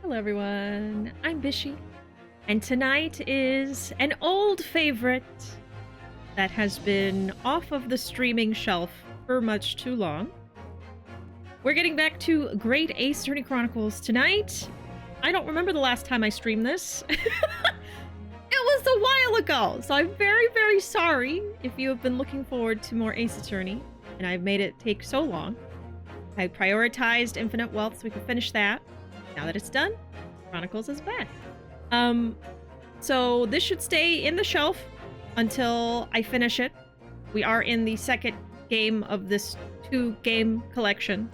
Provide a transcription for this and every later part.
Hello everyone, I'm Bishi, and tonight is an old favorite that has been off of the streaming shelf for much too long. We're getting back to Great Ace Attorney Chronicles tonight. I don't remember the last time I streamed this. It was a while ago, so I'm very, very sorry if you have been looking forward to more Ace Attorney, and I've made it take so long. I prioritized Infinite Wealth so we could finish that. Now that it's done, Chronicles is back. So this should stay in the shelf until I finish it. We are in the second game of this 2-game collection.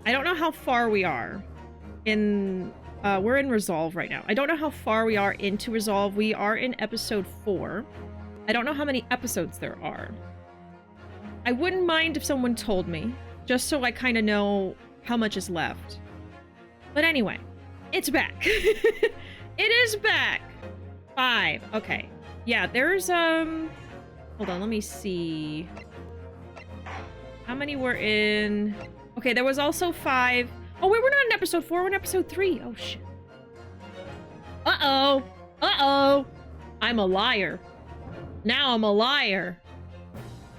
I don't know how far we are in... we're in Resolve right now. I don't know how far we are into Resolve. We are in episode 4. I don't know how many episodes there are. I wouldn't mind if someone told me, just so I kind of know how much is left. But anyway, it's back. It is back. 5. Okay. Yeah, there's, hold on, let me see. How many were in... Okay, there was also 5. Oh, wait, we're not in episode 4, we're in episode 3. Oh, shit. Uh-oh. Uh-oh. I'm a liar. Now I'm a liar.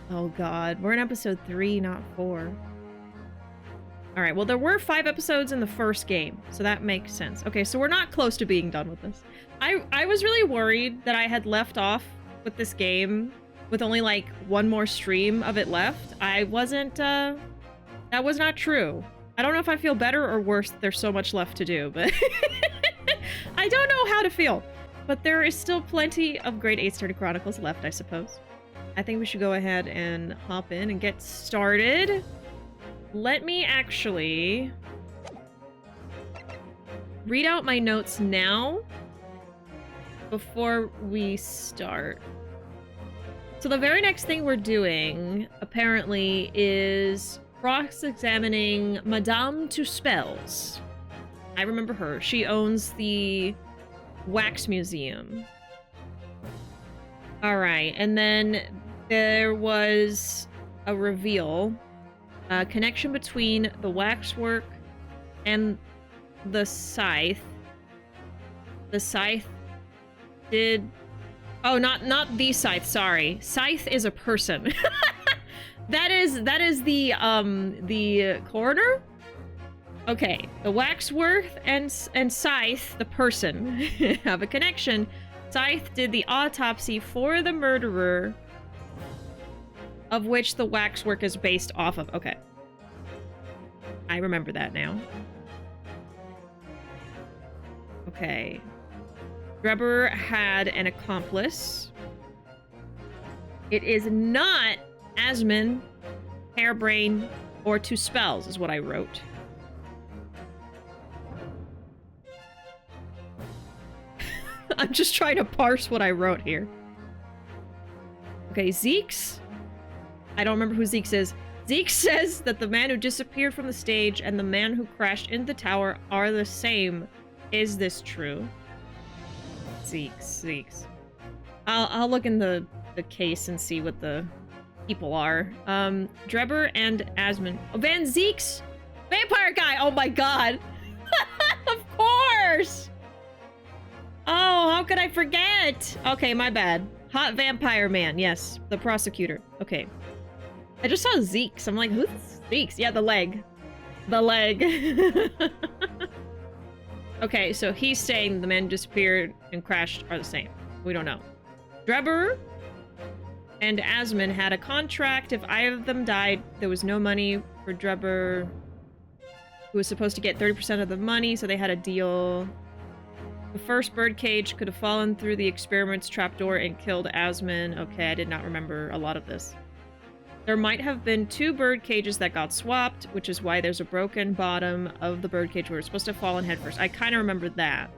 Oh, God. We're in episode 3, not 4. Alright, well, there were 5 episodes in the first game, so that makes sense. Okay, so we're not close to being done with this. I was really worried that I had left off with this game with only, like, one more stream of it left. I wasn't, that was not true. I don't know if I feel better or worse that there's so much left to do, but I don't know how to feel. But there is still plenty of Great Ace Attorney Chronicles left, I suppose. I think we should go ahead and hop in and get started. Let me actually read out my notes now before we start. So the very next thing we're doing, apparently, is cross-examining Madame Tuspells. I remember her. She owns the Wax Museum. Alright, and then there was a reveal. Connection between the waxwork and the scythe. The scythe did... Oh, not the scythe, sorry. Scythe is a person. That is the coroner? Okay, the waxwork and Scythe, the person, have a connection. Scythe did the autopsy for the murderer, of which the waxwork is based off of. Okay. I remember that now. Okay. Drebber had an accomplice. It is not Asmund, Hairbrain, or Tuspells, is what I wrote. I'm just trying to parse what I wrote here. Okay, Zeke's. I don't remember who Zeke's is. Zeke says that the man who disappeared from the stage and the man who crashed into the tower are the same. Is this true? Zeke's. I'll look in the case and see what the people are. Drebber and Asmund. Oh, Van Zeke's vampire guy! Oh my god! Of course! Oh, how could I forget? Okay, my bad. Hot vampire man, yes. The prosecutor. Okay. I just saw Zeke's. I'm like, who's Zeke's? Yeah, the leg. The leg. Okay, so he's saying the men disappeared and crashed are the same. We don't know. Drebber and Asmund had a contract. If either of them died, there was no money for Drebber, who was supposed to get 30% of the money, so they had a deal. The first birdcage could have fallen through the experiment's trapdoor and killed Asmund. Okay, I did not remember a lot of this. There might have been 2 bird cages that got swapped, which is why there's a broken bottom of the birdcage where it's supposed to have fallen headfirst. I kind of remember that.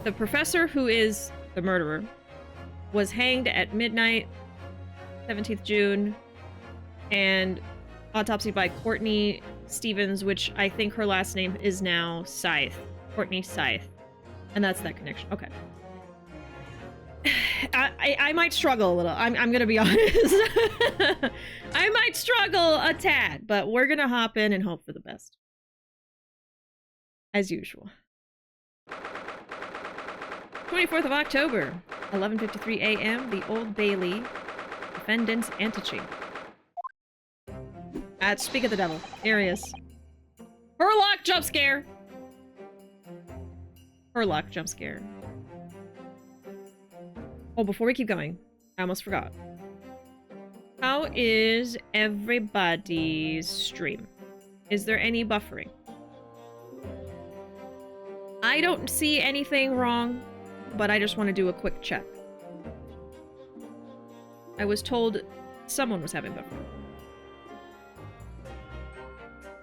The professor, who is the murderer, was hanged at midnight, 17th June, and autopsy by Courtney Stevens, which I think her last name is now Scythe. Courtney Scythe. And that's that connection. Okay. I might struggle a little. I'm gonna be honest. I might struggle a tad, but we're gonna hop in and hope for the best. As usual. 24th of October, 11:53 a.m., the Old Bailey, Defendant's Antechamber. Speak of the devil. Here he is. Herlock jump scare! Herlock jump scare. Oh, before we keep going, I almost forgot. How is everybody's stream? Is there any buffering? I don't see anything wrong, but I just want to do a quick check. I was told someone was having buffering.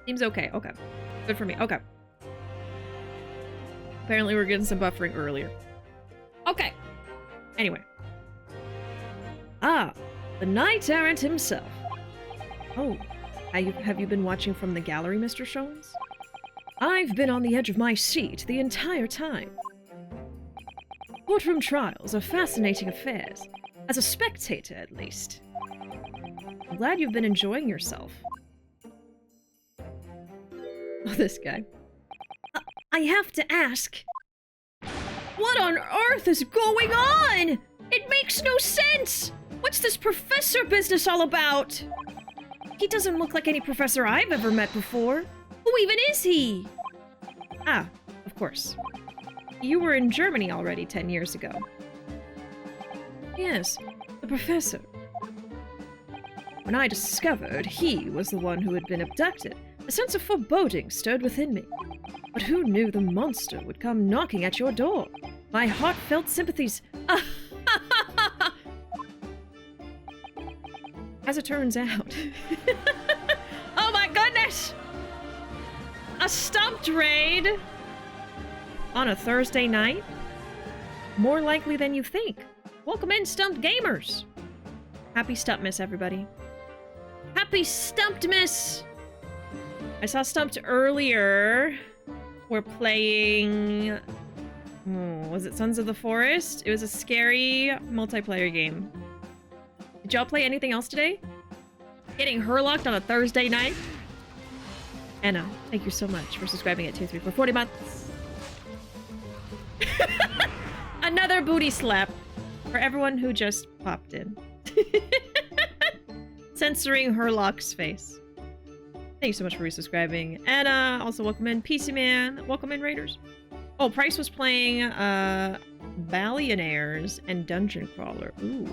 Seems okay. Okay. Good for me. Okay. Apparently we're getting some buffering earlier. Okay. Anyway. Ah, the Knight Errant himself. Oh, have you been watching from the gallery, Mr. Shones? I've been on the edge of my seat the entire time. Courtroom trials are fascinating affairs, as a spectator at least. I'm glad you've been enjoying yourself. Oh, this guy. I have to ask. What on earth is going on? It makes no sense! What's this professor business all about? He doesn't look like any professor I've ever met before. Who even is he? Ah, of course. You were in Germany already 10 years ago. Yes, the professor. When I discovered he was the one who had been abducted, a sense of foreboding stirred within me. But who knew the monster would come knocking at your door? My heartfelt sympathies. As it turns out. Oh my goodness! A stumped raid on a Thursday night? More likely than you think. Welcome in, Stumped Gamers! Happy Stumpmas, everybody. Happy Stumpedmas! I saw Stumped earlier. We're playing... was it Sons of the Forest? It was a scary multiplayer game. Did y'all play anything else today? Getting herlocked on a Thursday night? Anna, thank you so much for subscribing at 2, 3, 4, 40 months. Another booty slap for everyone who just popped in. Censoring Herlock's face. Thank you so much for resubscribing. Anna, also welcome in. PC Man, welcome in, Raiders. Oh, Price was playing Ballionaires and Dungeon Crawler. Ooh.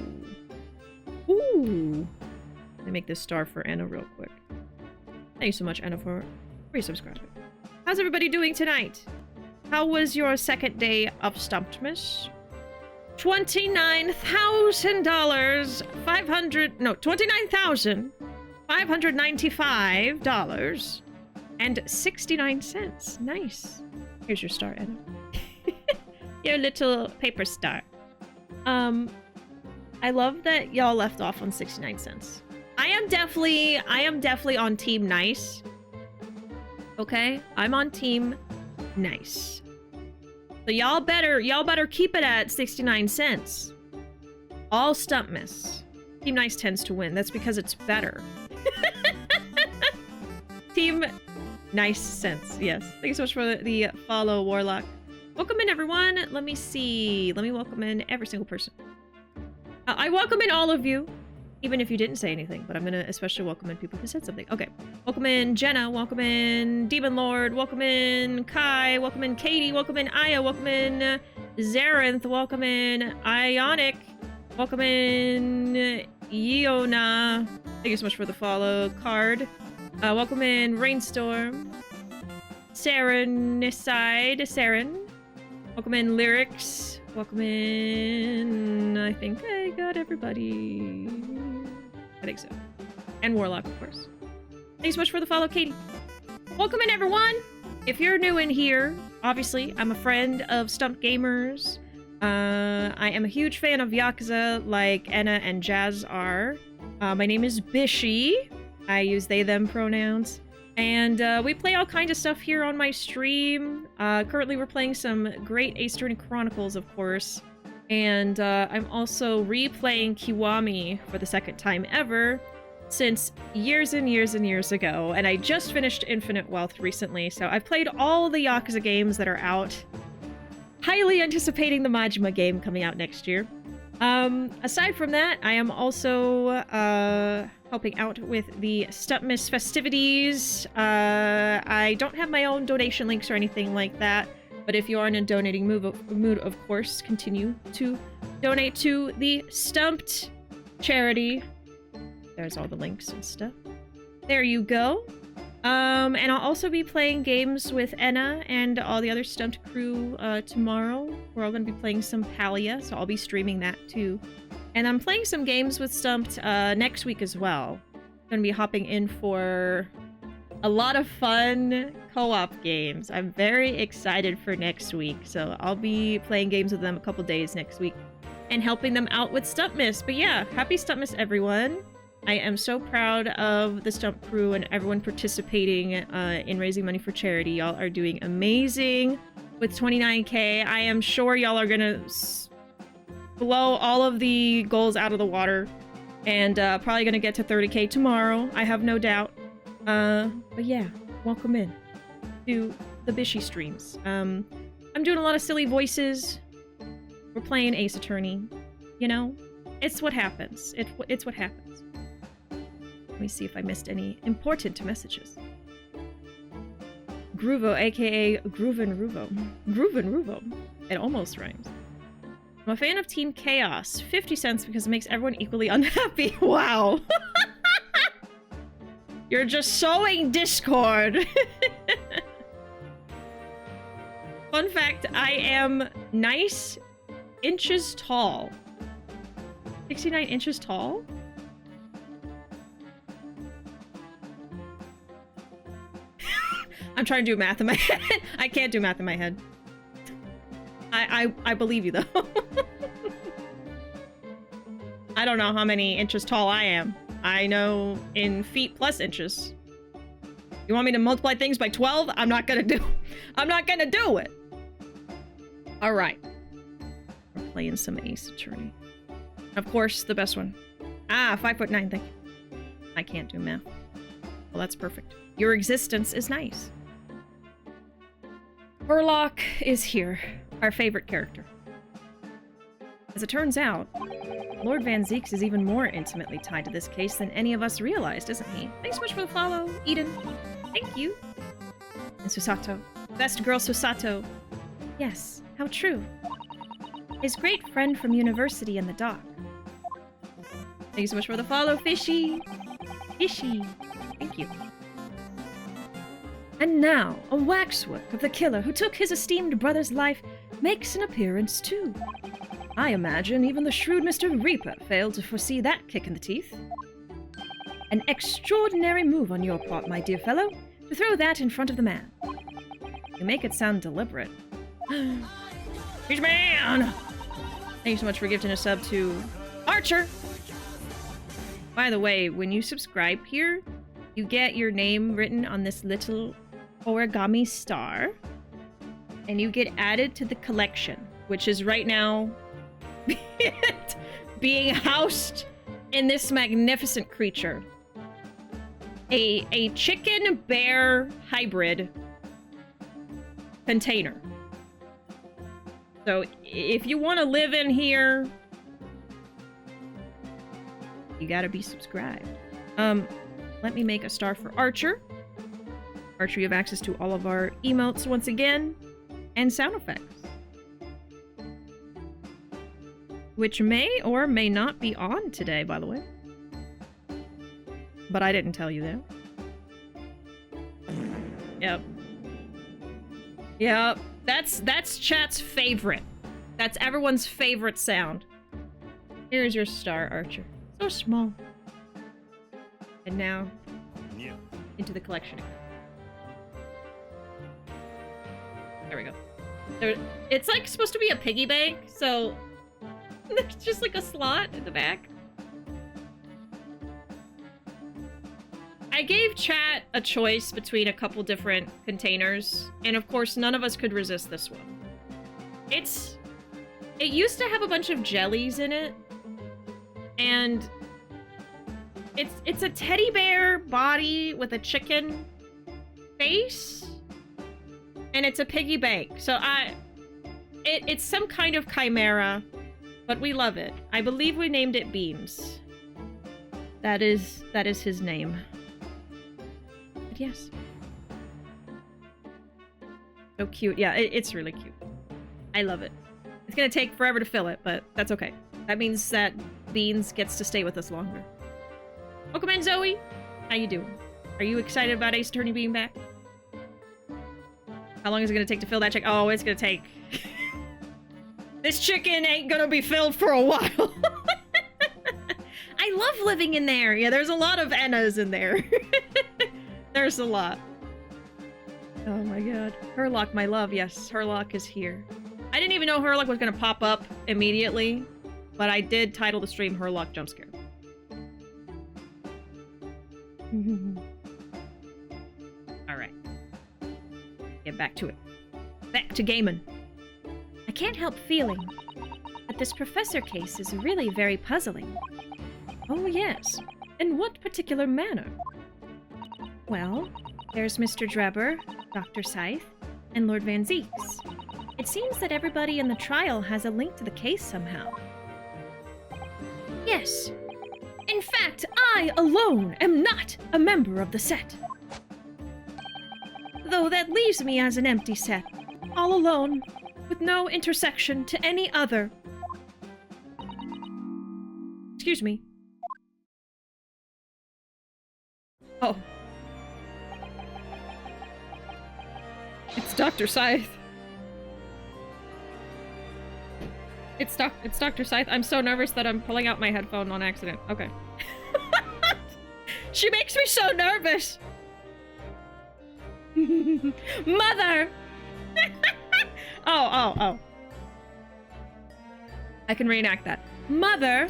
Ooh. Let me make this star for Anna real quick. Thank you so much, Anna, for resubscribing. How's everybody doing tonight? How was your second day of Stumpedmas? $29,000, $29,595.69. Nice. Here's your star, Anna. Your little paper star. I love that y'all left off on 69 cents. I am definitely on team nice. Okay? I'm on team nice. So y'all better keep it at 69 cents. All Stumpmas. Team nice tends to win. That's because it's better. Team nice cents. Yes. Thank you so much for the follow, Warlock. Welcome in, everyone. Let me see. Let me welcome in every single person. I welcome in all of you, even if you didn't say anything, but I'm gonna especially welcome in people who said something. Okay. Welcome in Jenna, welcome in Demon Lord, welcome in Kai, welcome in Katie, welcome in Aya, welcome in Zarenth, welcome in Ionic, welcome in Iona. Thank you so much for the follow card. Welcome in Rainstorm, Saren. Welcome in Lyrics. Welcome in... I think I got everybody. I think so. And Warlock, of course. Thanks so much for the follow, Katie. Welcome in, everyone! If you're new in here, obviously, I'm a friend of Stumped Gamers. I am a huge fan of Yakuza, like Anna and Jazz are. My name is Bishi. I use they, them pronouns. And we play all kinds of stuff here on my stream. Currently we're playing some great Chronicles, of course. And I'm also replaying Kiwami for the second time ever since years and years and years ago. And I just finished Infinite Wealth recently, so I've played all the Yakuza games that are out. Highly anticipating the Majima game coming out next year. Aside from that, I am also helping out with the Stuntmas festivities. I don't have my own donation links or anything like that, but if you are in a donating mood, of course, continue to donate to the Stumped charity. There's all the links and stuff. There you go. And I'll also be playing games with Enna and all the other Stumped crew tomorrow. We're all going to be playing some Palia, so I'll be streaming that too. And I'm playing some games with Stumped next week as well. Going to be hopping in for a lot of fun co-op games. I'm very excited for next week, so I'll be playing games with them a couple days next week and helping them out with Stumpmas. But yeah, happy Stumpmas, everyone. I am so proud of the Stump crew and everyone participating in raising money for charity. Y'all are doing amazing with 29K. I am sure y'all are gonna blow all of the goals out of the water and probably gonna get to 30K tomorrow. I have no doubt. But yeah, welcome in to the Bishi streams. I'm doing a lot of silly voices. We're playing Ace Attorney. You know, it's what happens. It's what happens. Let me see if I missed any important messages. Ruuuvo, aka Ruuuvo. It almost rhymes. I'm a fan of Team Chaos. 50 cents because it makes everyone equally unhappy. Wow. You're just sowing discord. Fun fact, I am nice inches tall. 69 inches tall? I'm trying to do math in my head. I can't do math in my head. I believe you, though. I don't know how many inches tall I am. I know in feet plus inches. You want me to multiply things by 12? I'm not gonna do it. All right. We're playing some Ace Attorney. Of course, the best one. 5'9", thank you. I can't do math. Well, that's perfect. Your existence is nice. Burlock is here, our favorite character. As it turns out, Lord Van Zeeks is even more intimately tied to this case than any of us realized, isn't he? Thanks so much for the follow, Eden. Thank you. And Susato. Best girl Susato. Yes, how true. His great friend from university in the dock. Thanks so much for the follow, Fishy. Fishy. Thank you. And now, a waxwork of the killer who took his esteemed brother's life makes an appearance too. I imagine even the shrewd Mr. Reaper failed to foresee that kick in the teeth. An extraordinary move on your part, my dear fellow, to throw that in front of the man. You make it sound deliberate. Huge man! Thank you so much for gifting a sub to Archer! By the way, when you subscribe here, you get your name written on this little origami star, and you get added to the collection, which is right now being housed in this magnificent creature. A chicken bear hybrid container. So if you want to live in here, you gotta be subscribed. Let me make a star for Archer. Archer, you have access to all of our emotes once again, and sound effects. Which may or may not be on today, by the way. But I didn't tell you that. Yep. Yep. That's chat's favorite. That's everyone's favorite sound. Here's your star, Archer. So small. And now, into the collection. There we go. It's like supposed to be a piggy bank, so there's just like a slot in the back. I gave chat a choice between a couple different containers, and of course none of us could resist this one. It's It used to have a bunch of jellies in it, and it's a teddy bear body with a chicken face, and it's a piggy bank. So it's some kind of chimera, but we love it. I believe we named it Beans. That is his name. But yes. So cute. Yeah, it's really cute. I love it. It's gonna take forever to fill it, but that's okay. That means that Beans gets to stay with us longer. Welcome in, Zoe. How you doing? Are you excited about Ace Attorney being back? How long is it gonna take to fill that chicken? Oh, it's gonna take... This chicken ain't gonna be filled for a while. I love living in there. Yeah, there's a lot of Ennas in there. There's a lot. Oh my god. Herlock, my love. Yes, Herlock is here. I didn't even know Herlock was gonna pop up immediately, but I did title the stream Herlock Jump Scare. Alright. Get back to it. Back to gaming. I can't help feeling that this professor case is really very puzzling. Oh yes. In what particular manner? Well, there's Mr. Drebber, Dr. Scythe, and Lord Van Zeeks. It seems that everybody in the trial has a link to the case somehow. Yes. In fact, I alone am not a member of the set. Though that leaves me as an empty set, all alone, with no intersection to any other. Excuse me. Oh. It's Dr. Scythe. It's Dr. Scythe. I'm so nervous that I'm pulling out my headphone on accident. Okay. She makes me so nervous. Mother! Oh. I can reenact that. Mother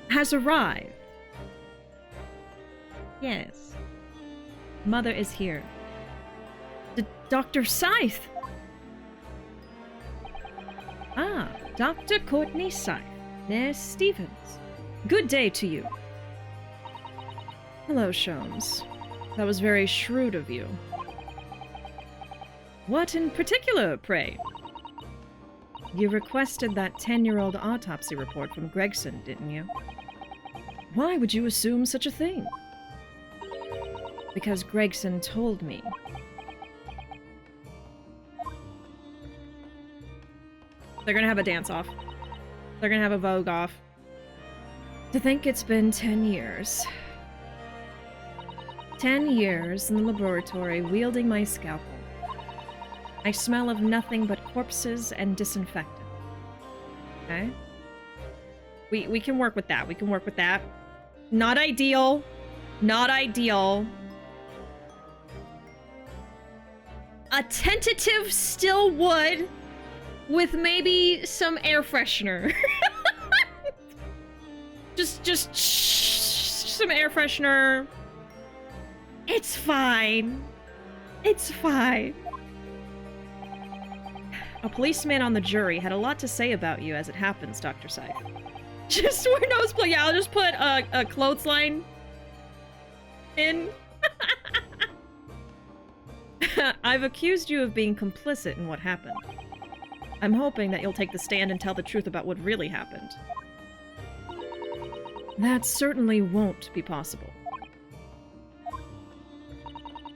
has arrived. Yes. Mother is here. Dr. Scythe! Ah, Dr. Courtney Scythe. Nurse Stevens. Good day to you. Hello, Sholmes. That was very shrewd of you. What in particular, pray? You requested that 10-year-old autopsy report from Gregson, didn't you? Why would you assume such a thing? Because Gregson told me. They're gonna have a dance-off. They're gonna have a Vogue off. To think it's been 10 years. 10 years in the laboratory wielding my scalpel. I smell of nothing but corpses and disinfectant. Okay? We can work with that. We can work with that. Not ideal. Not ideal. A tentative still would with maybe some air freshener. just some air freshener. It's fine. It's fine. A policeman on the jury had a lot to say about you as it happens, Dr. Scythe. Just wear nose plug. Yeah, I'll just put a clothesline in. I've accused you of being complicit in what happened. I'm hoping that you'll take the stand and tell the truth about what really happened. That certainly won't be possible.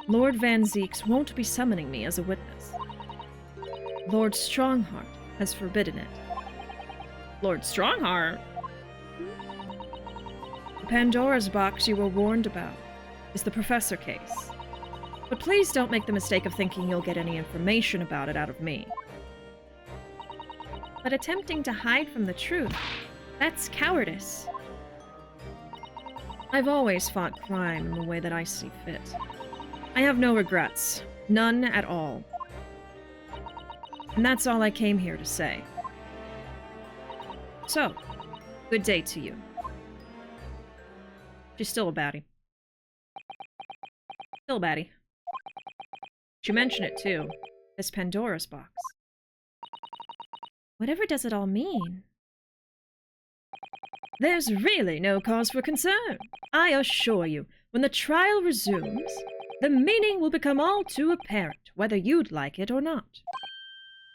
Lord Van Zeeks won't be summoning me as a witness. Lord Strongheart has forbidden it. Lord Strongheart? The Pandora's box you were warned about is the Professor case. But please don't make the mistake of thinking you'll get any information about it out of me. But attempting to hide from the truth, that's cowardice. I've always fought crime in the way that I see fit. I have no regrets. None at all. And that's all I came here to say. So, good day to you. She's still a baddie. Still a baddie. She mentioned it too. This Pandora's box. Whatever does it all mean? There's really no cause for concern. I assure you, when the trial resumes, the meaning will become all too apparent, whether you'd like it or not.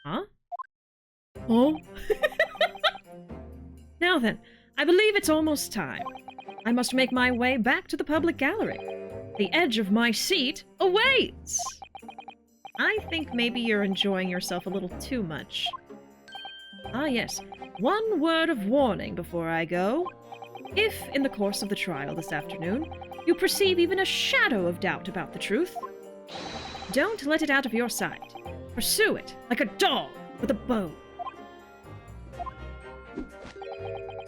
Huh? Oh? Now then, I believe it's almost time. I must make my way back to the public gallery. The edge of my seat awaits! I think maybe you're enjoying yourself a little too much. Ah yes, one word of warning before I go. If, in the course of the trial this afternoon, you perceive even a shadow of doubt about the truth, don't let it out of your sight. Pursue it like a dog with a bow.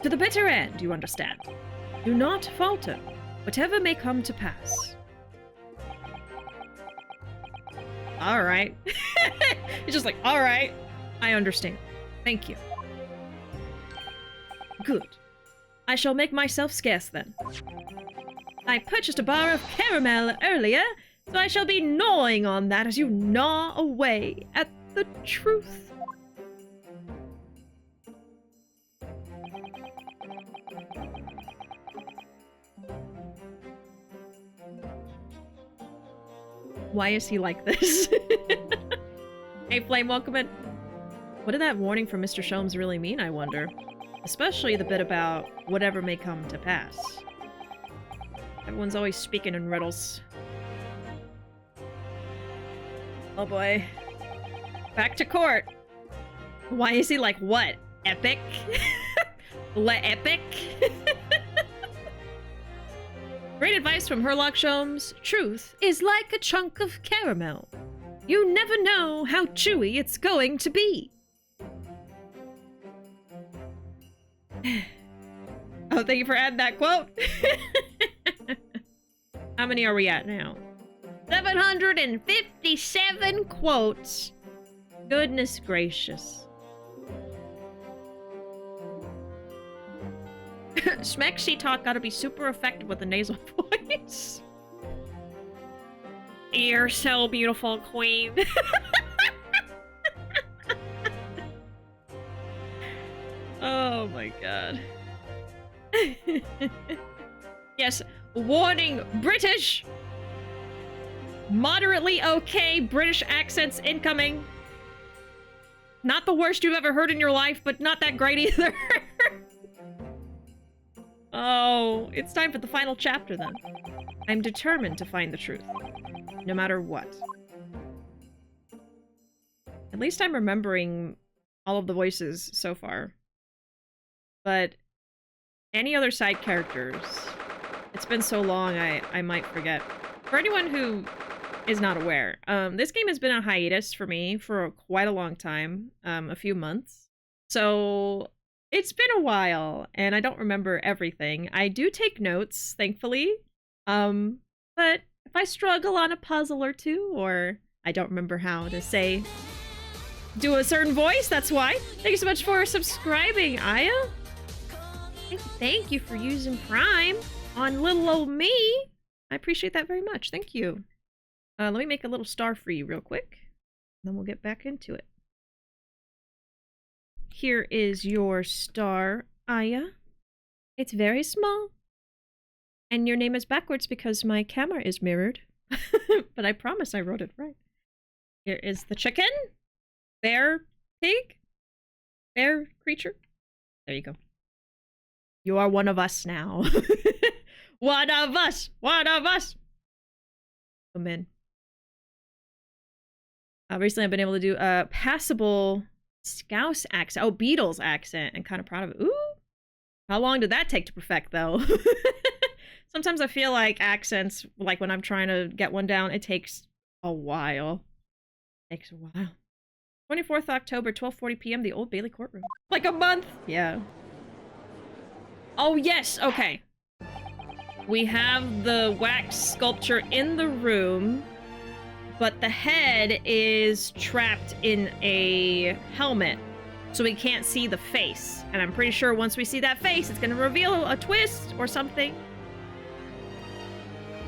To the bitter end, you understand. Do not falter, whatever may come to pass. Alright. It's just like, alright, I understand. Thank you. Good. I shall make myself scarce then. I purchased a bar of caramel earlier, so I shall be gnawing on that as you gnaw away at the truth. Why is he like this? Hey, Flame, welcome in. What did that warning from Mr. Sholmes really mean, I wonder? Especially the bit about whatever may come to pass. Everyone's always speaking in riddles. Oh boy. Back to court. Why is he like, what? Epic? Epic? Great advice from Herlock Sholmes. Truth is like a chunk of caramel. You never know how chewy it's going to be. Oh, thank you for adding that quote. How many are we at now? 757 quotes. Goodness gracious. Smexy talk gotta be super effective with a nasal voice. You're so beautiful, queen. Oh my god. Yes, warning, British! Moderately okay British accents incoming. Not the worst you've ever heard in your life, but not that great either. Oh, it's time for the final chapter then. I'm determined to find the truth, no matter what. At least I'm remembering all of the voices so far. But any other side characters, it's been so long I might forget. For anyone who is not aware, this game has been on hiatus for me for quite a long time, a few months. So it's been a while, and I don't remember everything. I do take notes, thankfully. But if I struggle on a puzzle or two, or I don't remember how to say, do a certain voice, that's why. Thank you so much for subscribing, Aya. Thank you for using Prime on little old me. I appreciate that very much. Thank you. Let me make a little star for you real quick. Then we'll get back into it. Here is your star, Aya. It's very small. And your name is backwards because my camera is mirrored. But I promise I wrote it right. Here is the chicken. Bear pig. Bear creature. There you go. You are one of us now. One of us! One of us! Come in. Recently I've been able to do a passable Scouse accent. Oh, Beatles accent. I'm kind of proud of it. Ooh! How long did that take to perfect, though? Sometimes I feel like accents, like when I'm trying to get one down, it takes a while. It takes a while. 24th October, 12:40 p.m., the Old Bailey courtroom. Like a month! Yeah. Oh, yes! Okay. We have the wax sculpture in the room, but the head is trapped in a helmet, so we can't see the face. And I'm pretty sure once we see that face, it's gonna reveal a twist or something.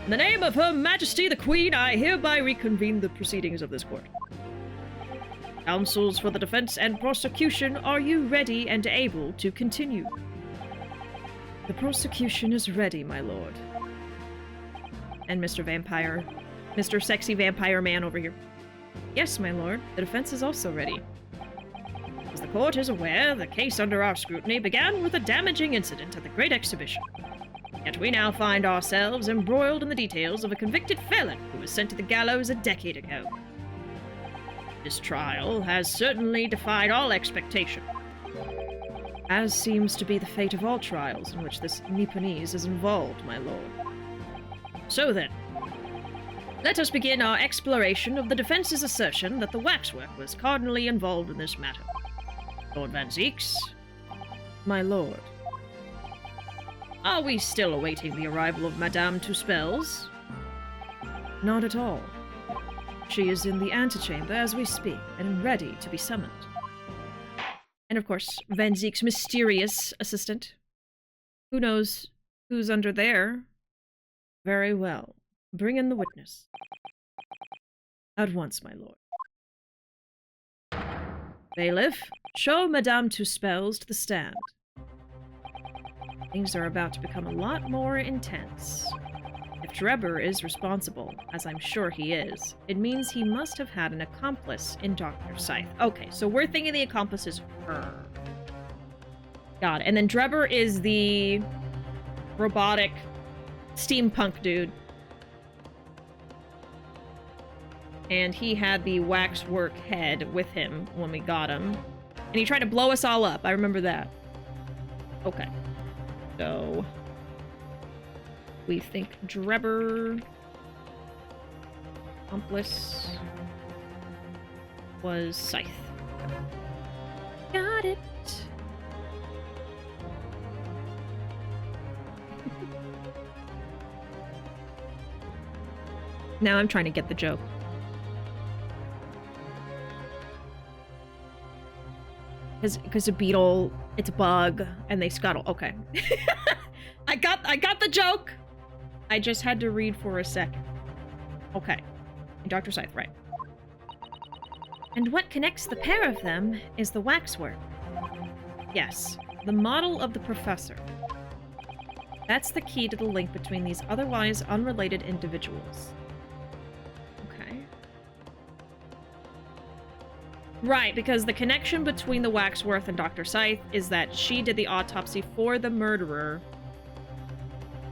In the name of Her Majesty the Queen, I hereby reconvene the proceedings of this court. Counsels for the defense and prosecution, are you ready and able to continue? The prosecution is ready, my lord. And Mr. Sexy Vampire Man over here. Yes, my lord. The defense is also ready. As the court is aware, the case under our scrutiny began with a damaging incident at the Great Exhibition. Yet we now find ourselves embroiled in the details of a convicted felon who was sent to the gallows a decade ago. This trial has certainly defied all expectation, as seems to be the fate of all trials in which this Nipponese is involved, my lord. So then, let us begin our exploration of the defense's assertion that the waxwork was cardinally involved in this matter. Lord Van Zieks? My lord. Are we still awaiting the arrival of Madame Tuspels? Not at all. She is in the antechamber as we speak, and ready to be summoned. And of course, Van Ziek's mysterious assistant. Who knows who's under there? Very well. Bring in the witness. At once, my lord. Bailiff, show Madame Tuspels to the stand. Things are about to become a lot more intense. If Drebber is responsible, as I'm sure he is, it means he must have had an accomplice in Dr. Scythe. Okay, so we're thinking the accomplice is her. Got it. And then Drebber is the robotic steampunk dude. And he had the waxwork head with him when we got him. And he tried to blow us all up. I remember that. Okay. So we think Drebber accomplice was Scythe. Got it. Now I'm trying to get the joke. Because a beetle, it's a bug, and they scuttle. Okay. I got the joke! I just had to read for a second. Okay. Dr. Scythe, right. And what connects the pair of them is the waxwork. Yes, the model of the professor. That's the key to the link between these otherwise unrelated individuals. Okay. Right, because the connection between the waxwork and Dr. Scythe is that she did the autopsy for the murderer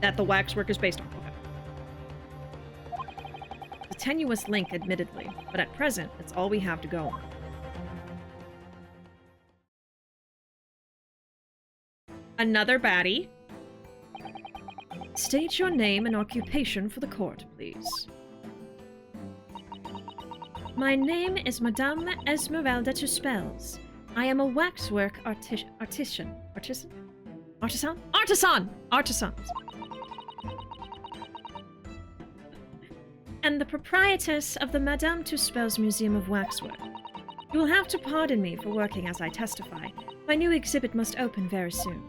that the waxwork is based on. Okay. A tenuous link, admittedly, but at present, it's all we have to go on. Another baddie. State your name and occupation for the court, please. My name is Madame Esmeralda Tuspels. I am a waxwork artisan. And the proprietress of the Madame Tuspels Museum of Waxwork. You will have to pardon me for working as I testify. My new exhibit must open very soon.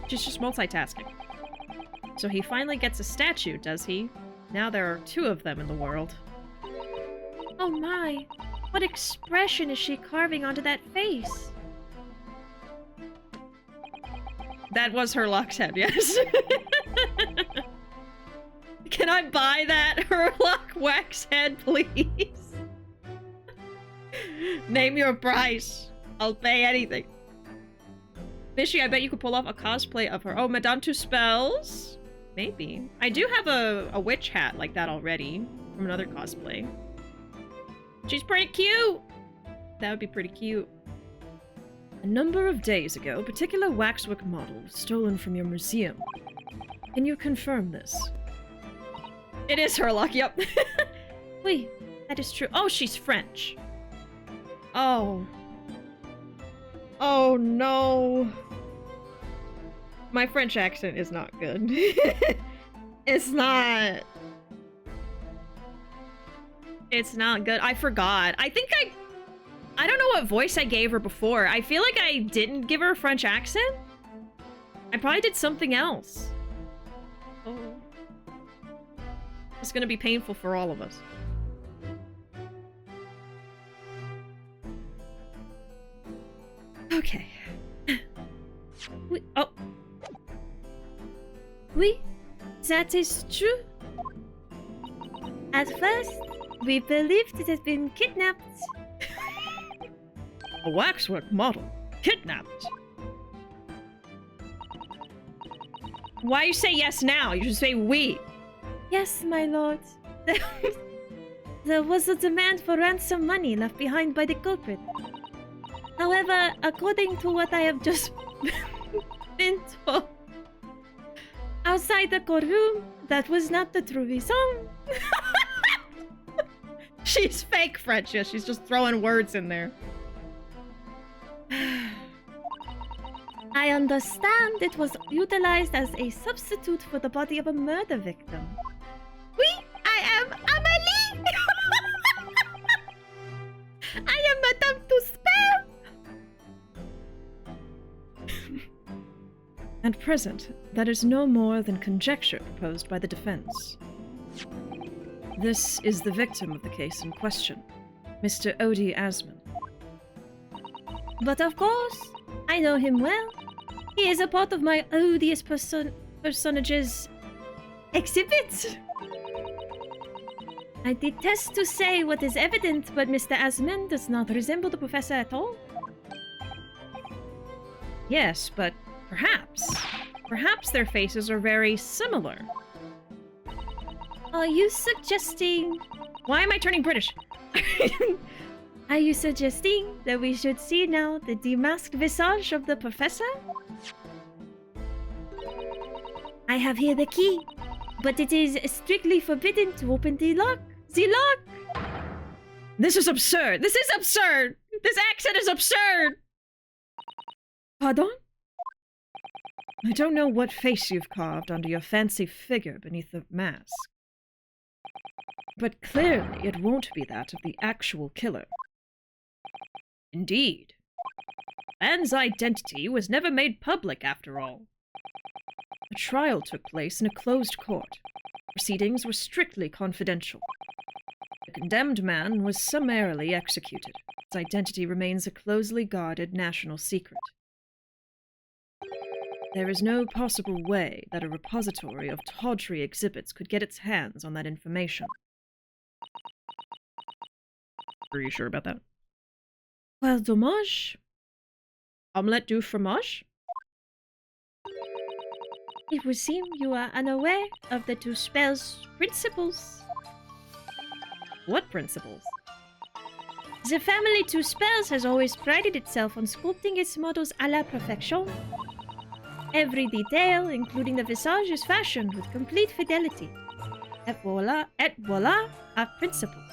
She's just multitasking. So he finally gets a statue, does he? Now there are two of them in the world. Oh my! What expression is she carving onto that face? That was Herlock's head, yes. Can I buy that Herlock wax head, please? Name your price. I'll pay anything. Bishi, I bet you could pull off a cosplay of her. Oh, Madame Tuspels? Maybe. I do have a witch hat like that already from another cosplay. She's pretty cute! That would be pretty cute. A number of days ago, a particular waxwork model was stolen from your museum. Can you confirm this? It is Herlock, yep. Wait, that is true. Oh, she's French. Oh. Oh, no. My French accent is not good. It's not. It's not good. I forgot. I think I don't know what voice I gave her before. I feel like I didn't give her a French accent. I probably did something else. Oh. It's gonna be painful for all of us. Okay. Oh. Oui, that is true. At first, we believed it had been kidnapped. A waxwork model. Kidnapped. Why you say yes now? You should say we. Yes, my lord. There was a demand for ransom money left behind by the culprit. However, according to what I have just been told, outside the courtroom, that was not the true reason. She's fake French. Yeah, she's just throwing words in there. I understand it was utilized as a substitute for the body of a murder victim. Oui, I am Amélie. I am Madame Tuspel. At present, that is no more than conjecture proposed by the defense. This is the victim of the case in question, Mr. Odie Asman. But of course, I know him well. He is a part of my odious personage's exhibit. I detest to say what is evident, but Mr. Asman does not resemble the professor at all. Yes, but perhaps their faces are very similar. Are you suggesting... Why am I turning British? Are you suggesting that we should see now the demasked visage of the professor? I have here the key, but it is strictly forbidden to open the lock. The lock! This is absurd! This is absurd! This accent is absurd! Pardon? I don't know what face you've carved onto your fancy figure beneath the mask. But clearly it won't be that of the actual killer. Indeed. Anne's identity was never made public, after all. A trial took place in a closed court. Proceedings were strictly confidential. The condemned man was summarily executed. His identity remains a closely guarded national secret. There is no possible way that a repository of tawdry exhibits could get its hands on that information. Are you sure about that? Well, dommage. Omelette du fromage? It would seem you are unaware of the two spells' principles. What principles? The family Two Spells has always prided itself on sculpting its models à la perfection. Every detail, including the visage, is fashioned with complete fidelity. Et voila, our principles.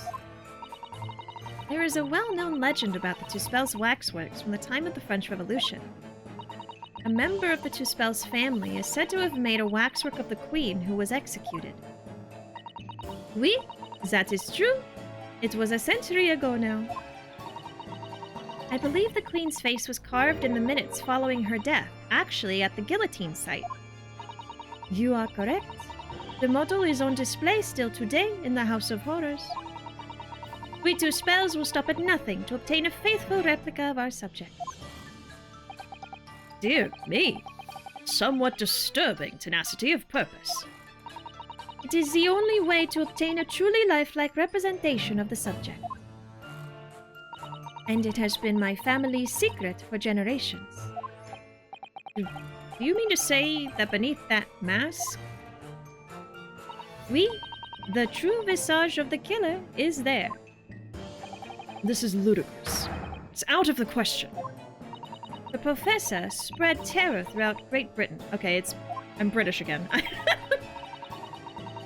There is a well-known legend about the Two Spells waxworks from the time of the French Revolution. A member of the Two Spells family is said to have made a waxwork of the queen who was executed. Oui, that is true. It was a century ago now. I believe the queen's face was carved in the minutes following her death, actually at the guillotine site. You are correct. The model is on display still today in the House of Horrors. We Two Spells will stop at nothing to obtain a faithful replica of our subject. Dear me. Somewhat disturbing tenacity of purpose. It is the only way to obtain a truly lifelike representation of the subject. And it has been my family's secret for generations. Do you mean to say that beneath that mask? Oui, the true visage of the killer is there. This is ludicrous. It's out of the question. The professor spread terror throughout Great Britain. Okay, I'm British again.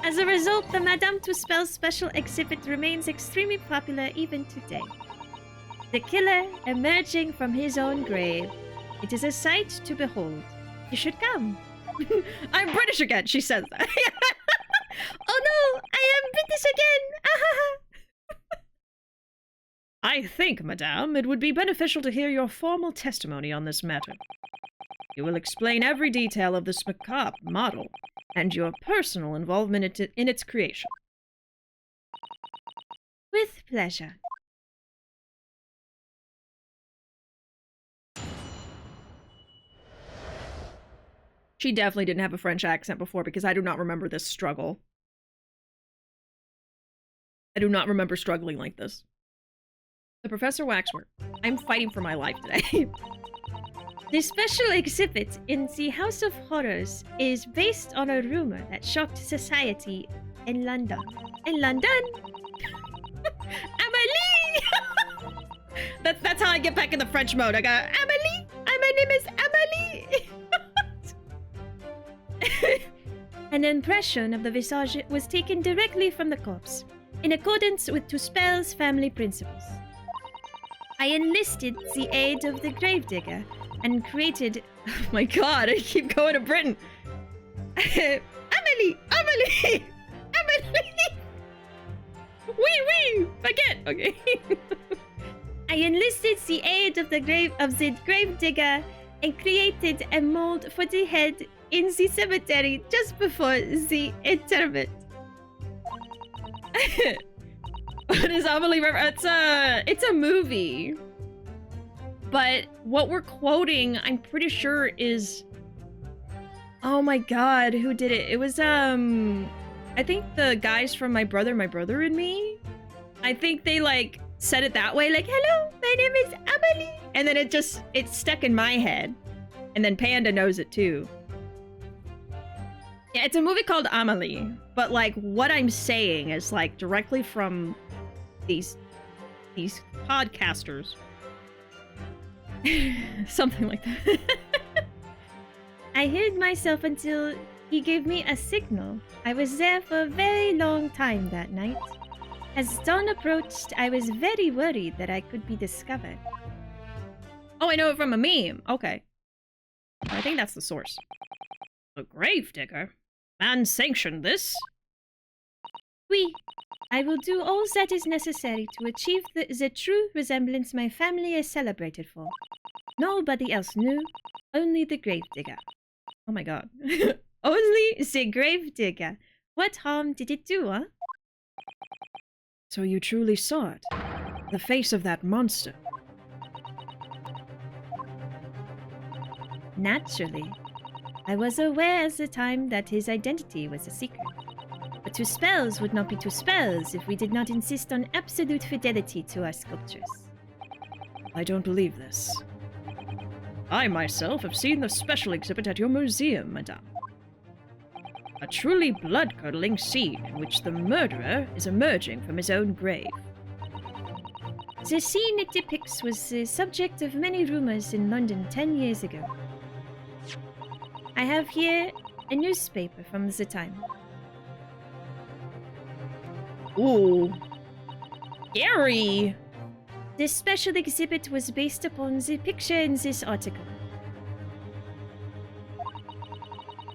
As a result, the Madame Tuspel special exhibit remains extremely popular even today. The killer emerging from his own grave. It is a sight to behold. You should come. I'm British again, she says that. Oh no, I am British again! I think, madame, it would be beneficial to hear your formal testimony on this matter. You will explain every detail of this macabre model and your personal involvement in its creation. With pleasure. She definitely didn't have a French accent before because I do not remember this struggle. I do not remember struggling like this. The Professor Waxwork. I'm fighting for my life today. The special exhibit in the House of Horrors is based on a rumor that shocked society in London. In London? Amélie! That's how I get back in the French mode. I go, Amélie! My name is Amélie! An impression of the visage was taken directly from the corpse, in accordance with Tuspel's family principles. I enlisted the aid of the gravedigger and created... Oh my god, I keep going to Britain. Amélie! Amélie! Amélie! Oui, baguette! Okay. I enlisted the aid of the gravedigger and created a mold for the head in the cemetery just before the interment. What is Amelie? It's a movie. But what we're quoting, I'm pretty sure is... Oh my god, who did it? It was, I think the guys from My Brother and Me? I think they, like, said it that way, like, hello, my name is Amelie. And then it's stuck in my head. And then Panda knows it too. Yeah, it's a movie called Amelie. But, like, what I'm saying is, like, directly from these podcasters. Something like that. I hid myself until he gave me a signal. I was there for a very long time that night. As dawn approached, I was very worried that I could be discovered. Oh, I know it from a meme. Okay. I think that's the source. The Gravedigger? Man sanctioned this? Oui. I will do all that is necessary to achieve the true resemblance my family is celebrated for. Nobody else knew, only the Gravedigger. Oh my god. Only the Gravedigger. What harm did it do, huh? So you truly saw it? The face of that monster? Naturally. I was aware at the time that his identity was a secret. But Tuspels would not be Tuspels if we did not insist on absolute fidelity to our sculptures. I don't believe this. I myself have seen the special exhibit at your museum, madame. A truly blood-curdling scene in which the murderer is emerging from his own grave. The scene it depicts was the subject of many rumors in London 10 years ago. I have here a newspaper from the time. Ooh. Scary! This special exhibit was based upon the picture in this article.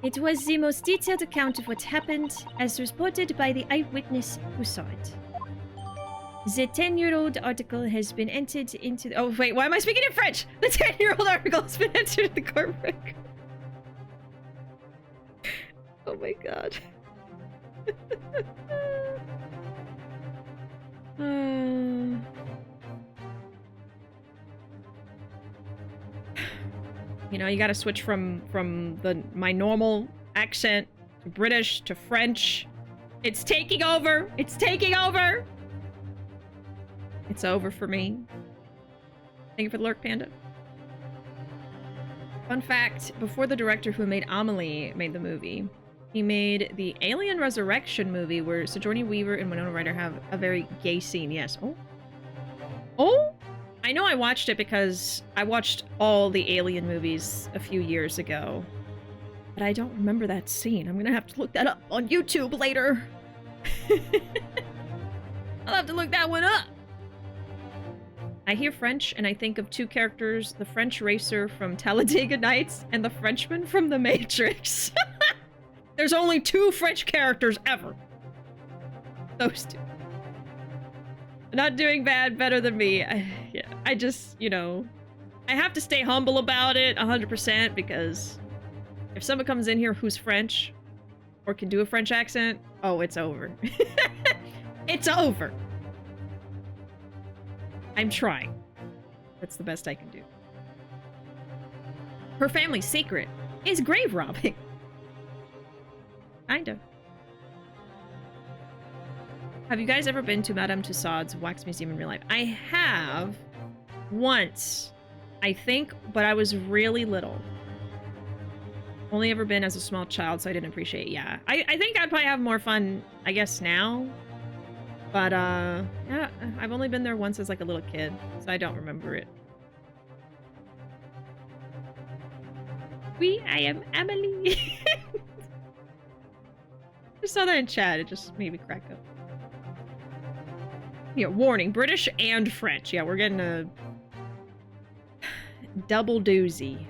It was the most detailed account of what happened, as reported by the eyewitness who saw it. The 10-year-old article has been entered into... Oh, wait, why am I speaking in French? The 10-year-old article has been entered in the court record. Oh my god. You know, you gotta switch from my normal accent to British to French. It's taking over! It's taking over! It's over for me. Thank you for the lurk, Panda. Fun fact, before the director who made Amelie made the movie, he made the Alien Resurrection movie where Sigourney Weaver and Winona Ryder have a very gay scene. Yes. Oh? Oh? I know I watched it because I watched all the Alien movies a few years ago. But I don't remember that scene. I'm gonna have to look that up on YouTube later. I'll have to look that one up. I hear French and I think of two characters, the French racer from Talladega Nights and the Frenchman from The Matrix. There's only two French characters ever. Those two. Not doing better than me. I just, you know, I have to stay humble about it 100% because if someone comes in here who's French or can do a French accent, oh, it's over. It's over. I'm trying. That's the best I can do. Her family's secret. It's grave robbing. Kind of. Have you guys ever been to Madame Tussauds Wax Museum in real life? I have once, I think, but I was really little. Only ever been as a small child, so I didn't appreciate it. Yeah. I think I'd probably have more fun, I guess, now. But, yeah, I've only been there once as, like, a little kid, so I don't remember it. I am Emily. I saw that in chat. It just made me crack up. Yeah, warning. British and French. Yeah, we're getting a double doozy.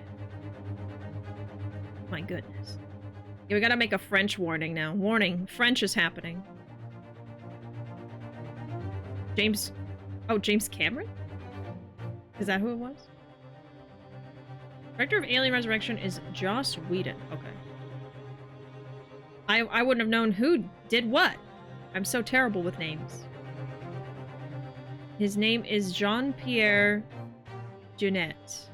My goodness. Yeah, we gotta make a French warning now. Warning. French is happening. James... Oh, James Cameron? Is that who it was? Director of Alien Resurrection is Joss Whedon. Okay. I wouldn't have known who did what. I'm so terrible with names. His name is Jean-Pierre Jeunet.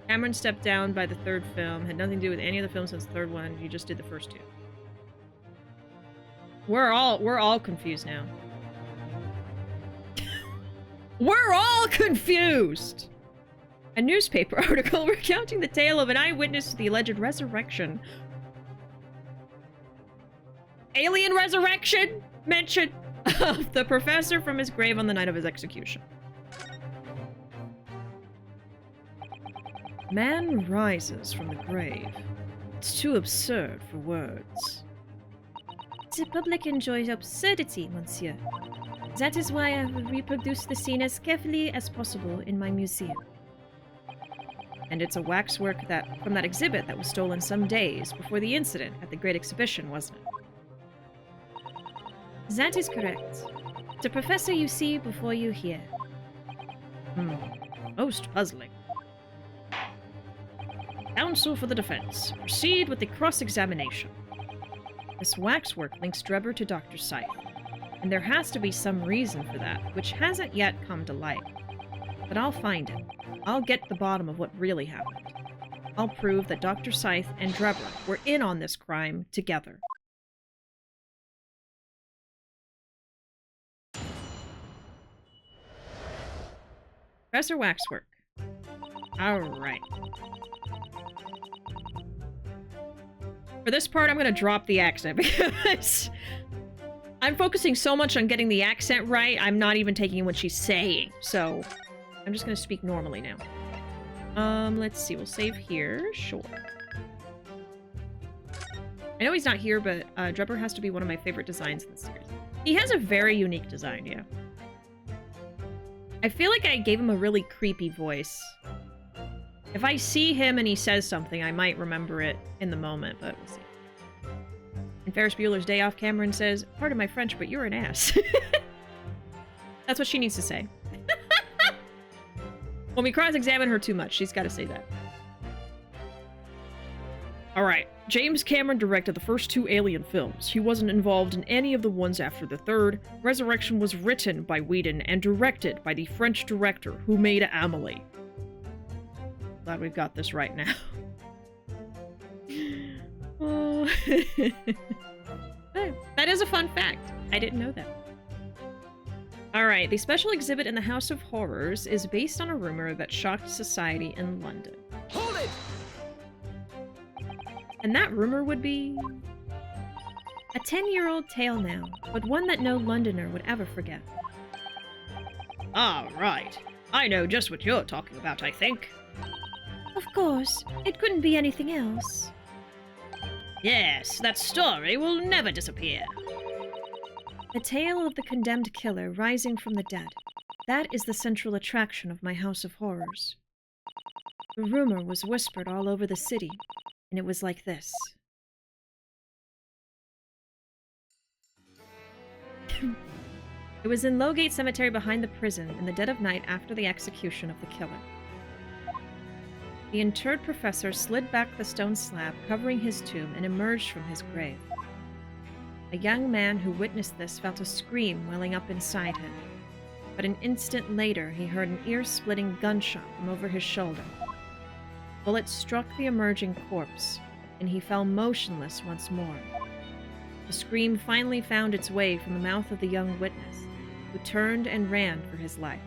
Cameron stepped down by the third film. Had nothing to do with any of the films since the third one. You just did the first two. We're all confused now. We're all confused! A newspaper article recounting the tale of an eyewitness to the alleged resurrection. Alien resurrection? Mention of the professor from his grave on the night of his execution. Man rises from the grave. It's too absurd for words. The public enjoys absurdity, monsieur. That is why I have reproduced the scene as carefully as possible in my museum. And it's a waxwork from that exhibit that was stolen some days before the incident at the Great Exhibition, wasn't it? That is correct. The professor you see before you here. Most puzzling. Counsel for the defense. Proceed with the cross-examination. This waxwork links Drebber to Dr. Scythe, and there has to be some reason for that, which hasn't yet come to light. But I'll find it. I'll get to the bottom of what really happened. I'll prove that Dr. Scythe and Drebber were in on this crime together. Professor Waxwork. Alright. For this part, I'm gonna drop the accent because I'm focusing so much on getting the accent right, I'm not even taking what she's saying. So, I'm just gonna speak normally now. Let's see. We'll save here. Sure. I know he's not here, but Drebber has to be one of my favorite designs in the series. He has a very unique design, yeah. I feel like I gave him a really creepy voice. If I see him and he says something, I might remember it in the moment, but we'll see. In Ferris Bueller's Day Off, Cameron says, "Pardon my French, but you're an ass." That's what she needs to say. When we cross-examine her too much, she's got to say that. Alright, James Cameron directed the first two Alien films. He wasn't involved in any of the ones after the third. Resurrection was written by Whedon and directed by the French director who made Amelie. Glad we've got this right now. Oh. That is a fun fact. I didn't know that. Alright, the special exhibit in the House of Horrors is based on a rumor that shocked society in London. Hold it! And that rumor would be... a 10-year-old tale now, but one that no Londoner would ever forget. Ah, right. I know just what you're talking about, I think. Of course, it couldn't be anything else. Yes, that story will never disappear. The tale of the condemned killer rising from the dead. That is the central attraction of my House of Horrors. The rumor was whispered all over the city, and it was like this. It was in Lowgate Cemetery behind the prison in the dead of night after the execution of the killer. The interred professor slid back the stone slab covering his tomb and emerged from his grave. A young man who witnessed this felt a scream welling up inside him, but an instant later he heard an ear-splitting gunshot from over his shoulder. Bullet struck the emerging corpse, and he fell motionless once more. The scream finally found its way from the mouth of the young witness, who turned and ran for his life.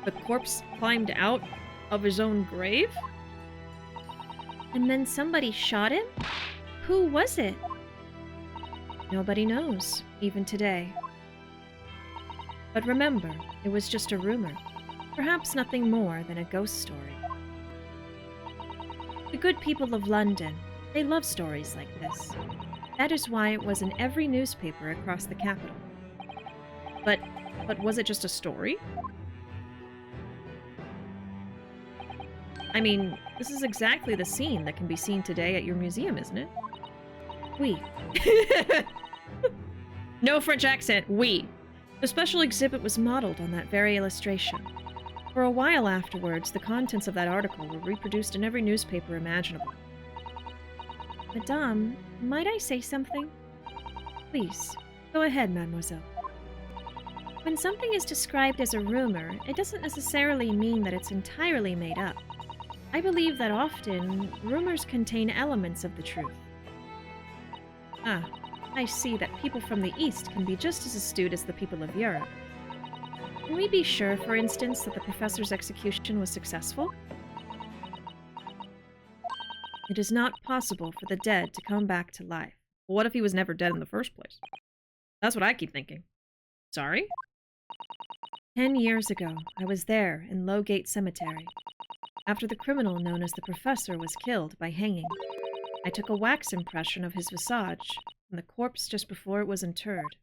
The corpse climbed out of his own grave? And then somebody shot him? Who was it? Nobody knows, even today. But remember, it was just a rumor. Perhaps nothing more than a ghost story. The good people of London, they love stories like this. That is why it was in every newspaper across the capital. But was it just a story? I mean, this is exactly the scene that can be seen today at your museum, isn't it? Oui. No French accent, oui. The special exhibit was modeled on that very illustration. For a while afterwards, the contents of that article were reproduced in every newspaper imaginable. Madame, might I say something? Please, go ahead, mademoiselle. When something is described as a rumor, it doesn't necessarily mean that it's entirely made up. I believe that often, rumors contain elements of the truth. Ah, I see that people from the East can be just as astute as the people of Europe. Can we be sure, for instance, that the professor's execution was successful? It is not possible for the dead to come back to life. Well, what if he was never dead in the first place? That's what I keep thinking. Sorry? 10 years ago, I was there in Lowgate Cemetery. After the criminal known as the Professor was killed by hanging, I took a wax impression of his visage from the corpse just before it was interred.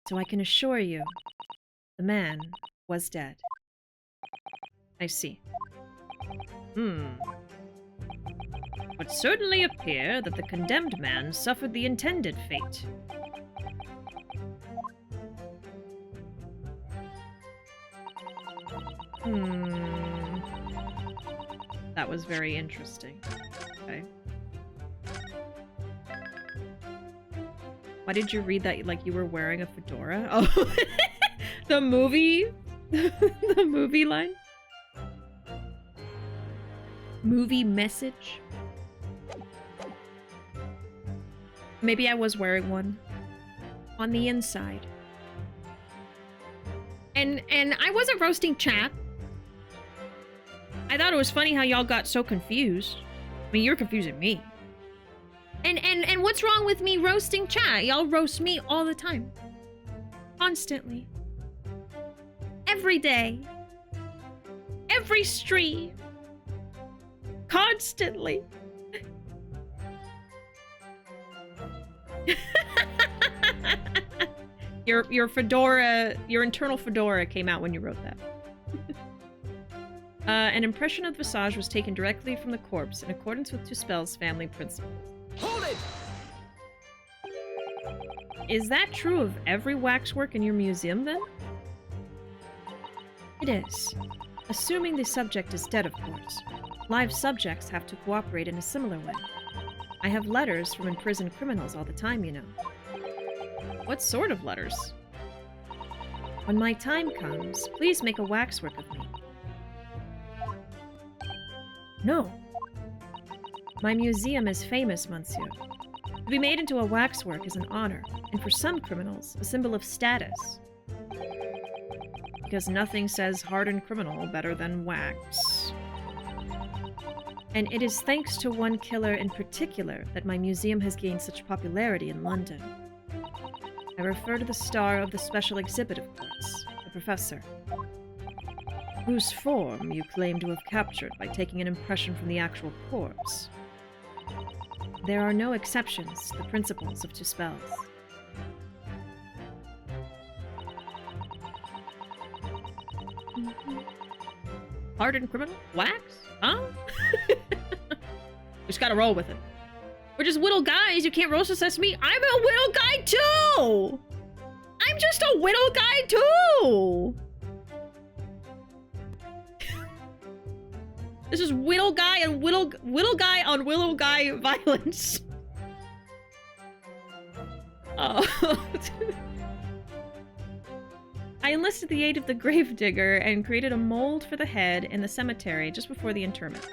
So I can assure you, the man was dead. I see. It would certainly appear that the condemned man suffered the intended fate. That was very interesting. Okay. Why did you read that like you were wearing a fedora? Oh, the movie? The movie line? Movie message? Maybe I was wearing one on the inside. And I wasn't roasting chat. I thought it was funny how y'all got so confused. I mean, you're confusing me. And what's wrong with me roasting chat? Y'all roast me all the time. Constantly. Every day. Every stream. Constantly. Your fedora, your internal fedora came out when you wrote that. An impression of the visage was taken directly from the corpse in accordance with Tuspel's family principles. Hold it! Is that true of every waxwork in your museum, then? It is. Assuming the subject is dead, of course. Live subjects have to cooperate in a similar way. I have letters from imprisoned criminals all the time, you know. What sort of letters? When my time comes, please make a waxwork of me. No. My museum is famous, monsieur. To be made into a waxwork is an honor, and for some criminals, a symbol of status. Because nothing says hardened criminal better than wax. And it is thanks to one killer in particular that my museum has gained such popularity in London. I refer to the star of the special exhibit, of course, the Professor. Whose form you claim to have captured by taking an impression from the actual corpse. There are no exceptions to the principles of Tuspel's. Hardened criminal? Wax? Huh? Just gotta roll with it. We're just whittle guys. You can't roast us me. I'm a whittle guy too! I'm just a whittle guy too! This is whittle guy and whittle guy on whittle guy violence. Oh. I enlisted the aid of the gravedigger and created a mold for the head in the cemetery just before the interment.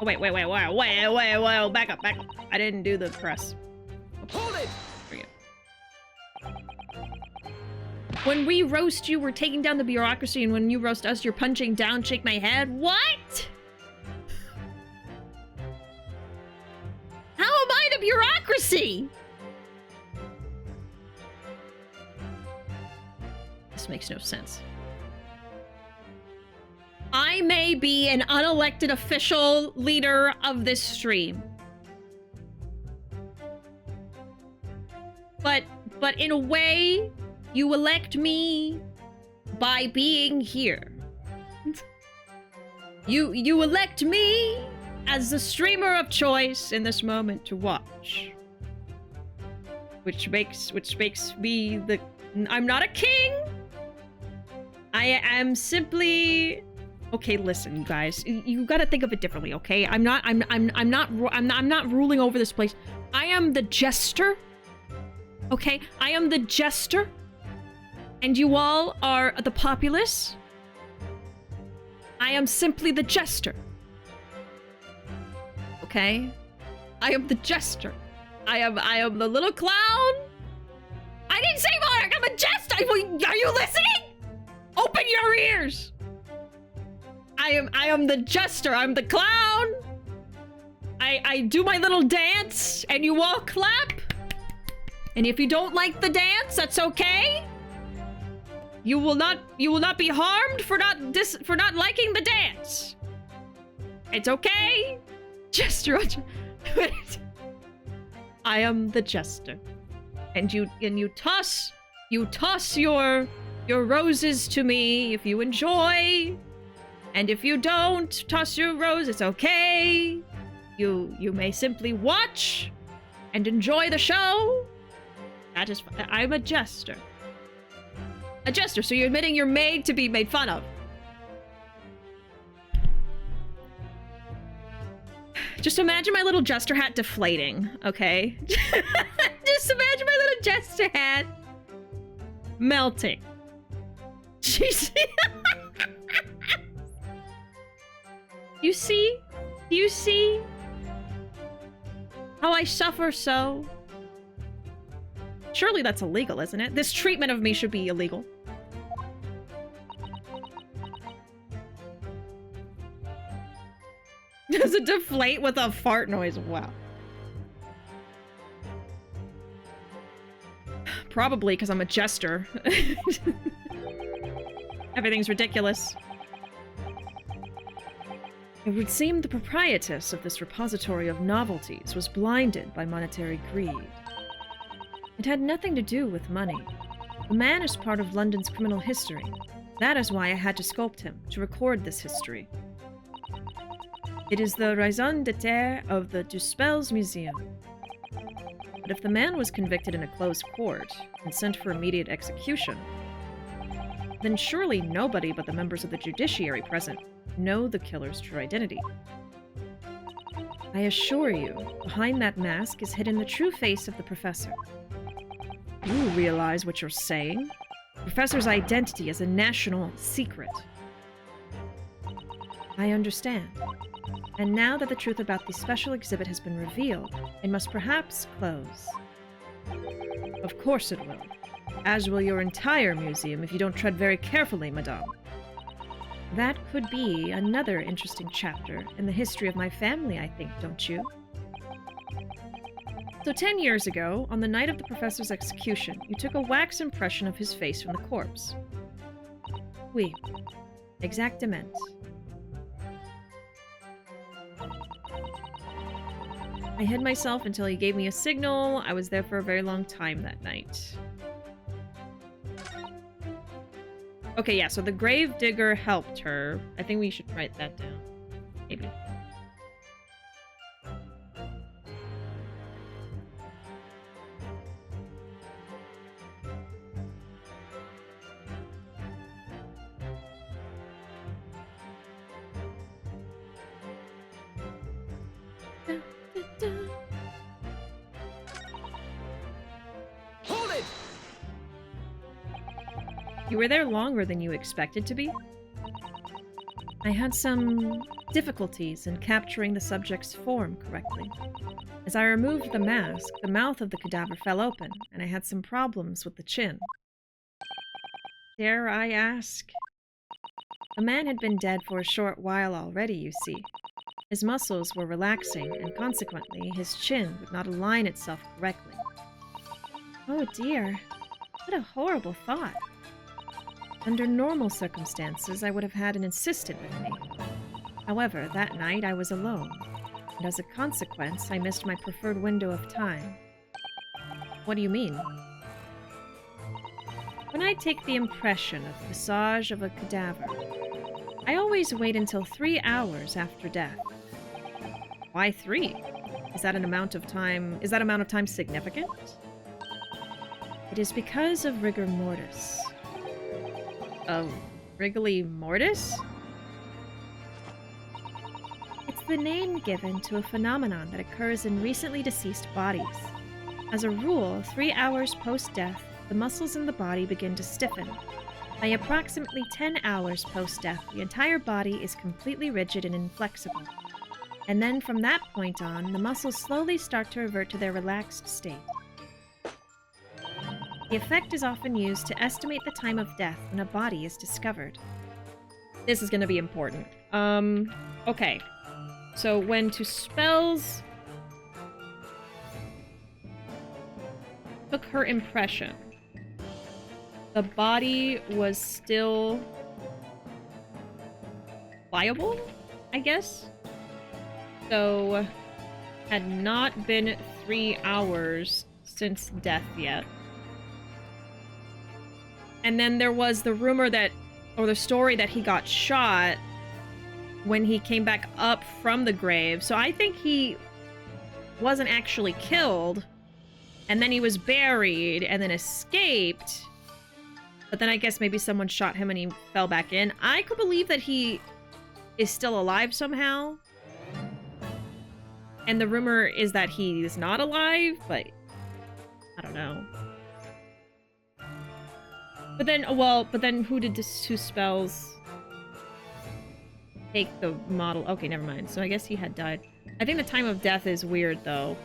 Oh, wait, back up. I didn't do the press. Hold it! There we go. When we roast you, we're taking down the bureaucracy, and when you roast us, you're punching down, shake my head. What? How am I the bureaucracy? This makes no sense. I may be an unelected official leader of this stream. But in a way, you elect me by being here. You elect me as the streamer of choice in this moment to watch. Which makes me the... I'm not a king! I am simply... Okay, listen, you guys. You gotta think of it differently, okay? I'm not ruling over this place. I am the jester. Okay? I am the jester. And you all are the populace. I am simply the jester. Okay? I am the jester. I am the little clown. I didn't say monarch, I'm a jester! Are you listening? Open your ears! I am the jester, I'm the clown! I do my little dance, and you all clap. And if you don't like the dance, that's okay. You will not be harmed for not liking the dance. It's okay. Jester, I am the jester. And you toss your roses to me if you enjoy. And if you don't toss your rose, it's okay. You may simply watch and enjoy the show. That is, I'm a jester. A jester, so you're admitting you're made to be made fun of. Just imagine my little jester hat deflating, okay? Just imagine my little jester hat melting. Jeez. You see? Do you see how I suffer so? Surely that's illegal, isn't it? This treatment of me should be illegal. Does it deflate with a fart noise? Wow. Probably because I'm a jester. Everything's ridiculous. It would seem the proprietress of this repository of novelties was blinded by monetary greed. It had nothing to do with money. The man is part of London's criminal history. That is why I had to sculpt him, to record this history. It is the raison d'etre of the Duspels Museum. But if the man was convicted in a closed court and sent for immediate execution, then surely nobody but the members of the judiciary present know the killer's true identity. I assure you, behind that mask is hidden the true face of the professor. You realize what you're saying? The professor's identity is a national secret. I understand. And now that the truth about the special exhibit has been revealed, it must perhaps close. Of course it will. As will your entire museum if you don't tread very carefully, madame. That could be another interesting chapter in the history of my family, I think, don't you? So 10 years ago, on the night of the professor's execution, you took a wax impression of his face from the corpse. Oui. Exactement. I hid myself until he gave me a signal. I was there for a very long time that night. Okay, yeah, so the gravedigger helped her. I think we should write that down. Maybe. Hold it! You were there longer than you expected to be? I had some difficulties in capturing the subject's form correctly. As I removed the mask, the mouth of the cadaver fell open, and I had some problems with the chin. Dare I ask? The man had been dead for a short while already, you see. His muscles were relaxing, and consequently, his chin would not align itself correctly. Oh dear. What a horrible thought. Under normal circumstances, I would have had an assistant with me. However, that night I was alone, and as a consequence, I missed my preferred window of time. What do you mean? When I take the impression of the visage of a cadaver, I always wait until 3 hours after death. Why 3? Is that amount of time significant? It is because of rigor mortis. Of Wriggly Mortis? It's the name given to a phenomenon that occurs in recently deceased bodies. As a rule, 3 hours post-death, the muscles in the body begin to stiffen. By approximately 10 hours post-death, the entire body is completely rigid and inflexible. And then from that point on, the muscles slowly start to revert to their relaxed state. The effect is often used to estimate the time of death when a body is discovered. This is going to be important. Okay. So when two spells took her impression, the body was still viable, I guess? So had not been 3 hours since death yet. And then there was the rumor that, or the story that he got shot when he came back up from the grave. So I think he wasn't actually killed, and then he was buried and then escaped. But then I guess maybe someone shot him and he fell back in. I could believe that he is still alive somehow. And the rumor is that he is not alive, but I don't know. But then who did this two spells take the model? Okay, never mind. So I guess he had died. I think the time of death is weird, though.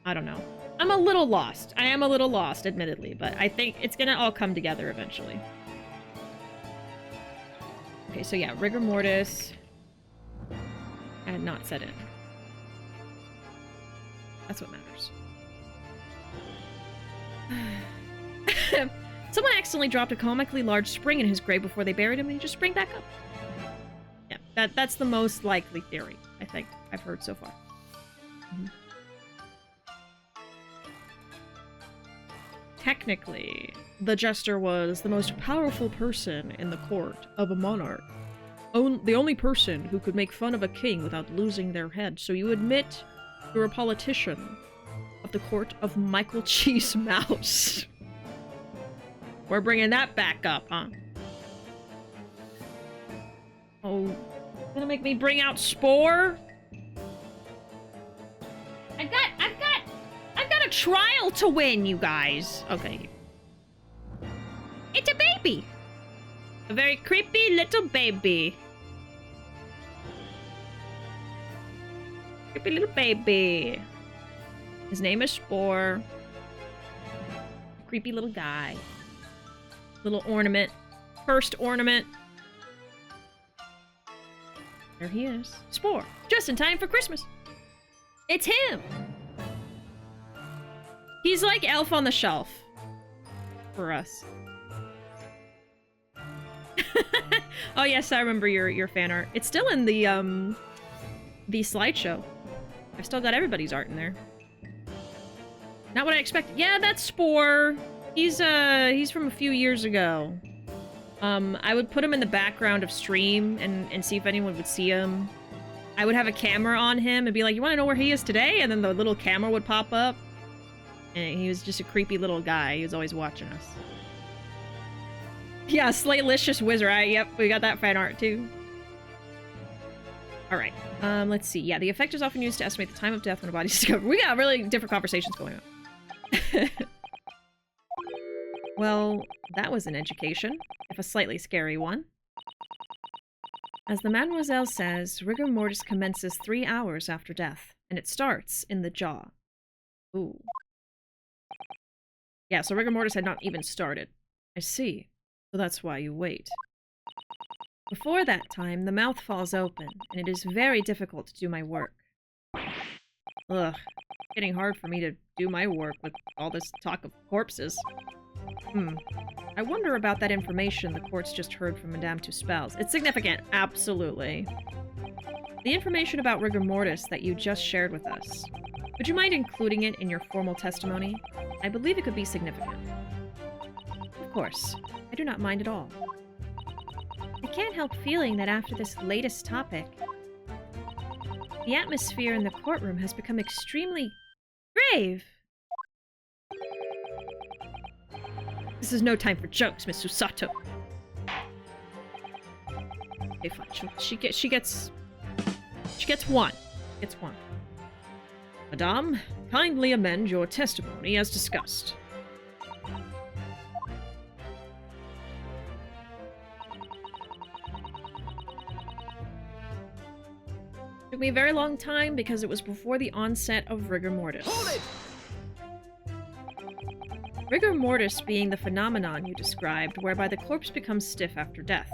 I don't know. I'm a little lost. I am a little lost, admittedly, but I think it's gonna all come together eventually. Okay, so yeah, rigor mortis had not set in. That's what matters. Someone accidentally dropped a comically large spring in his grave before they buried him, and he just sprang back up. Yeah, that's the most likely theory, I think, I've heard so far. Mm-hmm. Technically, the jester was the most powerful person in the court of a monarch. The only person who could make fun of a king without losing their head. So you admit you're a politician of the court of Michael Cheese Mouse. We're bringing that back up, huh? Oh, gonna make me bring out Spore? I've got a trial to win, you guys. Okay. It's a baby. A very creepy little baby. Creepy little baby. His name is Spore. Creepy little guy. Little ornament. First ornament. There he is. Spore. Just in time for Christmas. It's him. He's like Elf on the Shelf. For us. Oh yes, I remember your fan art. It's still in the slideshow. I've still got everybody's art in there. Not what I expected. Yeah, that's Spore. He's from a few years ago. I would put him in the background of stream and see if anyone would see him. I would have a camera on him and be like, you want to know where he is today? And then the little camera would pop up. And he was just a creepy little guy. He was always watching us. Yeah, Slaylicious Wizard. Yep, we got that fan art too. Alright, let's see. Yeah, the effect is often used to estimate the time of death when a body is discovered. We got really different conversations going on. Well, that was an education, if a slightly scary one. As the Mademoiselle says, rigor mortis commences 3 hours after death, and it starts in the jaw. Ooh. Yeah, so rigor mortis had not even started. I see. So that's why you wait. Before that time, the mouth falls open, and it is very difficult to do my work. Ugh. It's getting hard for me to do my work with all this talk of corpses. I wonder about that information the courts just heard from Madame Tuspels. It's significant, absolutely. The information about rigor mortis that you just shared with us. Would you mind including it in your formal testimony? I believe it could be significant. Of course. I do not mind at all. I can't help feeling that after this latest topic, the atmosphere in the courtroom has become extremely grave. This is no time for jokes, Miss Susato. Okay, fine. She gets one. Gets one. Madame, kindly amend your testimony as discussed. Took me a very long time because it was before the onset of rigor mortis. Hold it! Rigor mortis being the phenomenon you described, whereby the corpse becomes stiff after death.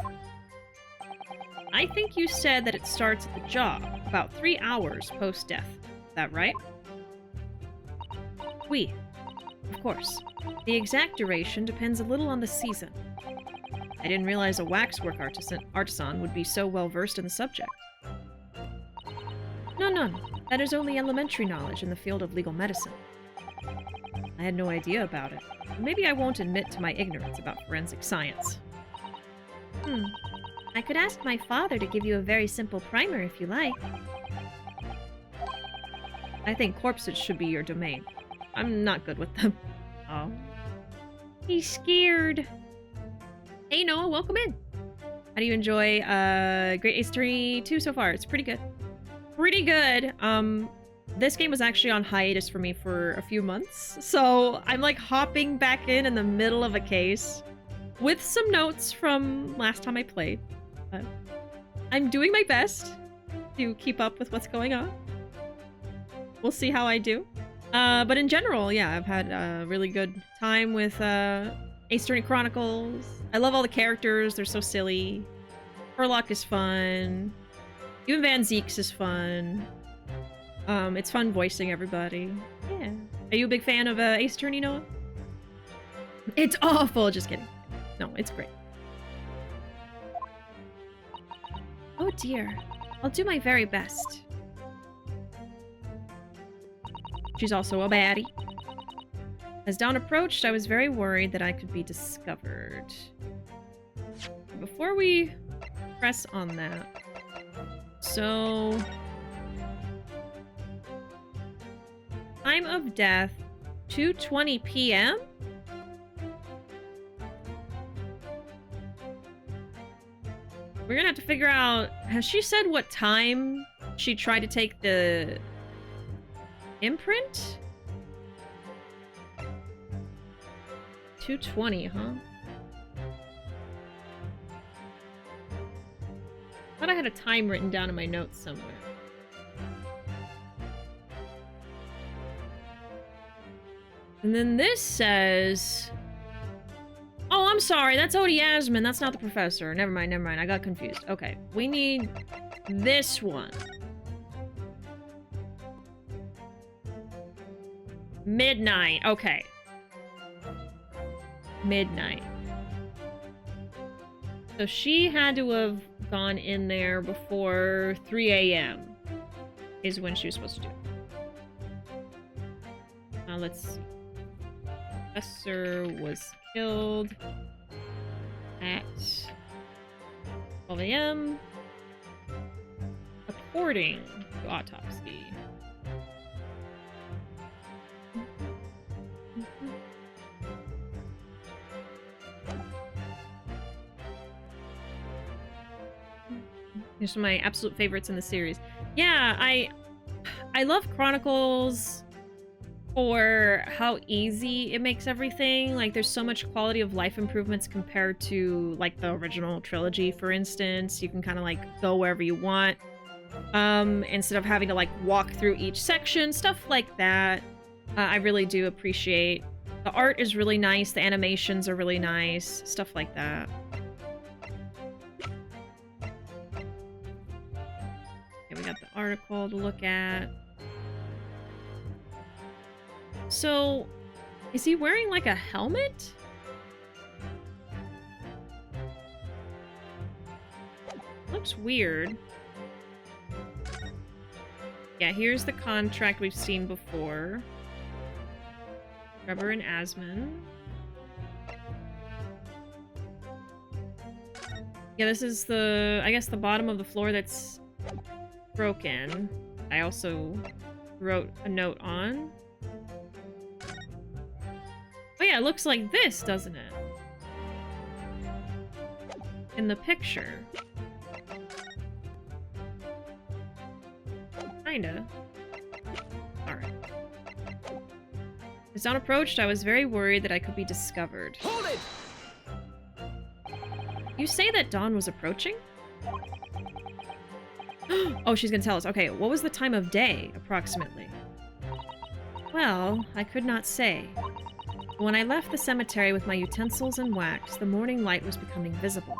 I think you said that it starts at the jaw, about 3 hours post-death. Is that right? Oui. Of course. The exact duration depends a little on the season. I didn't realize a waxwork artisan would be so well versed in the subject. No. That is only elementary knowledge in the field of legal medicine. I had no idea about it. Maybe I won't admit to my ignorance about forensic science. I could ask my father to give you a very simple primer if you like. I think corpses should be your domain. I'm not good with them. Oh. He's scared. Hey Noah, welcome in. How do you enjoy Great Ace Attorney 2 so far? It's pretty good. Pretty good. This game was actually on hiatus for me for a few months, so I'm like hopping back in the middle of a case with some notes from last time I played. But I'm doing my best to keep up with what's going on. We'll see how I do. But in general, yeah, I've had a really good time with Ace Attorney Chronicles. I love all the characters. They're so silly. Herlock is fun. Even Van Zeeks is fun. It's fun voicing everybody. Yeah. Are you a big fan of Ace Attorney, Noah? It's awful. Just kidding. No, it's great. Oh dear. I'll do my very best. She's also a baddie. As dawn approached, I was very worried that I could be discovered. Before we press on that, so time of death, 2:20 p.m. We're gonna have to figure out, has she said what time she tried to take the imprint? 2:20, huh? I thought I had a time written down in my notes somewhere. And then this says... Oh, I'm sorry. That's Odie Yasmin. That's not the professor. Never mind. I got confused. Okay. We need this one. Midnight. Okay. Midnight. So she had to have gone in there before 3 a.m. is when she was supposed to do it. Let's see. Professor was killed at 12 a.m. according to autopsy. These are my absolute favorites in the series. Yeah, I love Chronicles for how easy it makes everything. Like, there's so much quality of life improvements compared to, like, the original trilogy, for instance. You can kind of, like, go wherever you want. Instead of having to, like, walk through each section, stuff like that. I really do appreciate. The art is really nice, the animations are really nice, stuff like that. Okay, we got the article to look at. So, is he wearing, like, a helmet? Looks weird. Yeah, here's the contract we've seen before. Trevor and Asmund. Yeah, this is the, I guess, the bottom of the floor that's broken. I also wrote a note on. Oh yeah, it looks like this, doesn't it? In the picture. Kinda. Alright. As dawn approached, I was very worried that I could be discovered. Hold it! You say that dawn was approaching? Oh, she's gonna tell us. Okay, what was the time of day, approximately? Well, I could not say. When I left the cemetery with my utensils and wax, the morning light was becoming visible.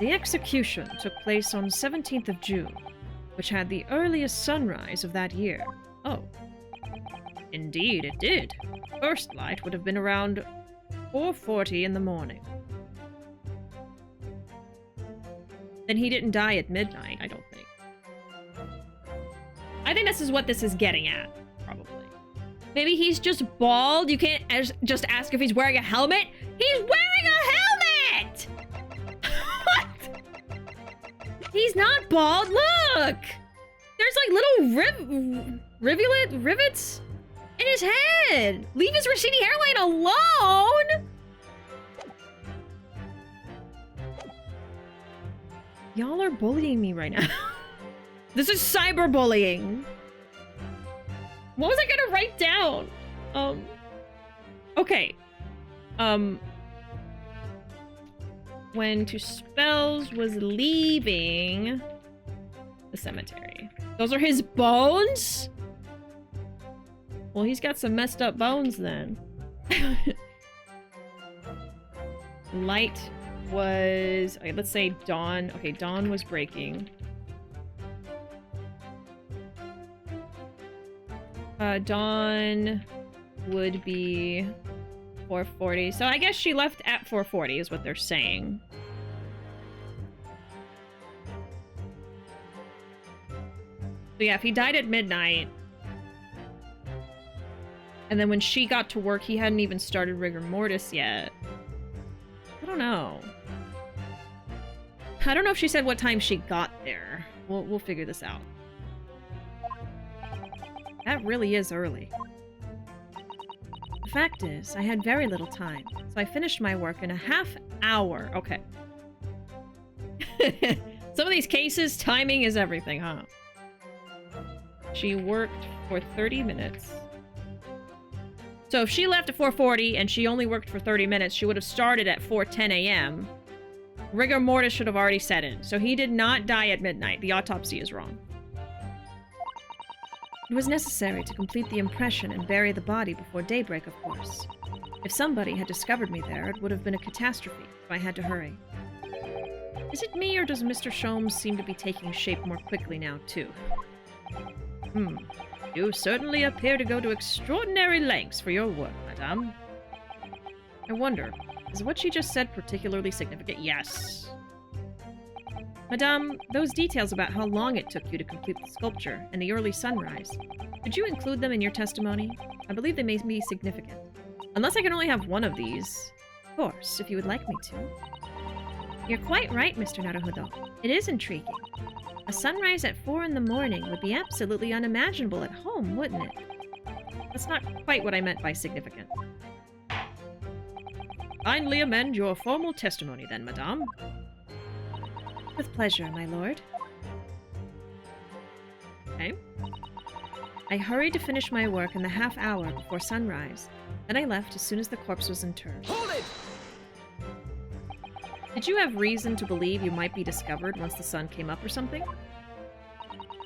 The execution took place on 17th of June, which had the earliest sunrise of that year. Oh. Indeed, it did. First light would have been around 4:40 in the morning. Then he didn't die at midnight, I don't think. I think this is what this is getting at, probably. Maybe he's just bald. You can't just ask if he's wearing a helmet. He's wearing a helmet! What? He's not bald. Look! There's like little rivets in his head. Leave his receding hairline alone! Y'all are bullying me right now. This is cyberbullying. What was I gonna write down? Okay. When Two Spells was leaving the cemetery. Those are his bones? Well, he's got some messed up bones then. Light was... Okay, let's say dawn. Okay, dawn was breaking. Dawn would be 4:40. So I guess she left at 4:40 is what they're saying. So yeah, if he died at midnight, and then when she got to work, he hadn't even started rigor mortis yet. I don't know. I don't know if she said what time she got there. We'll figure this out. That really is early. The fact is, I had very little time, so I finished my work in a half hour. Okay. Some of these cases, timing is everything, huh? She worked for 30 minutes. So if she left at 4:40 and she only worked for 30 minutes, she would have started at 4:10 a.m. Rigor mortis should have already set in. So he did not die at midnight. The autopsy is wrong. It was necessary to complete the impression and bury the body before daybreak, of course. If somebody had discovered me there, it would have been a catastrophe, so I had to hurry. Is it me, or does Mr. Sholmes seem to be taking shape more quickly now, too? You certainly appear to go to extraordinary lengths for your work, madame. I wonder, is what she just said particularly significant? Yes. Madame, those details about how long it took you to complete the sculpture and the early sunrise, could you include them in your testimony? I believe they may be significant. Unless I can only have one of these. Of course, if you would like me to. You're quite right, Mr. Naruhodo. It is intriguing. A sunrise at 4 in the morning would be absolutely unimaginable at home, wouldn't it? That's not quite what I meant by significant. Kindly amend your formal testimony then, madame. With pleasure, my lord. Okay. I hurried to finish my work in the half hour before sunrise. Then I left as soon as the corpse was interred. Hold it! Did you have reason to believe you might be discovered once the sun came up or something?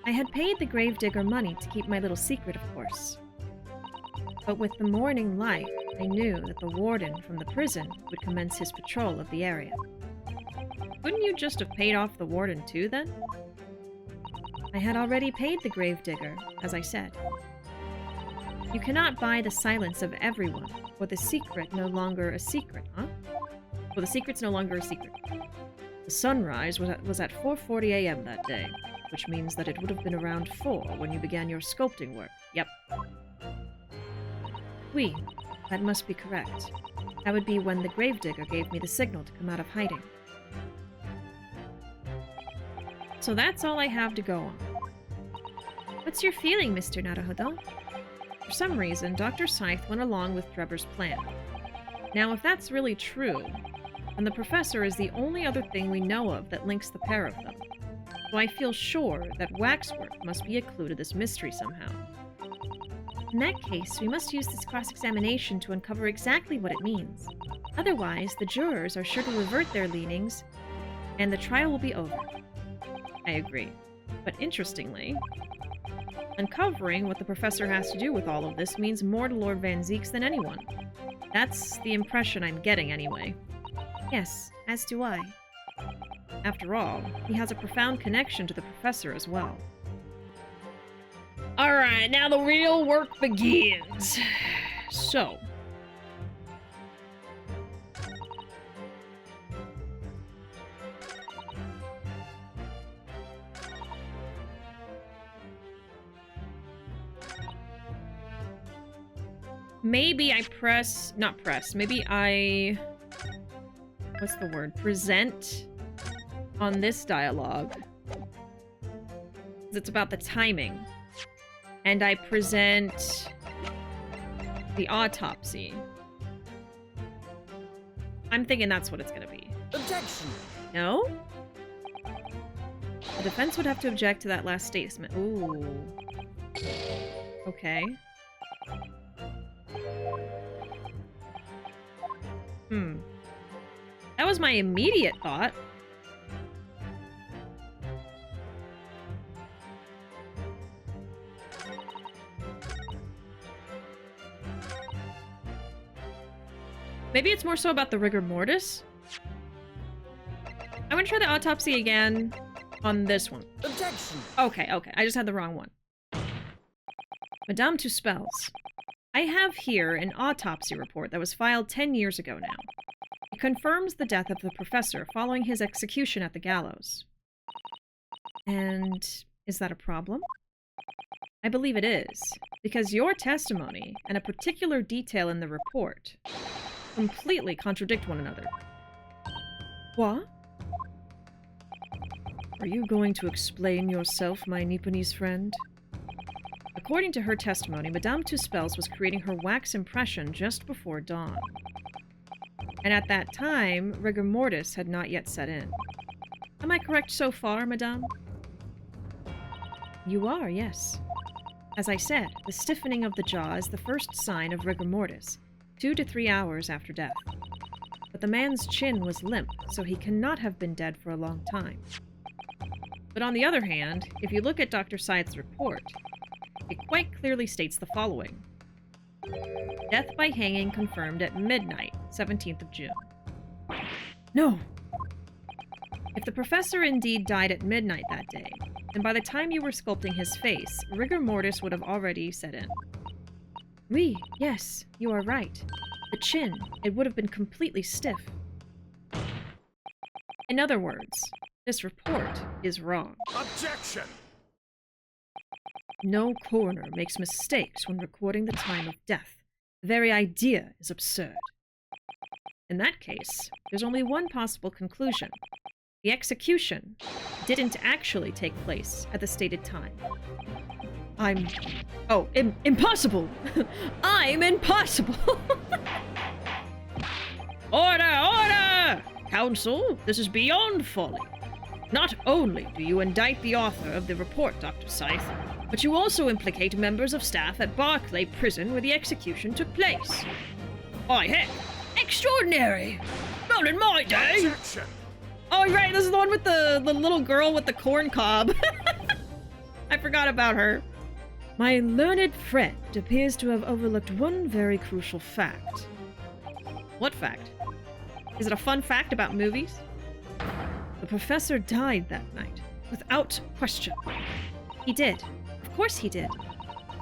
I had paid the gravedigger money to keep my little secret, of course. But with the morning light, I knew that the warden from the prison would commence his patrol of the area. Couldn't you just have paid off the warden too, then? I had already paid the gravedigger, as I said. You cannot buy the silence of everyone, or the secret no longer a secret, huh? Well, the secret's no longer a secret. The sunrise was at 4:40 a.m. that day, which means that it would have been around 4 when you began your sculpting work. Yep. Oui, that must be correct. That would be when the gravedigger gave me the signal to come out of hiding. So that's all I have to go on. What's your feeling, Mr. Naruhodo? For some reason, Dr. Scythe went along with Trevor's plan. Now, if that's really true, then the professor is the only other thing we know of that links the pair of them. So I feel sure that waxwork must be a clue to this mystery somehow. In that case, we must use this cross-examination to uncover exactly what it means. Otherwise, the jurors are sure to revert their leanings, and the trial will be over. I agree. But interestingly, uncovering what the professor has to do with all of this means more to Lord Van Zeeks than anyone. That's the impression I'm getting anyway. Yes, as do I. After all, he has a profound connection to the professor as well. Alright, now the real work begins. So. Maybe I what's the word? Present on this dialogue. It's about the timing. And I present the autopsy. I'm thinking that's what it's gonna be. Objection! No? The defense would have to object to that last statement. Ooh. Okay. That was my immediate thought. Maybe it's more so about the rigor mortis. I'm gonna try the autopsy again on this one. Objection! Okay. I just had the wrong one. Madame Tuspels. I have here an autopsy report that was filed 10 years ago now. It confirms the death of the professor following his execution at the gallows. And is that a problem? I believe it is, because your testimony and a particular detail in the report completely contradict one another. What? Are you going to explain yourself, my Nipponese friend? According to her testimony, Madame Tuspels was creating her wax impression just before dawn. And at that time, rigor mortis had not yet set in. Am I correct so far, Madame? You are, yes. As I said, the stiffening of the jaw is the first sign of rigor mortis, 2 to 3 hours after death. But the man's chin was limp, so he cannot have been dead for a long time. But on the other hand, if you look at Dr. Scythe's report, it quite clearly states the following. Death by hanging confirmed at midnight, 17th of June. No! If the professor indeed died at midnight that day, then by the time you were sculpting his face, rigor mortis would have already set in. Oui, yes, you are right. The chin, it would have been completely stiff. In other words, this report is wrong. Objection! No coroner makes mistakes when recording the time of death. The very idea is absurd. In that case, there's only one possible conclusion. The execution didn't actually take place at the stated time. Impossible! I'm impossible! Order! Order! Counsel, this is beyond folly. Not only do you indict the author of the report, Dr. Scythe, but you also implicate members of staff at Barclay Prison where the execution took place. Why, heck, extraordinary! Not in my day! Objection. Oh, right, this is the one with the little girl with the corn cob. I forgot about her. My learned friend appears to have overlooked one very crucial fact. What fact? Is it a fun fact about movies? The professor died that night, without question. He did. Of course he did.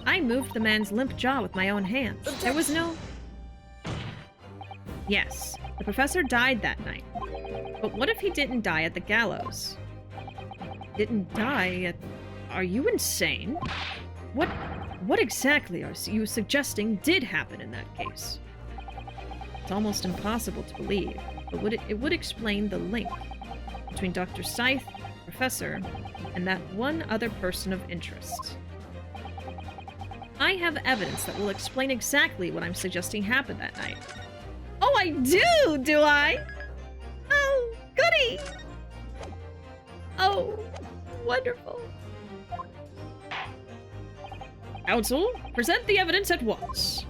I moved the man's limp jaw with my own hands. There was no... Yes, the professor died that night. But what if he didn't die at the gallows? Didn't die at... Are you insane? What exactly are you suggesting did happen in that case? It's almost impossible to believe, but it would explain the link between Dr. Scythe, Professor, and that one other person of interest. I have evidence that will explain exactly what I'm suggesting happened that night. Oh, I do I? Oh, goody! Oh, wonderful. Counsel, present the evidence at once.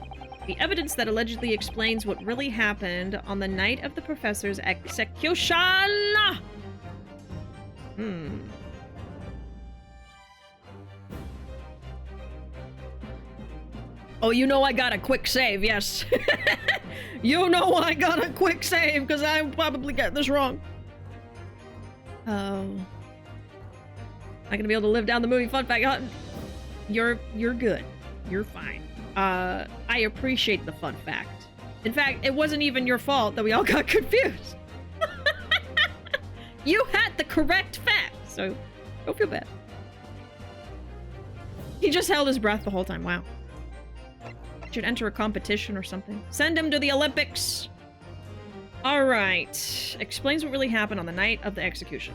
The evidence that allegedly explains what really happened on the night of the professor's execution! Oh, you know I got a quick save, yes. You know I got a quick save, because I probably got this wrong. Oh. Not gonna be able to live down the movie fun fact. You're good. You're fine. I appreciate the fun fact. In fact, it wasn't even your fault that we all got confused. You had the correct fact, so don't feel bad. He just held his breath the whole time. Wow. Should enter a competition or something. Send him to the Olympics. All right. Explains what really happened on the night of the execution.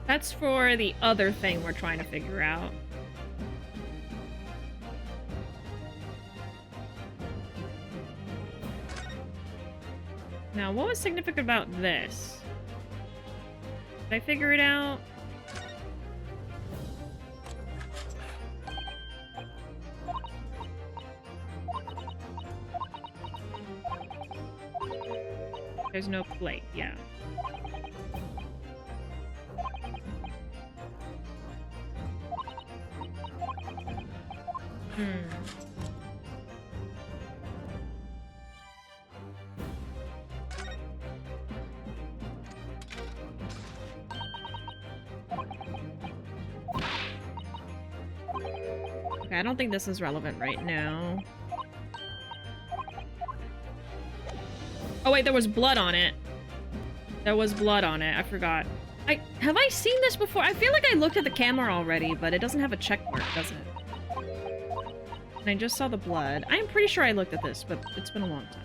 That's for the other thing we're trying to figure out. Now, what was significant about this? Did I figure it out? There's no plate, yeah. Okay, I don't think this is relevant right now. Oh wait, there was blood on it. There was blood on it. I forgot. Have I seen this before? I feel like I looked at the camera already, but it doesn't have a check mark, does it? And I just saw the blood. I'm pretty sure I looked at this, but it's been a long time.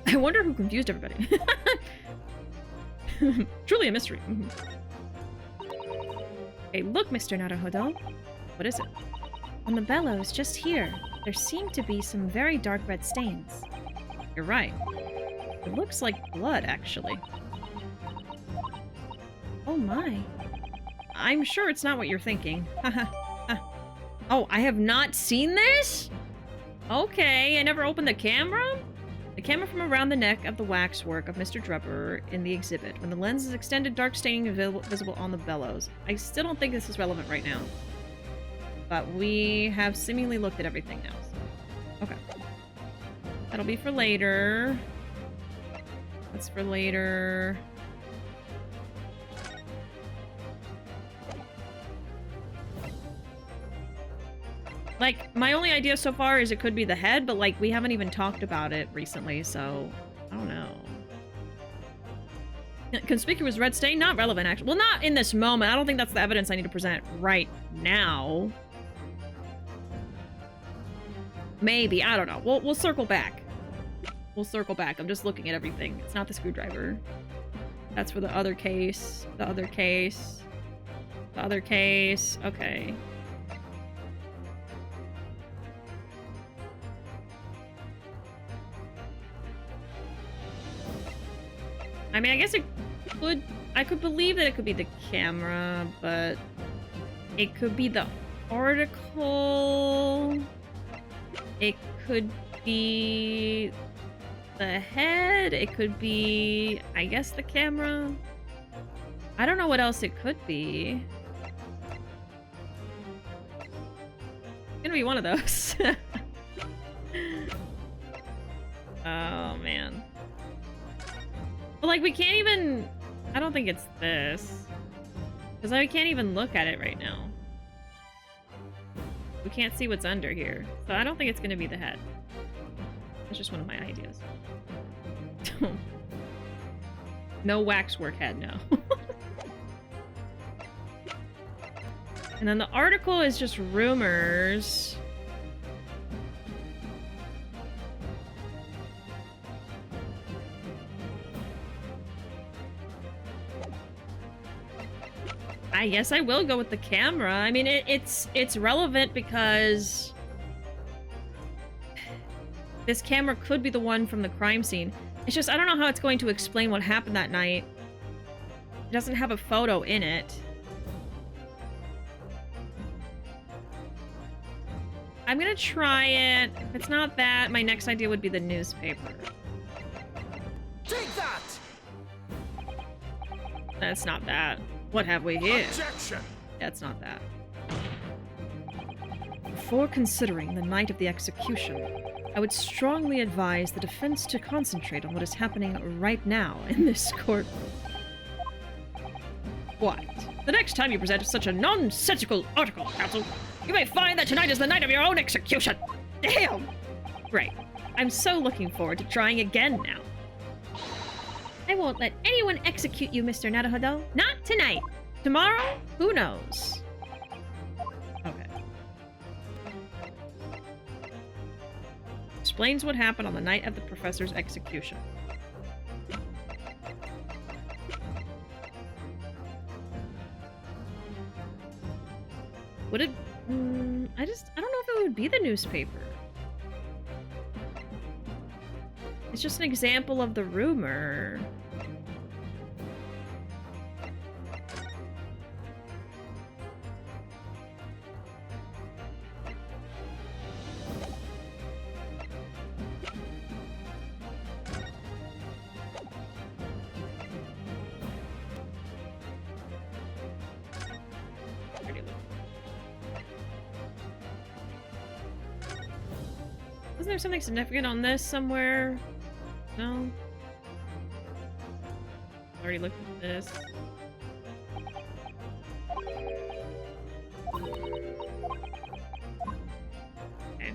I wonder who confused everybody. Truly a mystery. Hey, look, Mr. Naruhodo. What is it? On the bellows, just here, there seem to be some very dark red stains. You're right. It looks like blood, actually. Oh my. I'm sure it's not what you're thinking. Oh, I have not seen this? Okay, I never opened the camera? The camera from around the neck of the waxwork of Mr. Drubber in the exhibit. When the lens is extended, dark staining is visible on the bellows. I still don't think this is relevant right now. But we have seemingly looked at everything now. So. Okay. That'll be for later. That's for later. Like, my only idea so far is it could be the head, but, like, we haven't even talked about it recently, so I don't know. Conspicuous red stain? Not relevant, actually. Well, not in this moment. I don't think that's the evidence I need to present right now. Maybe. I don't know. We'll circle back. We'll circle back. I'm just looking at everything. It's not the screwdriver. That's for the other case. The other case. The other case. Okay. I mean, I guess it could... I could believe that it could be the camera, but... It could be the article... It could be... the head. It could be... I guess the camera. I don't know what else it could be. It's gonna be one of those. Oh, man. But, like, we can't even... I don't think it's this. Because I can't even look at it right now. We can't see what's under here. So I don't think it's going to be the head. That's just one of my ideas. No waxwork head, no. And then the article is just rumors. I guess I will go with the camera. I mean, it's relevant because this camera could be the one from the crime scene. It's just, I don't know how it's going to explain what happened that night. It doesn't have a photo in it. I'm gonna try it. If it's not that, my next idea would be the newspaper. Take that! That's not that. What have we here? Objection! That's not that. Before considering the night of the execution, I would strongly advise the defense to concentrate on what is happening right now in this courtroom. What? The next time you present such a nonsensical article, counsel, you may find that tonight is the night of your own execution. Damn! Great. I'm so looking forward to trying again now. I won't let anyone execute you, Mr. Naruhodo. Not tonight. Tomorrow? Who knows? Okay. Explains what happened on the night of the professor's execution. Would it... I don't know if it would be the newspaper. It's just an example of the rumor. Wasn't there something significant on this somewhere? No? Already looked at this. Okay.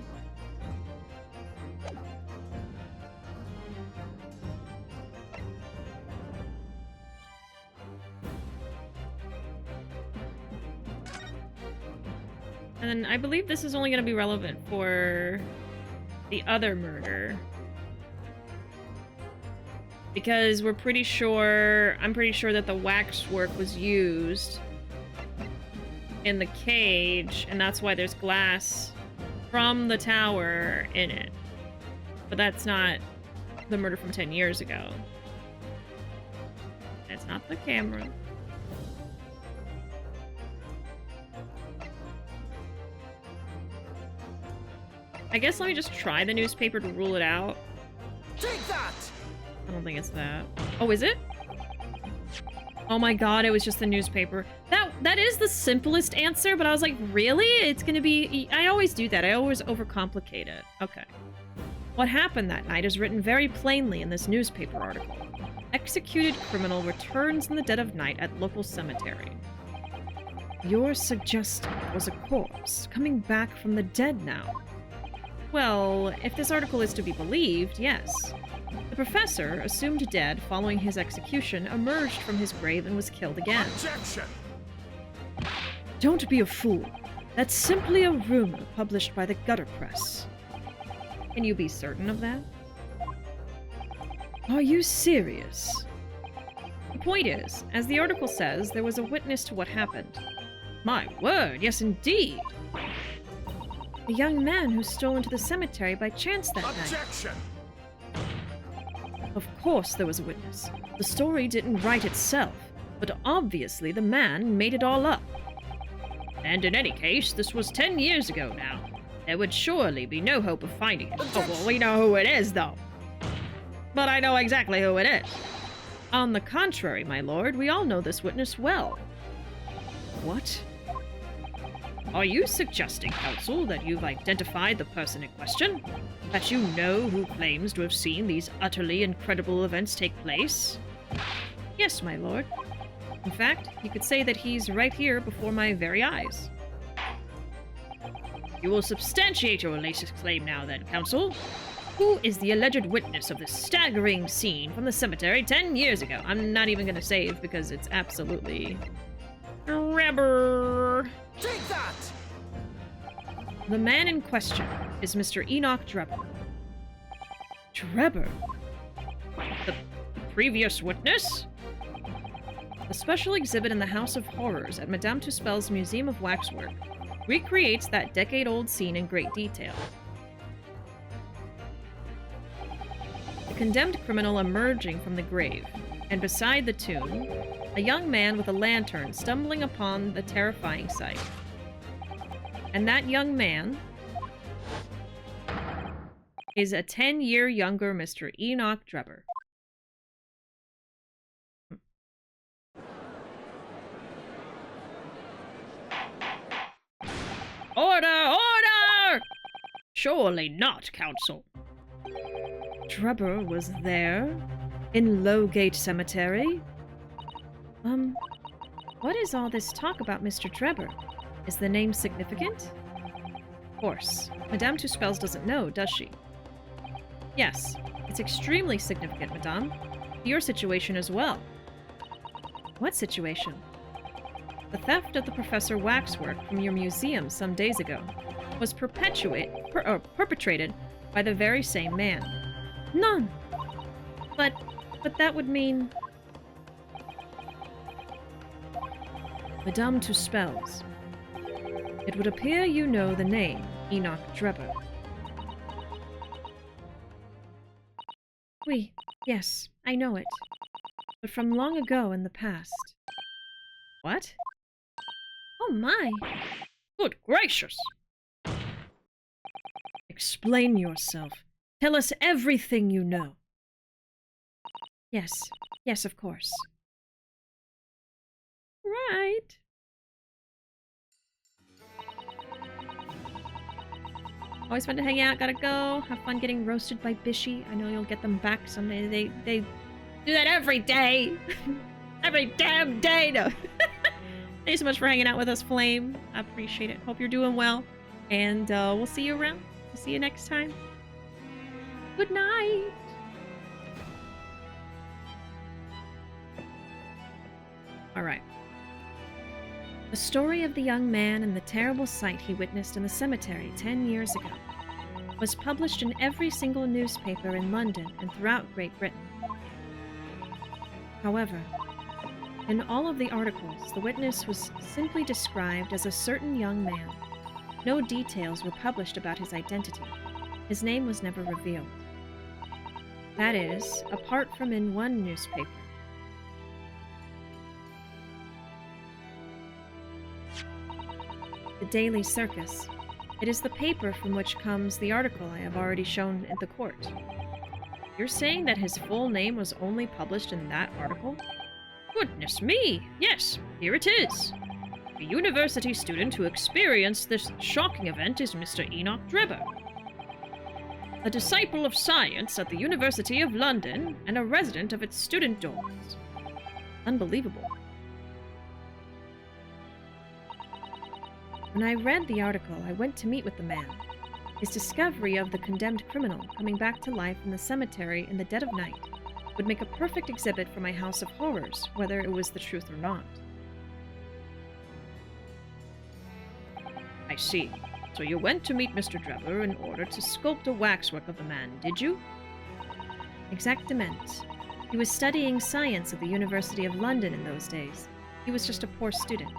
And then I believe this is only going to be relevant for the other murder. Because I'm pretty sure that the waxwork was used in the cage, and that's why there's glass from the tower in it. But that's not the murder from 10 years ago. It's not the camera. I guess let me just try the newspaper to rule it out. Take that! I don't think it's that. Oh, is it? Oh my god, it was just the newspaper. That is the simplest answer, but I was like, really? It's gonna be... I always do that. I always overcomplicate it. Okay. What happened that night is written very plainly in this newspaper article. Executed criminal returns in the dead of night at local cemetery. You're suggesting it was a corpse coming back from the dead now. Well, if this article is to be believed, yes. The professor, assumed dead following his execution, emerged from his grave and was killed again. Objection! Don't be a fool. That's simply a rumor published by the gutter press. Can you be certain of that? Are you serious? The point is, as the article says, there was a witness to what happened. My word, yes indeed! The young man who stole into the cemetery by chance that night. Objection! Of course there was a witness. The story didn't write itself, but obviously the man made it all up. And in any case, this was 10 years ago now. There would surely be no hope of finding it. Oh, well, we know who it is, though. But I know exactly who it is. On the contrary, my lord, we all know this witness well. What? Are you suggesting, counsel, that you've identified the person in question? That you know who claims to have seen these utterly incredible events take place? Yes, my lord. In fact, you could say that he's right here before my very eyes. You will substantiate your latest claim now then, counsel. Who is the alleged witness of this staggering scene from the cemetery 10 years ago? I'm not even gonna save because it's absolutely... rubber. Take that! The man in question is Mr. Enoch Drebber. Drebber? The previous witness? The special exhibit in the House of Horrors at Madame Tuspel's Museum of Waxwork recreates that decade-old scene in great detail. The condemned criminal emerging from the grave, and beside the tomb, a young man with a lantern stumbling upon the terrifying sight. And that young man is a 10-year younger Mr. Enoch Drebber. Order! Order! Surely not, counsel. Drebber was there? In Lowgate Cemetery? What is all this talk about Mr. Drebber? Is the name significant? Of course. Madame Tuspels doesn't know, does she? Yes, it's extremely significant, Madame. Your situation as well. What situation? The theft of the Professor Waxwork from your museum some days ago was perpetrated by the very same man. None! But that would mean... Madame Tuspels. It would appear you know the name Enoch Drebber. Oui, yes, I know it. But from long ago in the past. What? Oh my! Good gracious! Explain yourself. Tell us everything you know. Yes, yes, of course. Right. Always fun to hang out. Gotta go. Have fun getting roasted by Bishi. I know you'll get them back someday. They do that every day. Every damn day. No. Thank you so much for hanging out with us, Flame. I appreciate it. Hope you're doing well. And we'll see you around. We'll see you next time. Good night. Alright. The story of the young man and the terrible sight he witnessed in the cemetery 10 years ago was published in every single newspaper in London and throughout Great Britain. However, in all of the articles, the witness was simply described as a certain young man. No details were published about his identity. His name was never revealed. That is, apart from in one newspaper. The Daily Circus. It is the paper from which comes the article I have already shown at the court. You're saying that his full name was only published in that article? Goodness me! Yes, here it is. The university student who experienced this shocking event is Mr. Enoch Drebber, a disciple of science at the University of London and a resident of its student dorms. Unbelievable. When I read the article, I went to meet with the man. His discovery of the condemned criminal coming back to life in the cemetery in the dead of night would make a perfect exhibit for my House of Horrors, whether it was the truth or not. I see. So you went to meet Mr. Drebber in order to sculpt a waxwork of the man, did you? Exactament. He was studying science at the University of London in those days. He was just a poor student.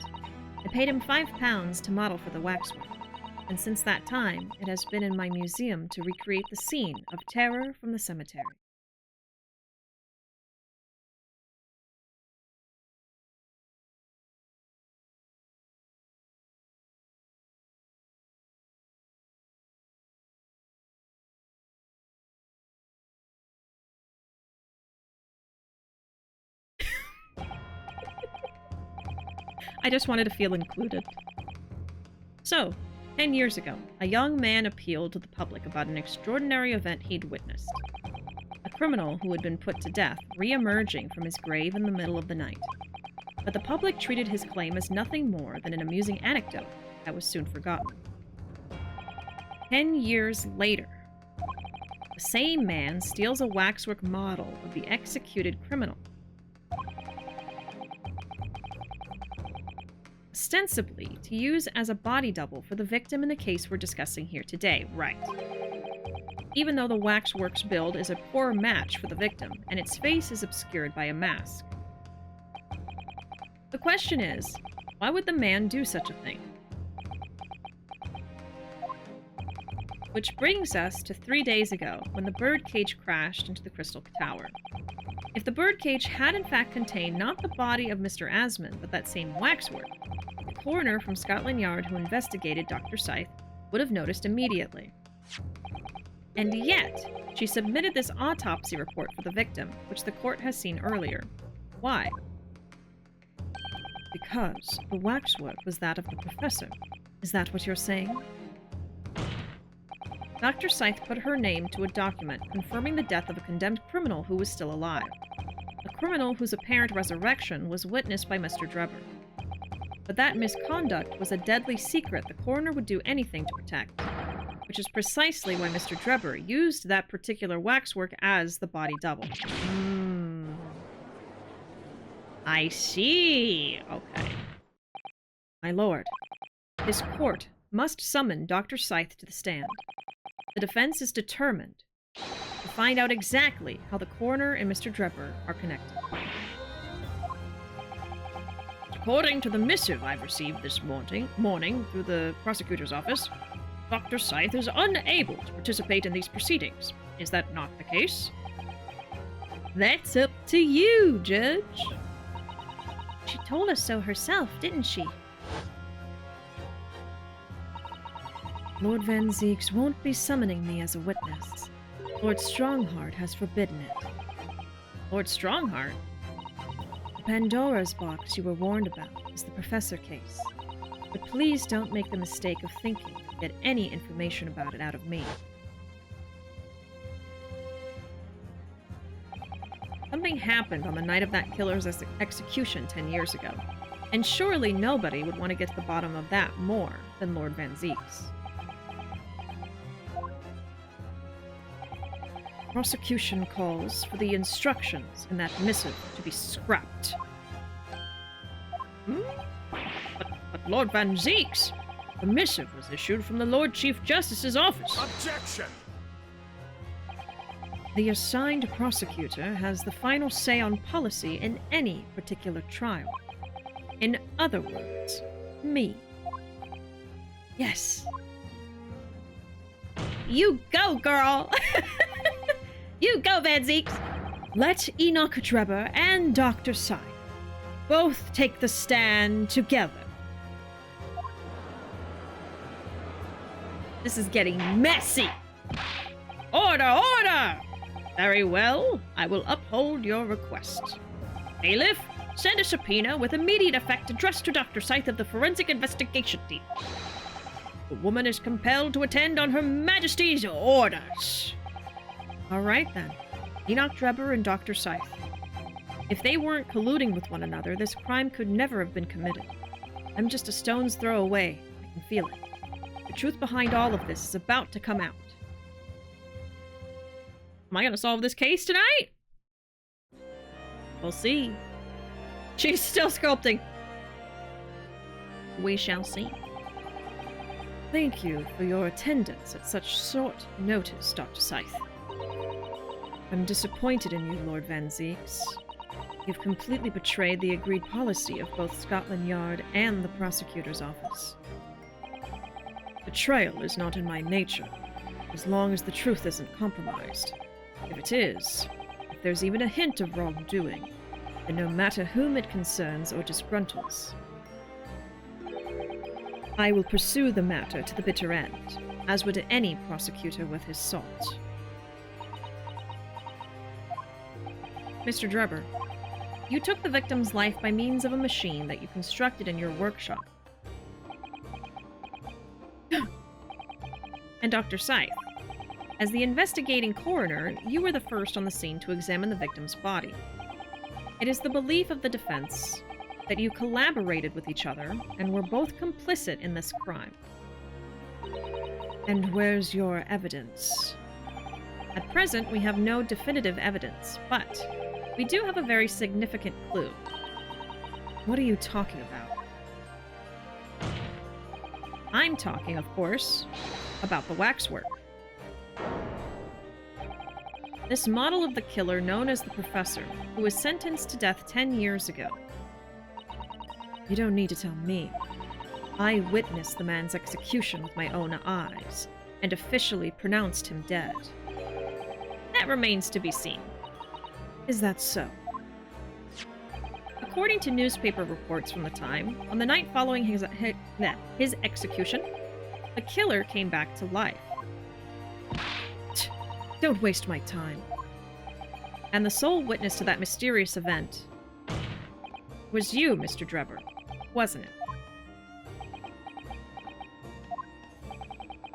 I paid him £5 to model for the waxwork, and since that time, it has been in my museum to recreate the scene of terror from the cemetery. I just wanted to feel included. So, 10 years ago, a young man appealed to the public about an extraordinary event he'd witnessed. A criminal who had been put to death re-emerging from his grave in the middle of the night. But the public treated his claim as nothing more than an amusing anecdote that was soon forgotten. 10 years later, the same man steals a waxwork model of the executed criminal. Ostensibly to use as a body double for the victim in the case we're discussing here today, right? Even though the waxwork's build is a poor match for the victim, and its face is obscured by a mask. The question is, why would the man do such a thing? Which brings us to 3 days ago, when the birdcage crashed into the Crystal Tower. If the birdcage had in fact contained not the body of Mr. Asmund, but that same waxwork, the coroner from Scotland Yard who investigated Dr. Scythe would have noticed immediately. And yet, she submitted this autopsy report for the victim, which the court has seen earlier. Why? Because the waxwork was that of the professor. Is that what you're saying? Dr. Scythe put her name to a document confirming the death of a condemned criminal who was still alive. A criminal whose apparent resurrection was witnessed by Mr. Drebber. But that misconduct was a deadly secret the coroner would do anything to protect, which is precisely why Mr. Drebber used that particular waxwork as the body double. I see. Okay. My lord, this court must summon Dr. Scythe to the stand. The defense is determined to find out exactly how the coroner and Mr. Drebber are connected. According to the missive I've received this morning through the prosecutor's office, Dr. Scythe is unable to participate in these proceedings. Is that not the case? That's up to you, Judge. She told us so herself, didn't she? Lord Van Zieks won't be summoning me as a witness. Lord Strongheart has forbidden it. Lord Strongheart? The Pandora's box you were warned about is the Professor case. But please don't make the mistake of thinking you'll get any information about it out of me. Something happened on the night of that killer's execution 10 years ago, and surely nobody would want to get to the bottom of that more than Lord Van Zieks. Prosecution calls for the instructions in that missive to be scrapped. But Lord Van Zieks, the missive was issued from the Lord Chief Justice's office. Objection! The assigned prosecutor has the final say on policy in any particular trial. In other words, me. Yes. You go, girl! You go, Van Zieks! Let Enoch Drebber and Dr. Scythe both take the stand together. This is getting messy! Order! Order! Very well, I will uphold your request. Bailiff, send a subpoena with immediate effect addressed to Dr. Scythe of the Forensic Investigation Team. The woman is compelled to attend on Her Majesty's orders. All right, then. Enoch Drebber and Dr. Scythe. If they weren't colluding with one another, this crime could never have been committed. I'm just a stone's throw away. I can feel it. The truth behind all of this is about to come out. Am I going to solve this case tonight? We'll see. She's still sculpting. We shall see. Thank you for your attendance at such short notice, Dr. Scythe. I'm disappointed in you, Lord Van Zeeks. You've completely betrayed the agreed policy of both Scotland Yard and the prosecutor's office. Betrayal is not in my nature, as long as the truth isn't compromised. If it is, if there's even a hint of wrongdoing, then no matter whom it concerns or disgruntles, I will pursue the matter to the bitter end, as would any prosecutor worth his salt. Mr. Drebber, you took the victim's life by means of a machine that you constructed in your workshop. And Dr. Scythe, as the investigating coroner, you were the first on the scene to examine the victim's body. It is the belief of the defense that you collaborated with each other and were both complicit in this crime. And where's your evidence? At present, we have no definitive evidence, but we do have a very significant clue. What are you talking about? I'm talking, of course, about the waxwork. This model of the killer known as the Professor, who was sentenced to death 10 years ago. You don't need to tell me. I witnessed the man's execution with my own eyes, and officially pronounced him dead. That remains to be seen. Is that so? According to newspaper reports from the time, on the night following his execution, the killer came back to life. Don't waste my time. And the sole witness to that mysterious event was you, Mr. Drebber, wasn't it?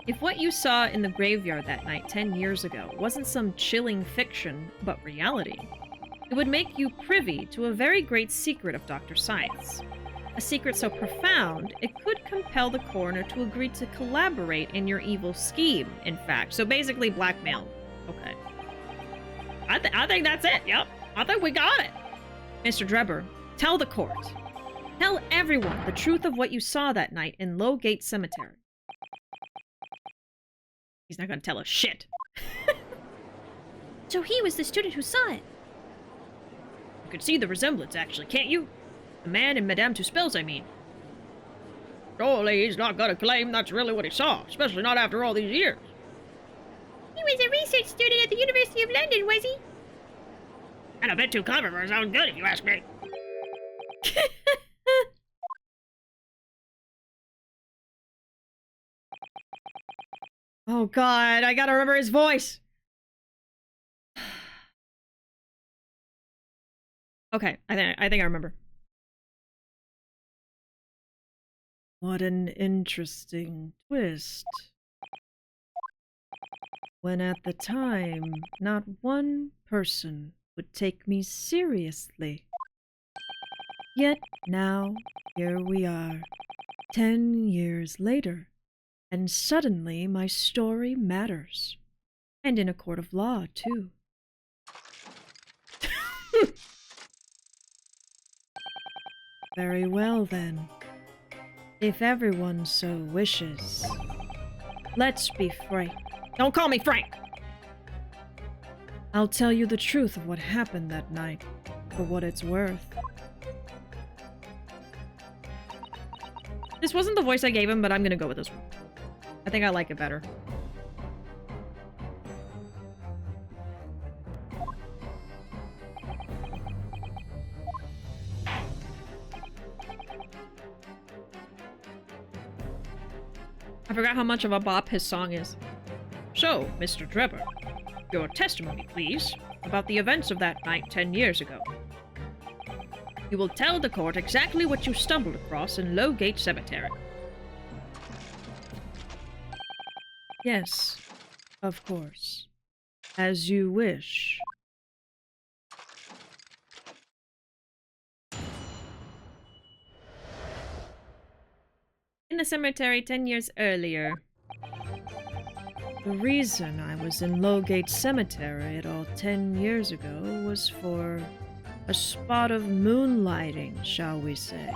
If what you saw in the graveyard that night 10 years ago wasn't some chilling fiction, but reality, it would make you privy to a very great secret of Dr. Scythe's. A secret so profound, it could compel the coroner to agree to collaborate in your evil scheme, in fact. So basically blackmail. Okay. I think that's it, yep. I think we got it. Mr. Drebber, tell the court. Tell everyone the truth of what you saw that night in Lowgate Cemetery. He's not gonna tell us shit. So he was the student who saw it. You can see the resemblance, actually, can't you? The man in Madame Tuspel's, I mean. Surely he's not gonna claim that's really what he saw, especially not after all these years. He was a research student at the University of London, was he? And a bit too clever for his own good, if you ask me. Oh god, I gotta remember his voice. Okay, I think I remember. What an interesting twist. When at the time, not one person would take me seriously. Yet now, here we are, 10 years later, and suddenly my story matters. And in a court of law, too. Very well, then. If everyone so wishes. Let's be frank. Don't call me Frank! I'll tell you the truth of what happened that night, for what it's worth. This wasn't the voice I gave him, but I'm gonna go with this one. I think I like it better. I forgot how much of a bop his song is. So, Mr. Drebber, your testimony, please, about the events of that night 10 years ago. You will tell the court exactly what you stumbled across in Lowgate Cemetery. Yes, of course. As you wish. In the cemetery 10 years earlier. The reason I was in Lowgate Cemetery at all 10 years ago was for a spot of moonlighting, shall we say.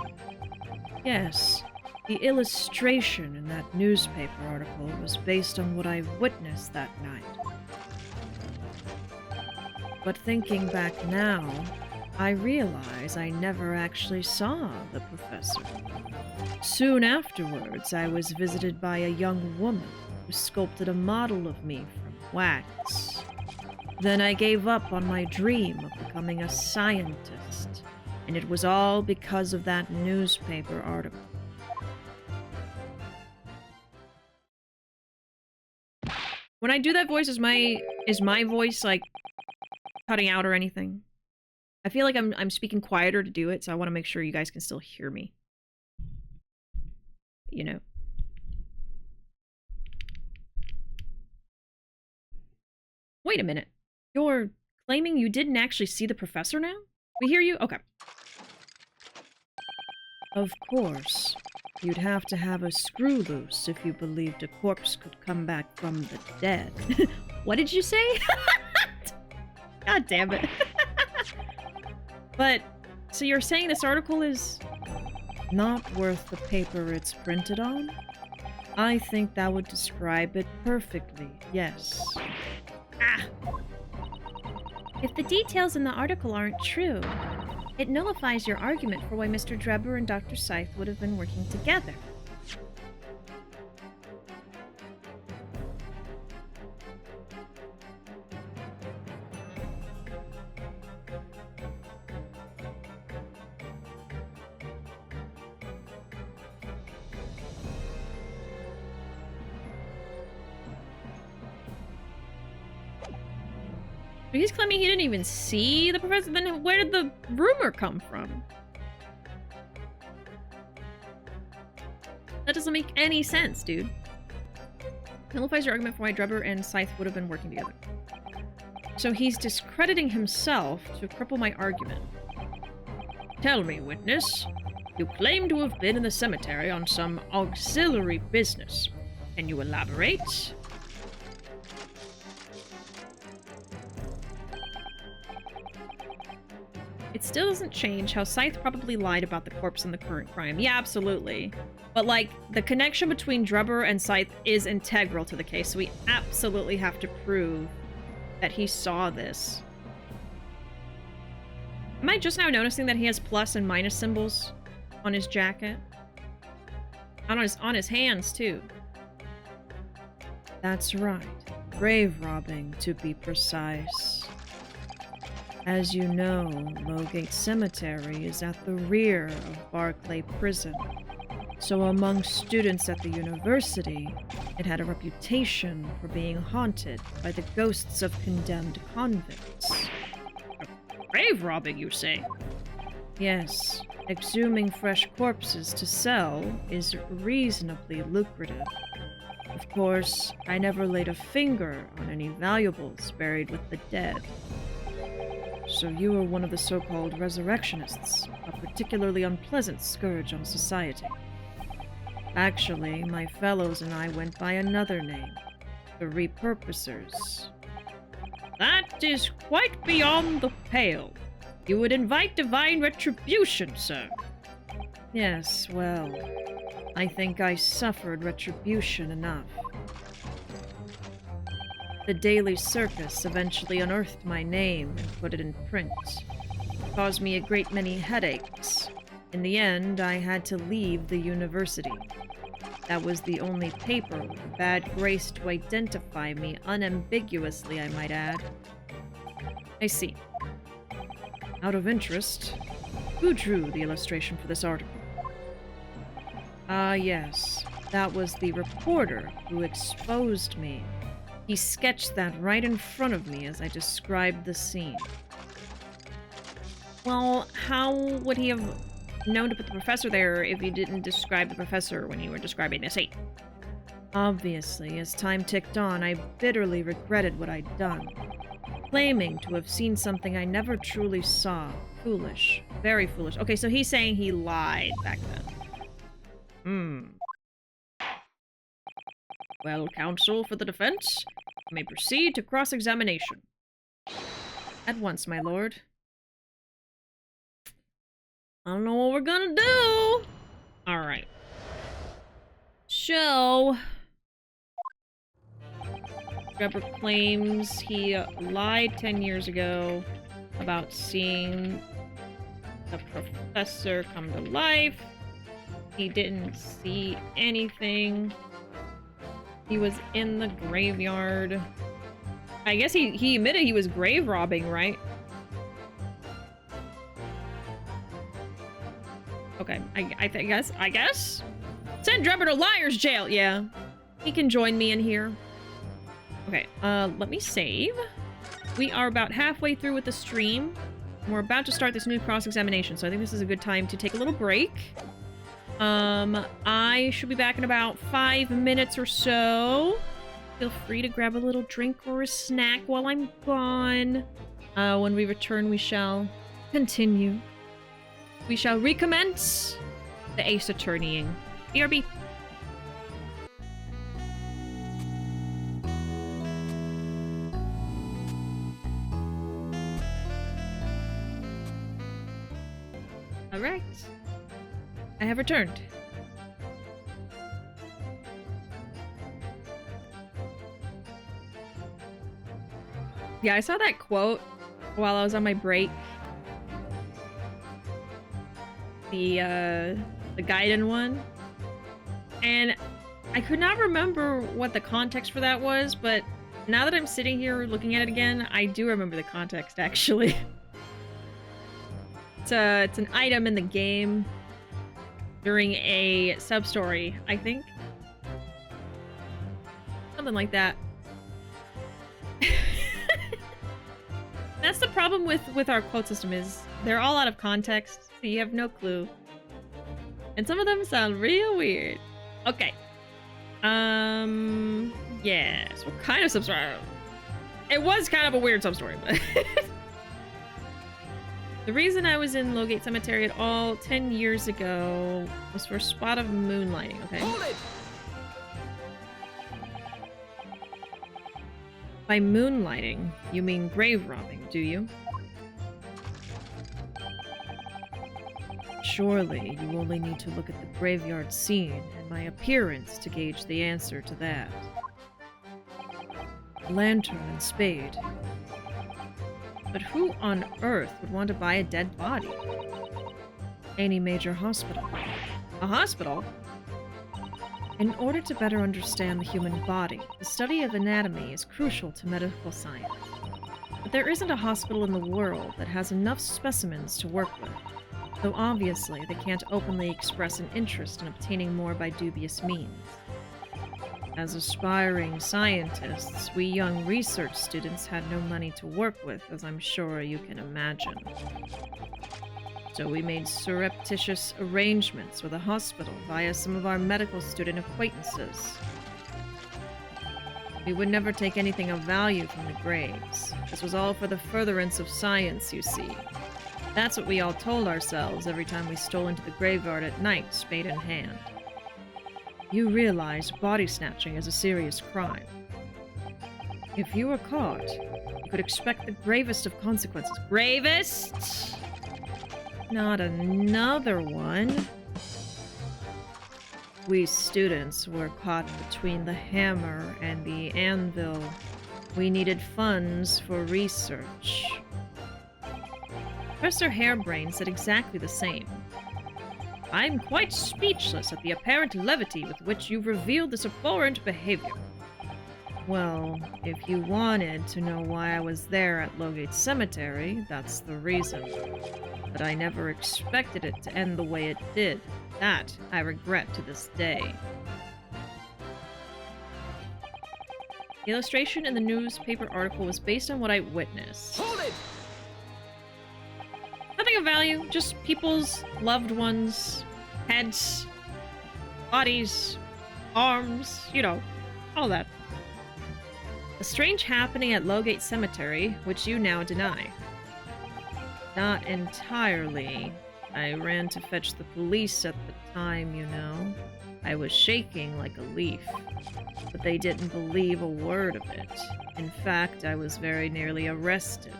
Yes, The illustration in that newspaper article was based on what I witnessed that night. But thinking back now, I realize I never actually saw the professor. Soon afterwards, I was visited by a young woman who sculpted a model of me from wax. Then I gave up on my dream of becoming a scientist, and it was all because of that newspaper article. When I do that voice, is my voice like cutting out or anything? I feel like I'm speaking quieter to do it, so I want to make sure you guys can still hear me. You know. Wait a minute. You're claiming you didn't actually see the professor now? We hear you? Okay. Of course. You'd have to have a screw loose if you believed a corpse could come back from the dead. What did you say? God damn it. But, so you're saying this article is not worth the paper it's printed on? I think that would describe it perfectly, yes. Ah! If the details in the article aren't true, it nullifies your argument for why Mr. Drebber and Dr. Scythe would have been working together. He's claiming he didn't even see the professor. Then where did the rumor come from? That doesn't make any sense, dude. Nullifies your argument for why Drebber and Scythe would have been working together. So he's discrediting himself to cripple my argument. Tell me, witness. You claim to have been in the cemetery on some auxiliary business. Can you elaborate? It still doesn't change how Scythe probably lied about the corpse in the current crime. Yeah, absolutely. But, like, the connection between Drebber and Scythe is integral to the case, so we absolutely have to prove that he saw this. Am I just now noticing that he has plus and minus symbols on his jacket? On his hands, too. That's right. Grave robbing, to be precise. As you know, Lowgate Cemetery is at the rear of Barclay Prison, so among students at the university, it had a reputation for being haunted by the ghosts of condemned convicts. Grave robbing, you say? Yes, exhuming fresh corpses to sell is reasonably lucrative. Of course, I never laid a finger on any valuables buried with the dead. So you are one of the so-called resurrectionists, a particularly unpleasant scourge on society. Actually, my fellows and I went by another name, the Repurposers. That is quite beyond the pale. You would invite divine retribution, sir. Yes, well, I think I suffered retribution enough. The Daily Circus eventually unearthed my name and put it in print. It caused me a great many headaches. In the end, I had to leave the university. That was the only paper with the bad grace to identify me unambiguously, I might add. I see. Out of interest, who drew the illustration for this article? Ah, yes. That was the reporter who exposed me. He sketched that right in front of me as I described the scene. Well, how would he have known to put the professor there if you didn't describe the professor when you were describing the scene? Obviously, as time ticked on, I bitterly regretted what I'd done. Claiming to have seen something I never truly saw. Foolish. Very foolish. Okay, so he's saying he lied back then. Well, counsel for the defense, you may proceed to cross-examination. At once, my lord. I don't know what we're gonna do. Alright. So, Trevor claims he lied 10 years ago about seeing the professor come to life. He didn't see anything. He was in the graveyard. I guess he admitted he was grave robbing, right? Okay, I guess? Send Drebber to liar's jail, yeah. He can join me in here. Okay, let me save. We are about halfway through with the stream. We're about to start this new cross-examination, so I think this is a good time to take a little break. I should be back in about 5 minutes or so. Feel free to grab a little drink or a snack while I'm gone. When we return, we shall continue. We shall recommence the ace attorneying. BRB. Alright. I have returned. Yeah, I saw that quote while I was on my break. The Gaiden one. And I could not remember what the context for that was, but now that I'm sitting here looking at it again, I do remember the context, actually. It's an item in the game during a sub-story, I think. Something like that. That's the problem with our quote system, is they're all out of context, so you have no clue. And some of them sound real weird. Okay. Yes. What kind of sub-story? It was kind of a weird sub-story, but... The reason I was in Lowgate Cemetery at all 10 years ago was for a spot of moonlighting, okay? Hold it! By moonlighting, you mean grave robbing, do you? Surely, you only need to look at the graveyard scene and my appearance to gauge the answer to that. Lantern and spade. But who on earth would want to buy a dead body? Any major hospital. A hospital? In order to better understand the human body, the study of anatomy is crucial to medical science. But there isn't a hospital in the world that has enough specimens to work with, though obviously they can't openly express an interest in obtaining more by dubious means. As aspiring scientists, we young research students had no money to work with, as I'm sure you can imagine. So we made surreptitious arrangements with a hospital via some of our medical student acquaintances. We would never take anything of value from the graves. This was all for the furtherance of science, you see. That's what we all told ourselves every time we stole into the graveyard at night, spade in hand. You realize body snatching is a serious crime. If you were caught, you could expect the gravest of consequences. Gravest? Not another one. We students were caught between the hammer and the anvil. We needed funds for research. Professor Harebrain said exactly the same. I'm quite speechless at the apparent levity with which you've revealed this abhorrent behavior. Well, if you wanted to know why I was there at Lowgate Cemetery, that's the reason. But I never expected it to end the way it did. That I regret to this day. The illustration in the newspaper article was based on what I witnessed. Hold it! Nothing of value, just people's loved ones, heads, bodies, arms, you know, all that. A strange happening at Lowgate Cemetery, which you now deny. Not entirely. I ran to fetch the police at the time, you know. I was shaking like a leaf, but they didn't believe a word of it. In fact, I was very nearly arrested.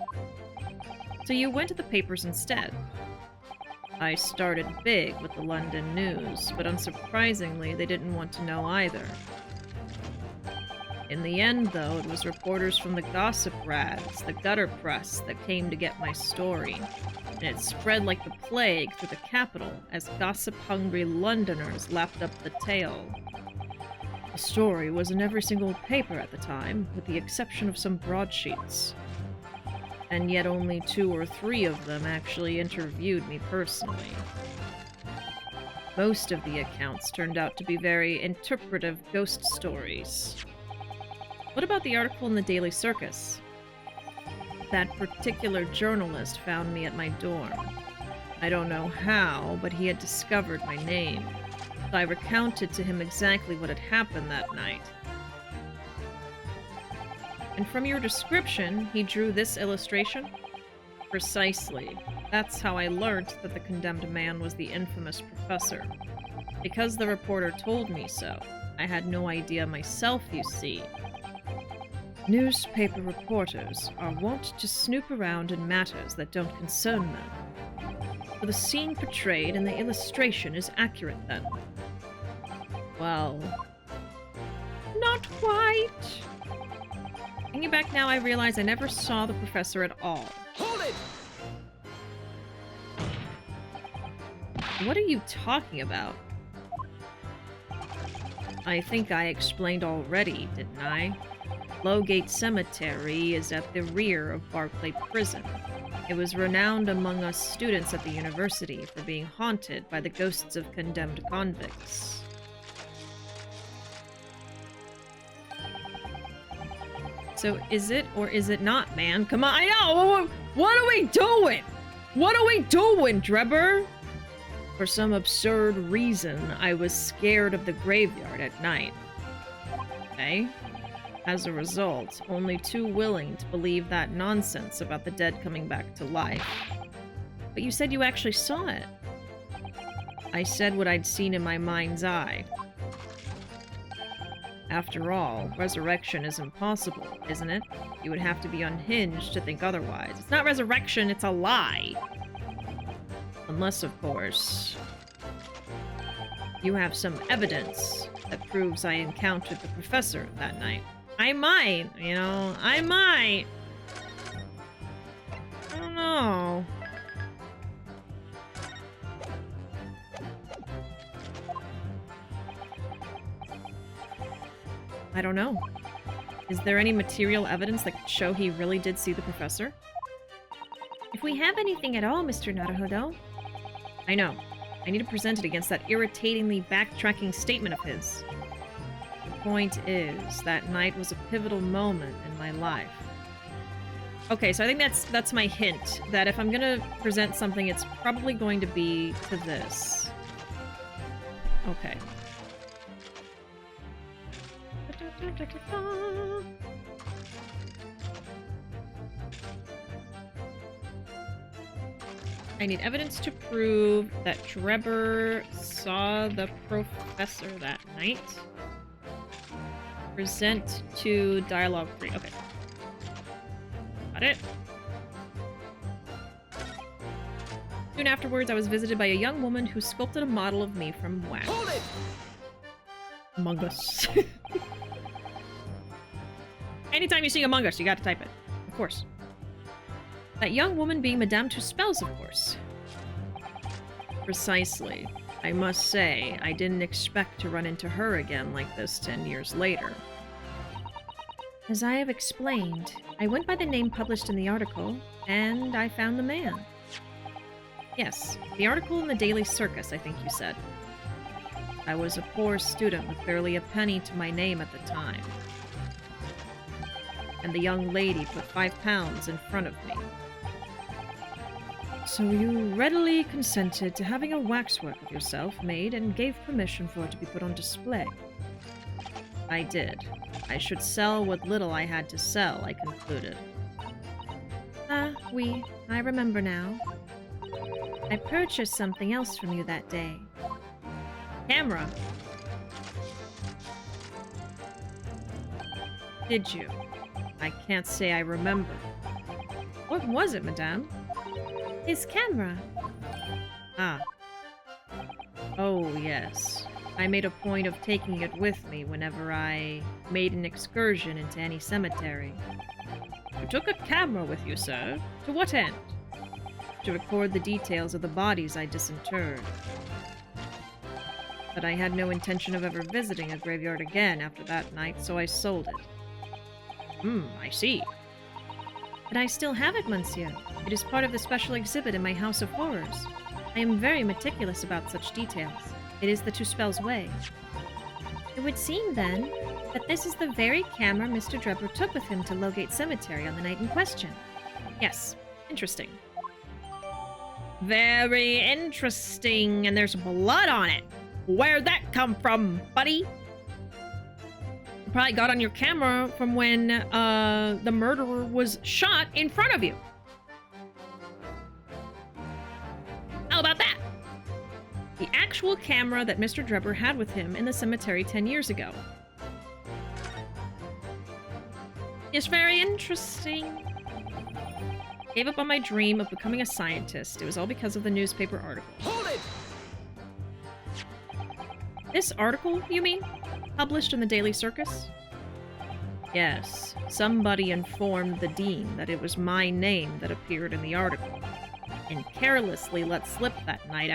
So you went to the papers instead. I started big with the London news, but unsurprisingly, they didn't want to know either. In the end, though, it was reporters from the gossip rags, the gutter press, that came to get my story. And it spread like the plague through the capital as gossip-hungry Londoners lapped up the tale. The story was in every single paper at the time, with the exception of some broadsheets. And yet only 2 or 3 of them actually interviewed me personally. Most of the accounts turned out to be very interpretive ghost stories. What about the article in the Daily Circus? That particular journalist found me at my dorm. I don't know how, but he had discovered my name. So I recounted to him exactly what had happened that night. And from your description, he drew this illustration? Precisely. That's how I learnt that the condemned man was the infamous professor. Because the reporter told me so. I had no idea myself, you see. Newspaper reporters are wont to snoop around in matters that don't concern them. So the scene portrayed in the illustration is accurate, then? Well, not quite. Thinking back now, I realize I never saw the professor at all. Hold it! What are you talking about? I think I explained already, didn't I? Lowgate Cemetery is at the rear of Barclay Prison. It was renowned among us students at the university for being haunted by the ghosts of condemned convicts. So is it or is it not, man? Come on, I know! What are we doing? What are we doing, Drebber? For some absurd reason, I was scared of the graveyard at night. Okay? As a result, only too willing to believe that nonsense about the dead coming back to life. But you said you actually saw it. I said what I'd seen in my mind's eye. After all, resurrection is impossible, isn't it? You would have to be unhinged to think otherwise. It's not resurrection, it's a lie. Unless, of course, you have some evidence that proves I encountered the professor that night. I might, you know, I might. I don't know. I don't know. Is there any material evidence that could show he really did see the professor? If we have anything at all, Mr. Naruhodo. I know. I need to present it against that irritatingly backtracking statement of his. The point is, that night was a pivotal moment in my life. Okay, so I think that's my hint, that if I'm gonna present something, it's probably going to be to this. Okay. I need evidence to prove that Drebber saw the professor that night. Present to dialogue 3. Okay. Got it. Soon afterwards, I was visited by a young woman who sculpted a model of me from wax. Hold it! Among Us. Anytime you see Among Us, you gotta type it. Of course. That young woman being Madame Tuspel's, of course. Precisely. I must say, I didn't expect to run into her again like this 10 years later. As I have explained, I went by the name published in the article, and I found the man. Yes, the article in the Daily Circus, I think you said. I was a poor student with barely a penny to my name at the time. And the young lady put £5 in front of me. So you readily consented to having a waxwork of yourself made and gave permission for it to be put on display. I did. I should sell what little I had to sell, I concluded. Ah, oui, I remember now. I purchased something else from you that day. Camera. Did you? I can't say I remember. What was it, madame? His camera. Ah. Oh, yes. I made a point of taking it with me whenever I made an excursion into any cemetery. You took a camera with you, sir? To what end? To record the details of the bodies I disinterred. But I had no intention of ever visiting a graveyard again after that night, so I sold it. I see. But I still have it, monsieur. It is part of the special exhibit in my House of Horrors. I am very meticulous about such details. It is the Two-Spell's way. It would seem, then, that this is the very camera Mr. Drebber took with him to Lowgate Cemetery on the night in question. Yes. Interesting. Very interesting. And there's blood on it. Where'd that come from, buddy? You probably got on your camera from when the murderer was shot in front of you. How about that? The actual camera that Mr. Drebber had with him in the cemetery 10 years ago. It's very interesting. Gave up on my dream of becoming a scientist. It was all because of the newspaper article. Hold it! This article, you mean? Published in the Daily Circus? Yes. Somebody informed the dean that it was my name that appeared in the article, and carelessly let slip that night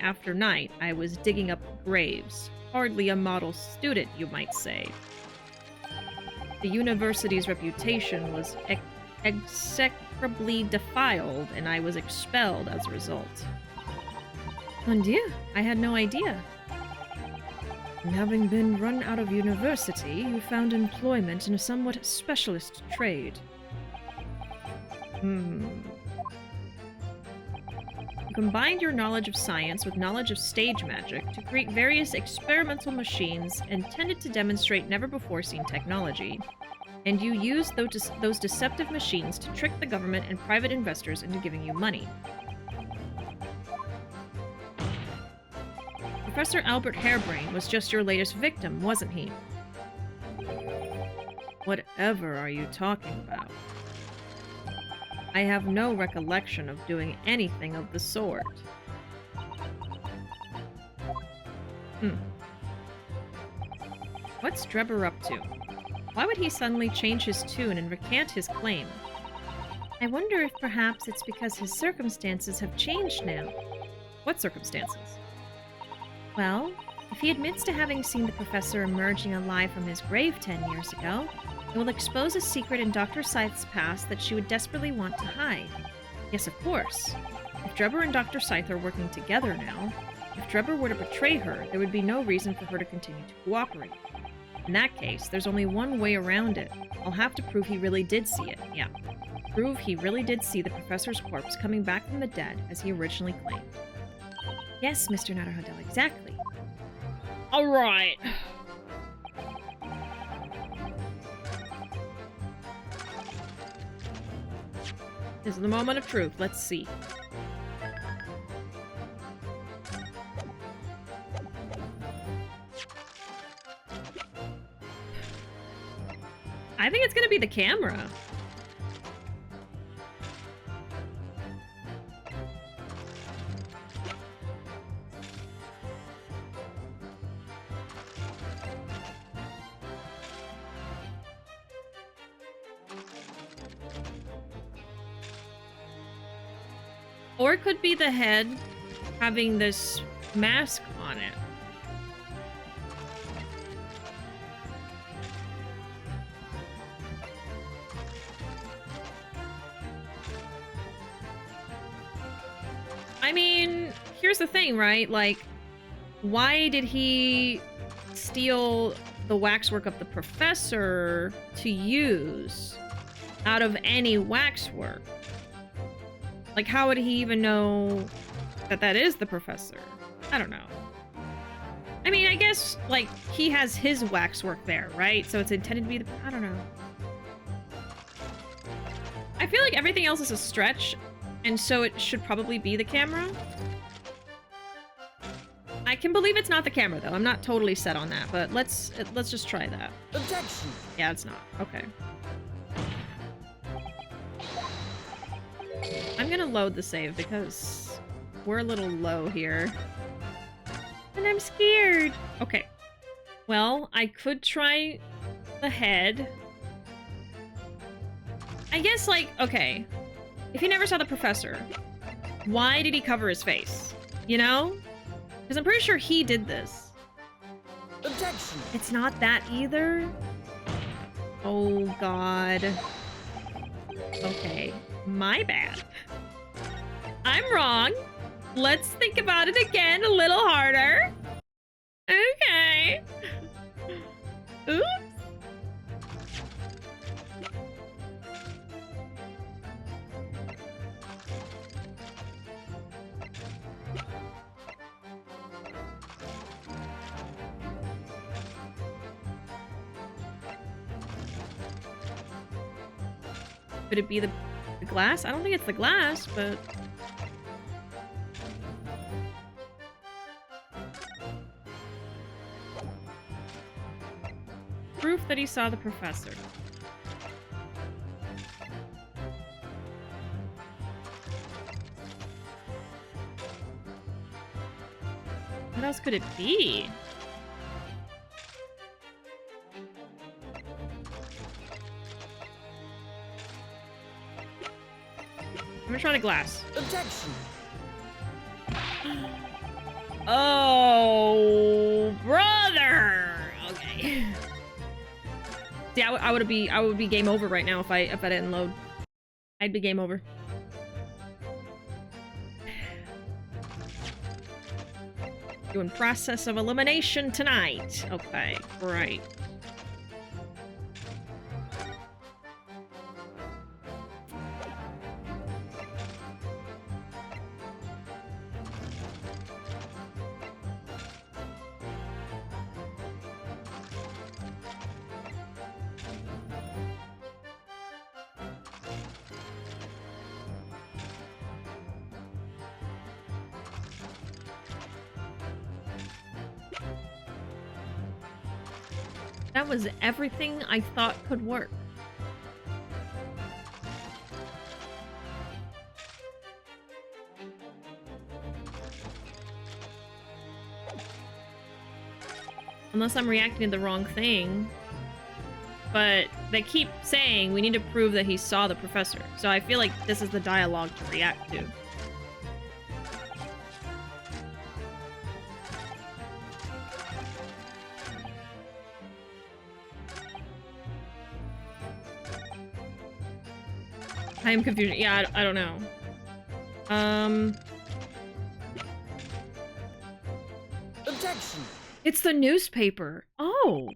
after night I was digging up graves. Hardly a model student, you might say. The university's reputation was execrably defiled, and I was expelled as a result. Mon Dieu, I had no idea. And having been run out of university, you found employment in a somewhat specialist trade. You combined your knowledge of science with knowledge of stage magic to create various experimental machines intended to demonstrate never-before-seen technology. And you used those deceptive machines to trick the government and private investors into giving you money. Professor Albert Harebrain was just your latest victim, wasn't he? Whatever are you talking about? I have no recollection of doing anything of the sort. What's Drebber up to? Why would he suddenly change his tune and recant his claim? I wonder if perhaps it's because his circumstances have changed now. What circumstances? Well, if he admits to having seen the professor emerging alive from his grave 10 years ago, it will expose a secret in Dr. Scythe's past that she would desperately want to hide. Yes, of course. If Drebber and Dr. Scythe are working together now, if Drebber were to betray her, there would be no reason for her to continue to cooperate. In that case, there's only one way around it. I'll have to prove he really did see it. Yeah. Prove he really did see the professor's corpse coming back from the dead as he originally claimed. Yes, Mr. Natterhodel, exactly. Alright. This is the moment of truth. Let's see. I think it's gonna be the camera. Or it could be the head having this mask on it. I mean, here's the thing, right? Like, why did he steal the waxwork of the professor to use out of any waxwork? Like, how would he even know that that is the professor? I don't know. I mean, I guess, like, he has his waxwork there, right? So it's intended to be the... I don't know. I feel like everything else is a stretch, and so it should probably be the camera. I can believe it's not the camera, though. I'm not totally set on that, but let's just try that. Objection! Yeah, it's not. Okay. I'm gonna load the save because We're a little low here. And I'm scared. Okay. Well, I could try the head. I guess, like, okay. If he never saw the professor, why did he cover his face? You know? Because I'm pretty sure he did this. Objection. It's not that either. Oh, God. Okay. My bad. I'm wrong. Let's think about it again a little harder. Okay. Oops. Could it be the glass? I don't think it's the glass, but... Proof that he saw the professor. What else could it be? I'm gonna try the glass. Objection. Oh, brother. Okay. See, I would be game over right now if I didn't load. I'd be game over. Doing process of elimination tonight. Okay, great. That was everything I thought could work. Unless I'm reacting to the wrong thing. But they keep saying we need to prove that he saw the professor. So I feel like this is the dialogue to react to. I am confused. Yeah, I don't know. Objection. It's the newspaper. Oh.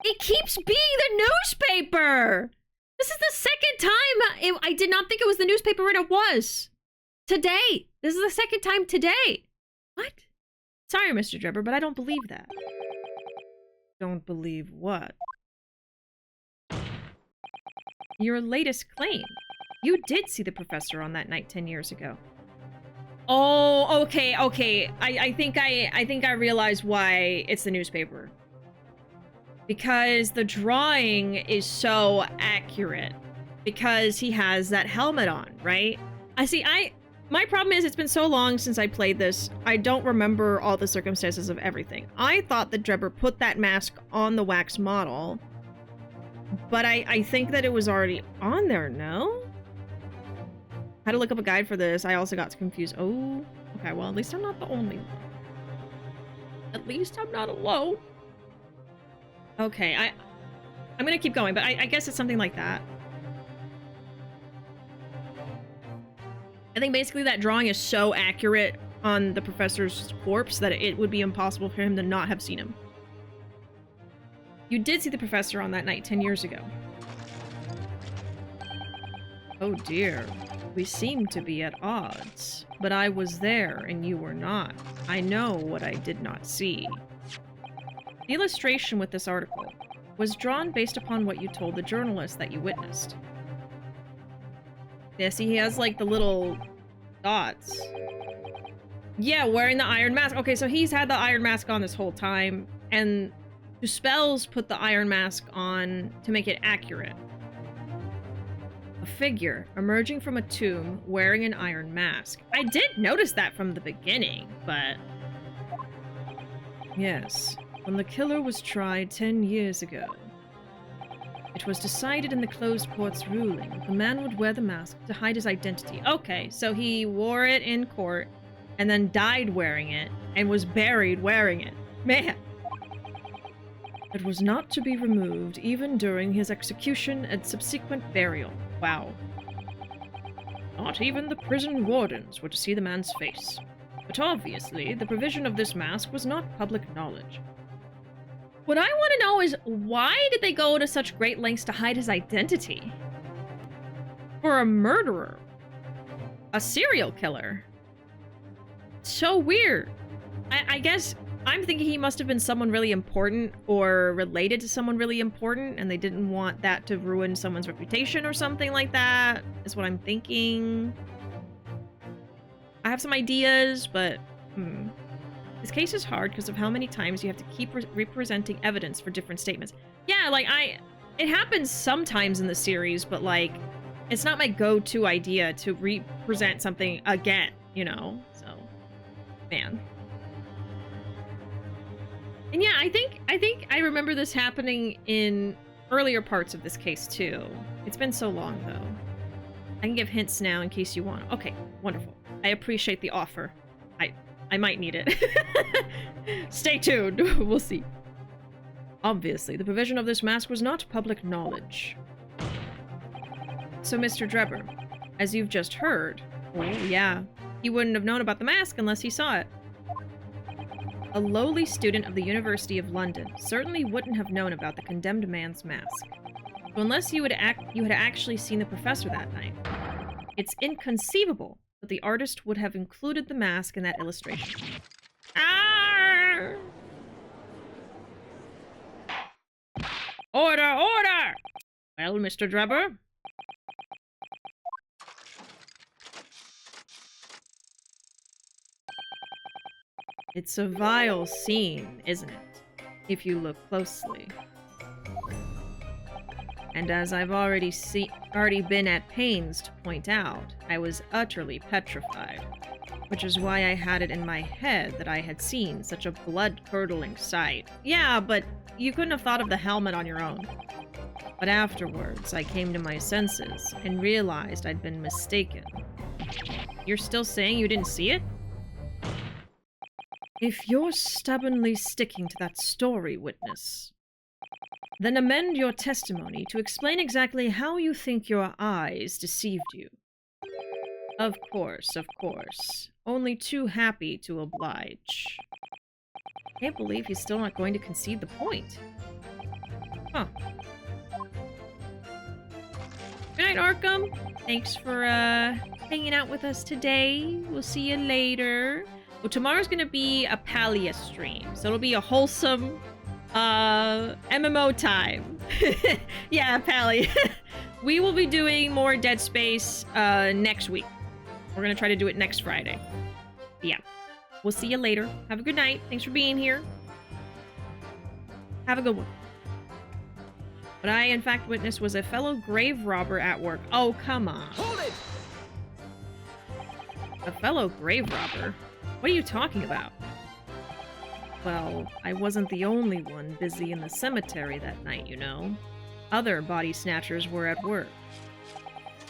It keeps being the newspaper! This is the second time I did not think it was the newspaper, and it was. Today. This is the second time today. What? Sorry, Mr. Drebber, but I don't believe that. Don't believe what? Your latest claim. You did see the professor on that night 10 years ago. Oh, okay. I think I realize why it's the newspaper. Because the drawing is so accurate. Because he has that helmet on, right? My problem is it's been so long since I played this, I don't remember all the circumstances of everything. I thought that Drebber put that mask on the wax model, but I think that it was already on there, no? Had to look up a guide for this. I also got confused. Oh, okay, well, at least I'm not the only one. At least I'm not alone. Okay, I'm gonna keep going, but I guess it's something like that. I think basically that drawing is so accurate on the professor's corpse that it would be impossible for him to not have seen him. You did see the professor on that night 10 years ago. Oh dear. We seem to be at odds. But I was there and you were not. I know what I did not see. The illustration with this article was drawn based upon what you told the journalist that you witnessed. Yeah, see, he has, like, the little dots. Yeah, wearing the iron mask. Okay, so he's had the iron mask on this whole time, and Spells put the iron mask on to make it accurate. A figure emerging from a tomb wearing an iron mask. I did notice that from the beginning, but... Yes, when the killer was tried 10 years ago, it was decided in the closed court's ruling that the man would wear the mask to hide his identity. Okay, so he wore it in court and then died wearing it and was buried wearing it. Man! It was not to be removed even during his execution and subsequent burial. Wow. Not even the prison wardens were to see the man's face. But obviously, the provision of this mask was not public knowledge. What I want to know is, why did they go to such great lengths to hide his identity? For a murderer. A serial killer. So weird. I guess I'm thinking he must have been someone really important or related to someone really important, and they didn't want that to ruin someone's reputation or something like that, is what I'm thinking. I have some ideas, but this case is hard because of how many times you have to keep representing evidence for different statements. Yeah, like, it happens sometimes in the series, but, like, it's not my go-to idea to represent something again, you know? So, man. And yeah, I think I remember this happening in earlier parts of this case, too. It's been so long, though. I can give hints now in case you want. Okay, wonderful. I appreciate the offer. I might need it. Stay tuned. We'll see. Obviously, the provision of this mask was not public knowledge. So, Mr. Drebber, as you've just heard, oh yeah, he wouldn't have known about the mask unless he saw it. A lowly student of the University of London certainly wouldn't have known about the condemned man's mask. So unless you had actually seen the professor that night, it's inconceivable that the artist would have included the mask in that illustration. Ah! Order, order! Well, Mr. Drebber? It's a vile scene, isn't it? If you look closely. And as I've already been at pains to point out, I was utterly petrified, which is why I had it in my head that I had seen such a blood-curdling sight. Yeah, but you couldn't have thought of the helmet on your own. But afterwards, I came to my senses and realized I'd been mistaken. You're still saying you didn't see it? If you're stubbornly sticking to that story, witness, then amend your testimony to explain exactly how you think your eyes deceived you. Of course, of course. Only too happy to oblige. Can't believe he's still not going to concede the point. Huh. Good night, Arkham. Thanks for hanging out with us today. We'll see you later. Well, tomorrow's gonna be a Palia stream, so it'll be a wholesome MMO time. Yeah, Palia. We will be doing more Dead Space next week. We're gonna try to do it next Friday. But yeah, we'll see you later. Have a good night. Thanks for being here. Have a good one. What I, in fact, witnessed was a fellow grave robber at work. Oh, come on. Hold it! A fellow grave robber? What are you talking about? Well, I wasn't the only one busy in the cemetery that night, you know. Other body snatchers were at work.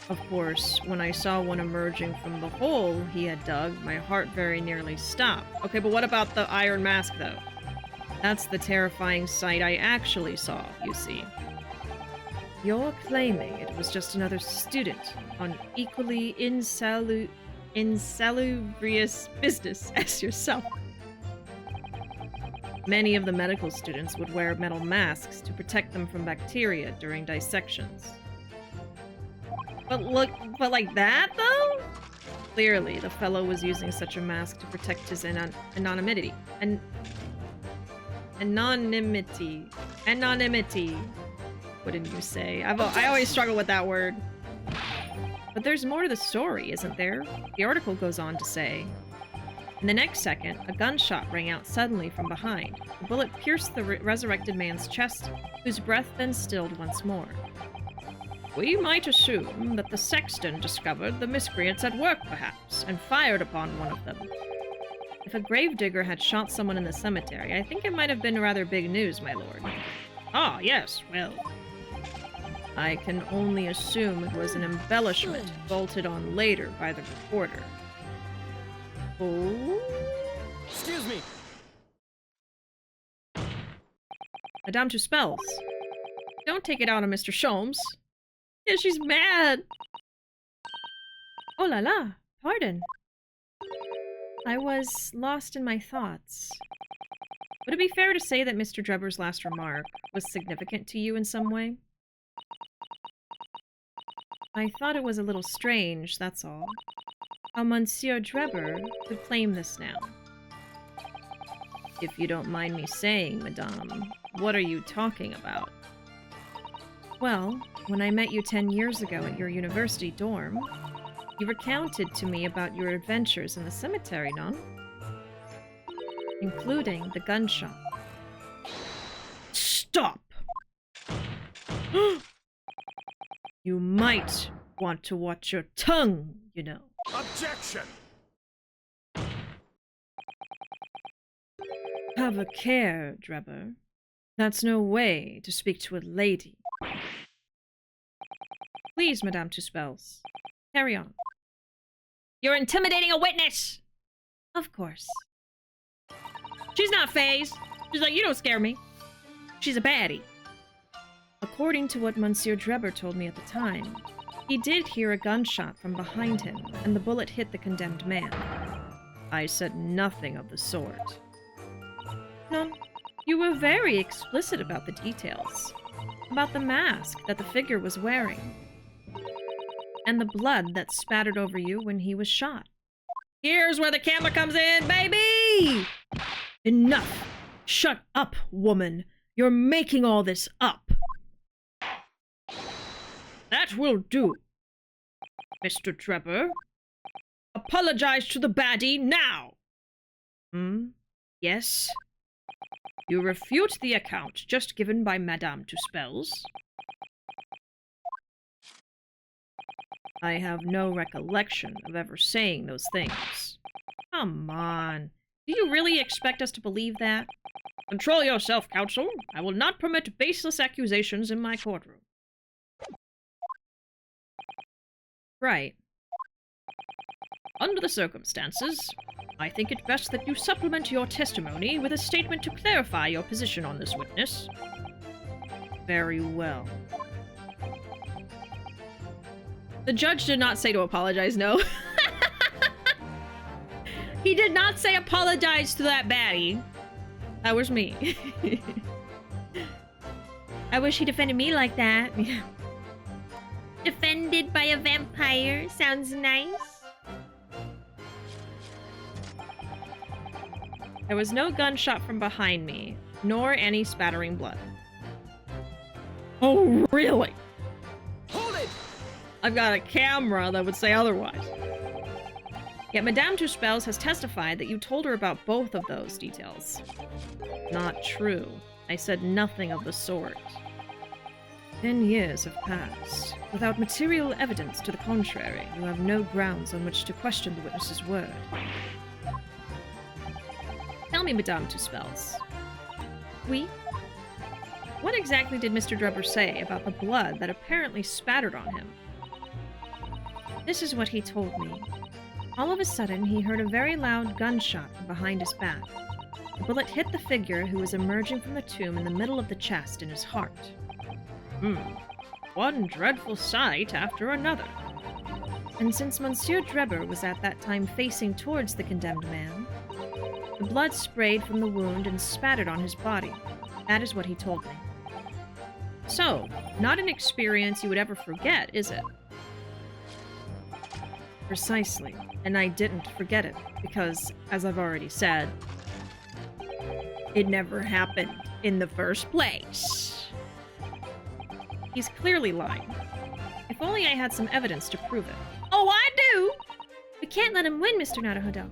Of course, when I saw one emerging from the hole he had dug, my heart very nearly stopped. Okay, but what about the iron mask, though? That's the terrifying sight I actually saw, you see. You're claiming it was just another student on equally insalubrious business as yourself. Many of the medical students would wear metal masks to protect them from bacteria during dissections. But like that, though? Clearly, the fellow was using such a mask to protect his anonymity. Anonymity. Wouldn't you say? I always struggle with that word. But there's more to the story, isn't there? The article goes on to say, in the next second, a gunshot rang out suddenly from behind. The bullet pierced the resurrected man's chest, whose breath then stilled once more. We might assume that the sexton discovered the miscreants at work, perhaps, and fired upon one of them. If a gravedigger had shot someone in the cemetery, I think it might have been rather big news, my lord. Ah, yes, well... I can only assume it was an embellishment bolted on later by the reporter. Oh? Excuse me. Madame Tuspels. Don't take it out on Mr. Sholmes. Yeah, she's mad. Oh la la, pardon. I was lost in my thoughts. Would it be fair to say that Mr. Drebber's last remark was significant to you in some way? I thought it was a little strange, that's all. How Monsieur Drebber could claim this now. If you don't mind me saying, madame, what are you talking about? Well, when I met you 10 years ago at your university dorm, you recounted to me about your adventures in the cemetery, no? Including the gun shop. Stop! You might want to watch your tongue, you know. Objection! Have a care, Drebber. That's no way to speak to a lady. Please, Madame Tuspels. Carry on. You're intimidating a witness! Of course. She's not phased. She's like, you don't scare me. She's a baddie. According to what Monsieur Drebber told me at the time, he did hear a gunshot from behind him, and the bullet hit the condemned man. I said nothing of the sort. No, you were very explicit about the details. About the mask that the figure was wearing. And the blood that spattered over you when he was shot. Here's where the camera comes in, baby! Enough! Shut up, woman! You're making all this up. That will do. Mr. Drebber, apologize to the baddie now! Yes? You refute the account just given by Madame Tuspels? I have no recollection of ever saying those things. Come on. Do you really expect us to believe that? Control yourself, counsel. I will not permit baseless accusations in my courtroom. Right. Under the circumstances, I think it best that you supplement your testimony with a statement to clarify your position on this witness. Very well. The judge did not say to apologize, no. He did not say apologize to that baddie. That was me. I wish he defended me like that. Defended by a vampire sounds nice. There was no gunshot from behind me, nor any spattering blood. Oh, really? Hold it! I've got a camera that would say otherwise. Yet Madame Tuspels has testified that you told her about both of those details. Not true. I said nothing of the sort. 10 years have passed. Without material evidence to the contrary, you have no grounds on which to question the witness's word. Tell me, Madame Tuspels. Oui? What exactly did Mr. Drebber say about the blood that apparently spattered on him? This is what he told me. All of a sudden, he heard a very loud gunshot from behind his back. The bullet hit the figure who was emerging from the tomb in the middle of the chest in his heart. One dreadful sight after another. And since Monsieur Drebber was at that time facing towards the condemned man, the blood sprayed from the wound and spattered on his body. That is what he told me. So, not an experience you would ever forget, is it? Precisely. And I didn't forget it, because, as I've already said, it never happened in the first place. He's clearly lying. If only I had some evidence to prove it. Oh, I do! We can't let him win, Mr. Naruhodo.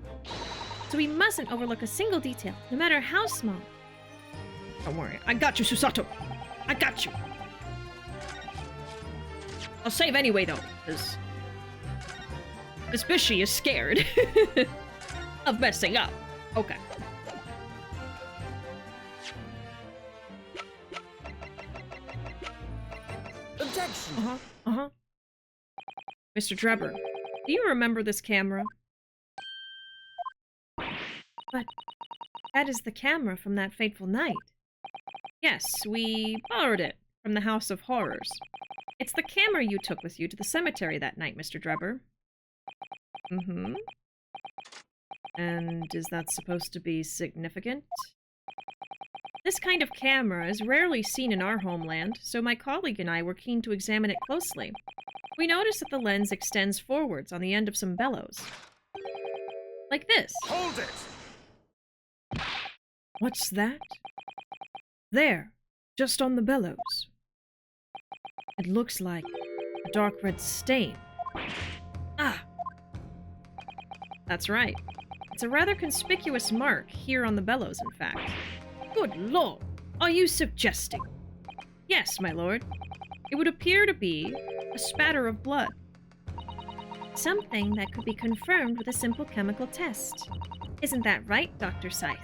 So we mustn't overlook a single detail, no matter how small. Don't worry. I got you, Susato. I got you. I'll save anyway, though, because Miss Bishi is scared of messing up. Okay. Objection! Mr. Drebber, do you remember this camera? But that is the camera from that fateful night. Yes, we borrowed it from the House of Horrors. It's the camera you took with you to the cemetery that night, Mr. Drebber. Mm-hmm. And is that supposed to be significant? This kind of camera is rarely seen in our homeland, so my colleague and I were keen to examine it closely. We noticed that the lens extends forwards on the end of some bellows. Like this. Hold it! What's that? There, just on the bellows. It looks like a dark red stain. Ah! That's right. It's a rather conspicuous mark here on the bellows, in fact. Good lord! Are you suggesting? Yes, my lord. It would appear to be a spatter of blood. Something that could be confirmed with a simple chemical test. Isn't that right, Dr. Scythe?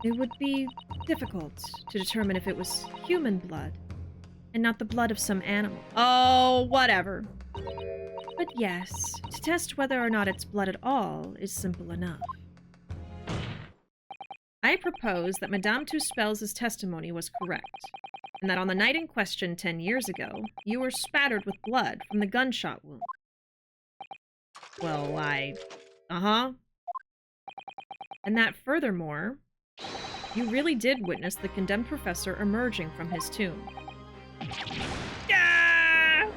It would be difficult to determine if it was human blood, and not the blood of some animal. Oh, whatever. But yes, to test whether or not it's blood at all is simple enough. I propose that Madame Tuspels' testimony was correct, and that on the night in question 10 years ago, you were spattered with blood from the gunshot wound. Well, Uh-huh. And that furthermore, you really did witness the condemned professor emerging from his tomb. Ah!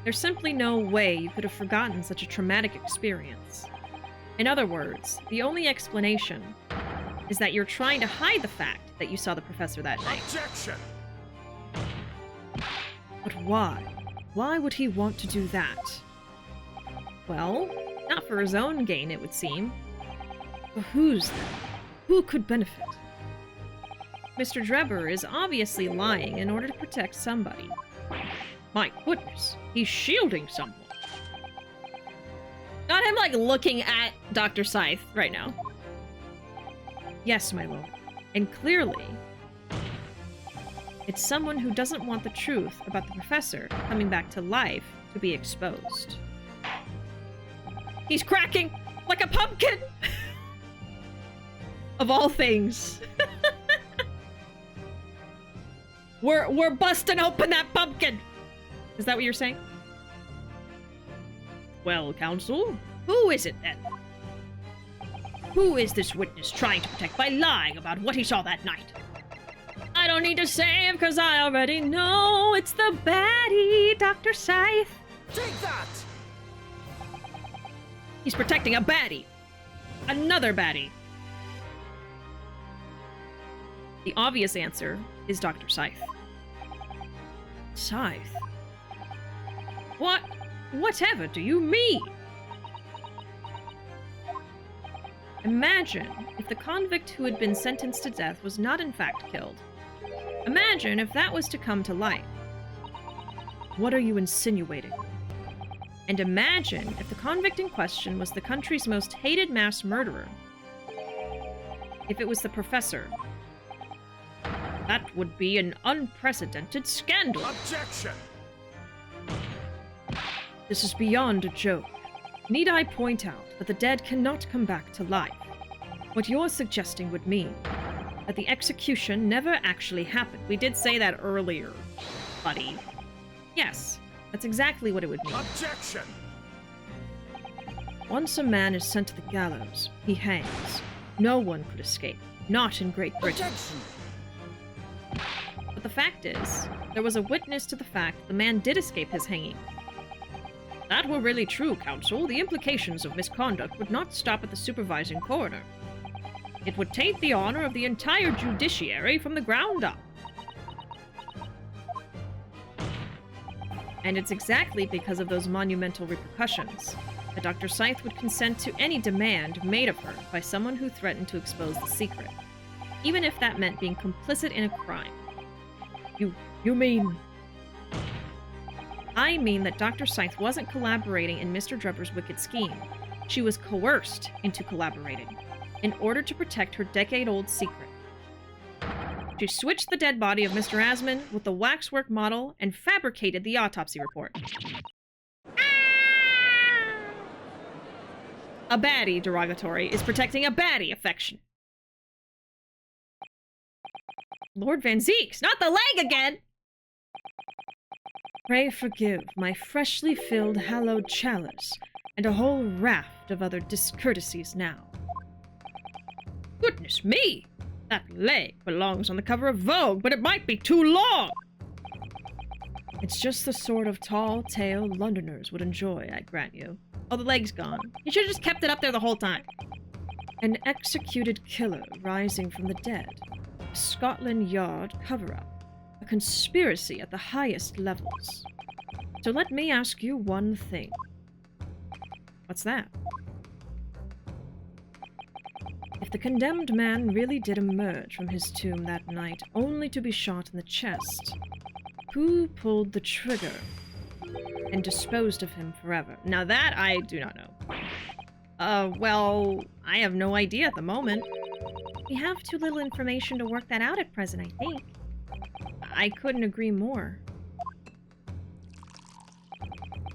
There's simply no way you could have forgotten such a traumatic experience. In other words, the only explanation is that you're trying to hide the fact that you saw the professor that night. Objection! But why? Why would he want to do that? Well, not for his own gain, it would seem. But whose then? Who could benefit? Mr. Drebber is obviously lying in order to protect somebody. My goodness, he's shielding someone. Not him, like, looking at Dr. Scythe right now. Yes, my lord. And clearly, it's someone who doesn't want the truth about the professor coming back to life to be exposed. He's cracking like a pumpkin! Of all things. We're busting open that pumpkin! Is that what you're saying? Well, counsel, who is it then? Who is this witness trying to protect by lying about what he saw that night? I don't need to say it because I already know it's the baddie, Dr. Scythe. Take that! He's protecting a baddie. Another baddie. The obvious answer is Dr. Scythe. Scythe? Whatever do you mean? Imagine if the convict who had been sentenced to death was not in fact killed. Imagine if that was to come to light. What are you insinuating? And imagine if the convict in question was the country's most hated mass murderer. If it was the professor. That would be an unprecedented scandal. Objection! This is beyond a joke. Need I point out that the dead cannot come back to life? What you're suggesting would mean that the execution never actually happened. We did say that earlier, buddy. Yes, that's exactly what it would mean. Objection! Once a man is sent to the gallows, he hangs. No one could escape. Not in Great Britain. Objection! But the fact is, there was a witness to the fact the man did escape his hanging. If that were really true, counsel, the implications of misconduct would not stop at the supervising coroner. It would taint the honor of the entire judiciary from the ground up. And it's exactly because of those monumental repercussions that Dr. Scythe would consent to any demand made of her by someone who threatened to expose the secret. even if that meant being complicit in a crime. You mean... I mean that Dr. Scythe wasn't collaborating in Mr. Drebber's wicked scheme. She was coerced into collaborating in order to protect her decade-old secret. She switched the dead body of Mr. Asman with the waxwork model and fabricated the autopsy report. A baddie derogatory is protecting a baddie affection. Lord Van Zeeks, not the leg again! Pray forgive my freshly filled hallowed chalice and a whole raft of other discourtesies now. Goodness me! That leg belongs on the cover of Vogue, but it might be too long! It's just the sort of tall tale Londoners would enjoy, I grant you. Oh, the leg's gone. You should have just kept it up there the whole time. An executed killer rising from the dead. A Scotland Yard cover-up. A conspiracy at the highest levels. So let me ask you one thing. What's that? If the condemned man really did emerge from his tomb that night only to be shot in the chest, who pulled the trigger and disposed of him forever? Now that I do not know. Well, I have no idea at the moment. We have too little information to work that out at present, I think. I couldn't agree more.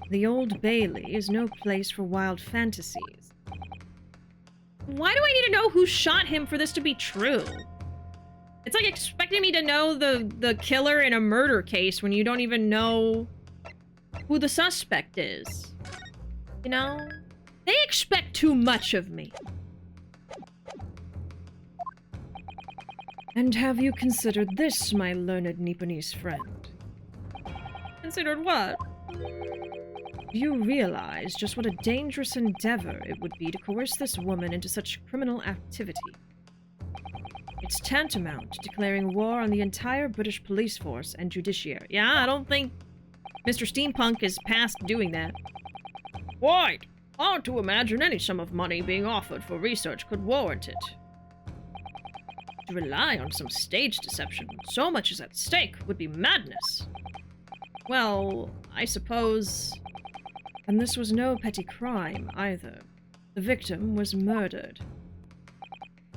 The Old Bailey is no place for wild fantasies. Why do I need to know who shot him for this to be true? It's like expecting me to know the killer in a murder case when you don't even know who the suspect is. You know? They expect too much of me. And have you considered this, my learned Nipponese friend? Considered what? Do you realize just what a dangerous endeavor it would be to coerce this woman into such criminal activity? It's tantamount to declaring war on the entire British police force and judiciary. Yeah, I don't think Mr. Steampunk is past doing that. Quite. Hard to imagine any sum of money being offered for research could warrant it. To rely on some stage deception when so much is at stake would be madness. Well, I suppose... And this was no petty crime, either. The victim was murdered.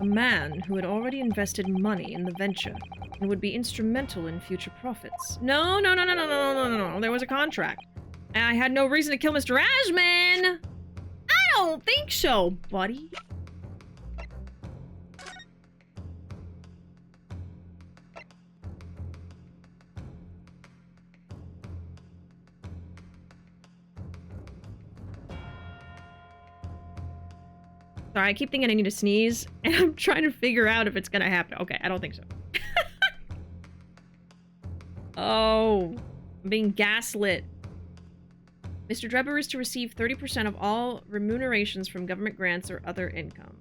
A man who had already invested money in the venture and would be instrumental in future profits. No. There was a contract. I had no reason to kill Mr. Asman! I don't think so, buddy. Sorry, I keep thinking I need to sneeze, and I'm trying to figure out if it's gonna happen. Okay, I don't think so. Oh, I'm being gaslit. Mr. Drebber is to receive 30% of all remunerations from government grants or other income.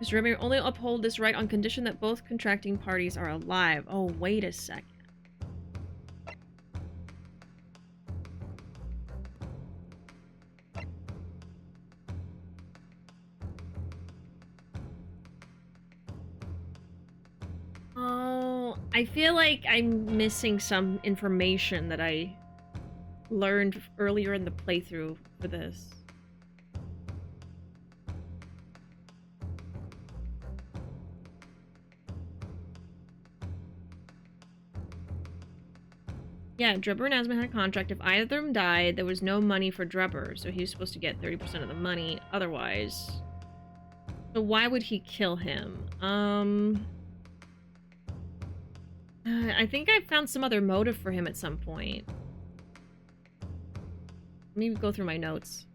Mr. Drebber only uphold this right on condition that both contracting parties are alive. Oh, wait a second. Oh, I feel like I'm missing some information that I learned earlier in the playthrough for this. Yeah, Drebber and Asman had a contract. If either of them died, there was no money for Drebber, so he was supposed to get 30% of the money otherwise. So why would he kill him? I think I found some other motive for him at some point. Let me go through my notes.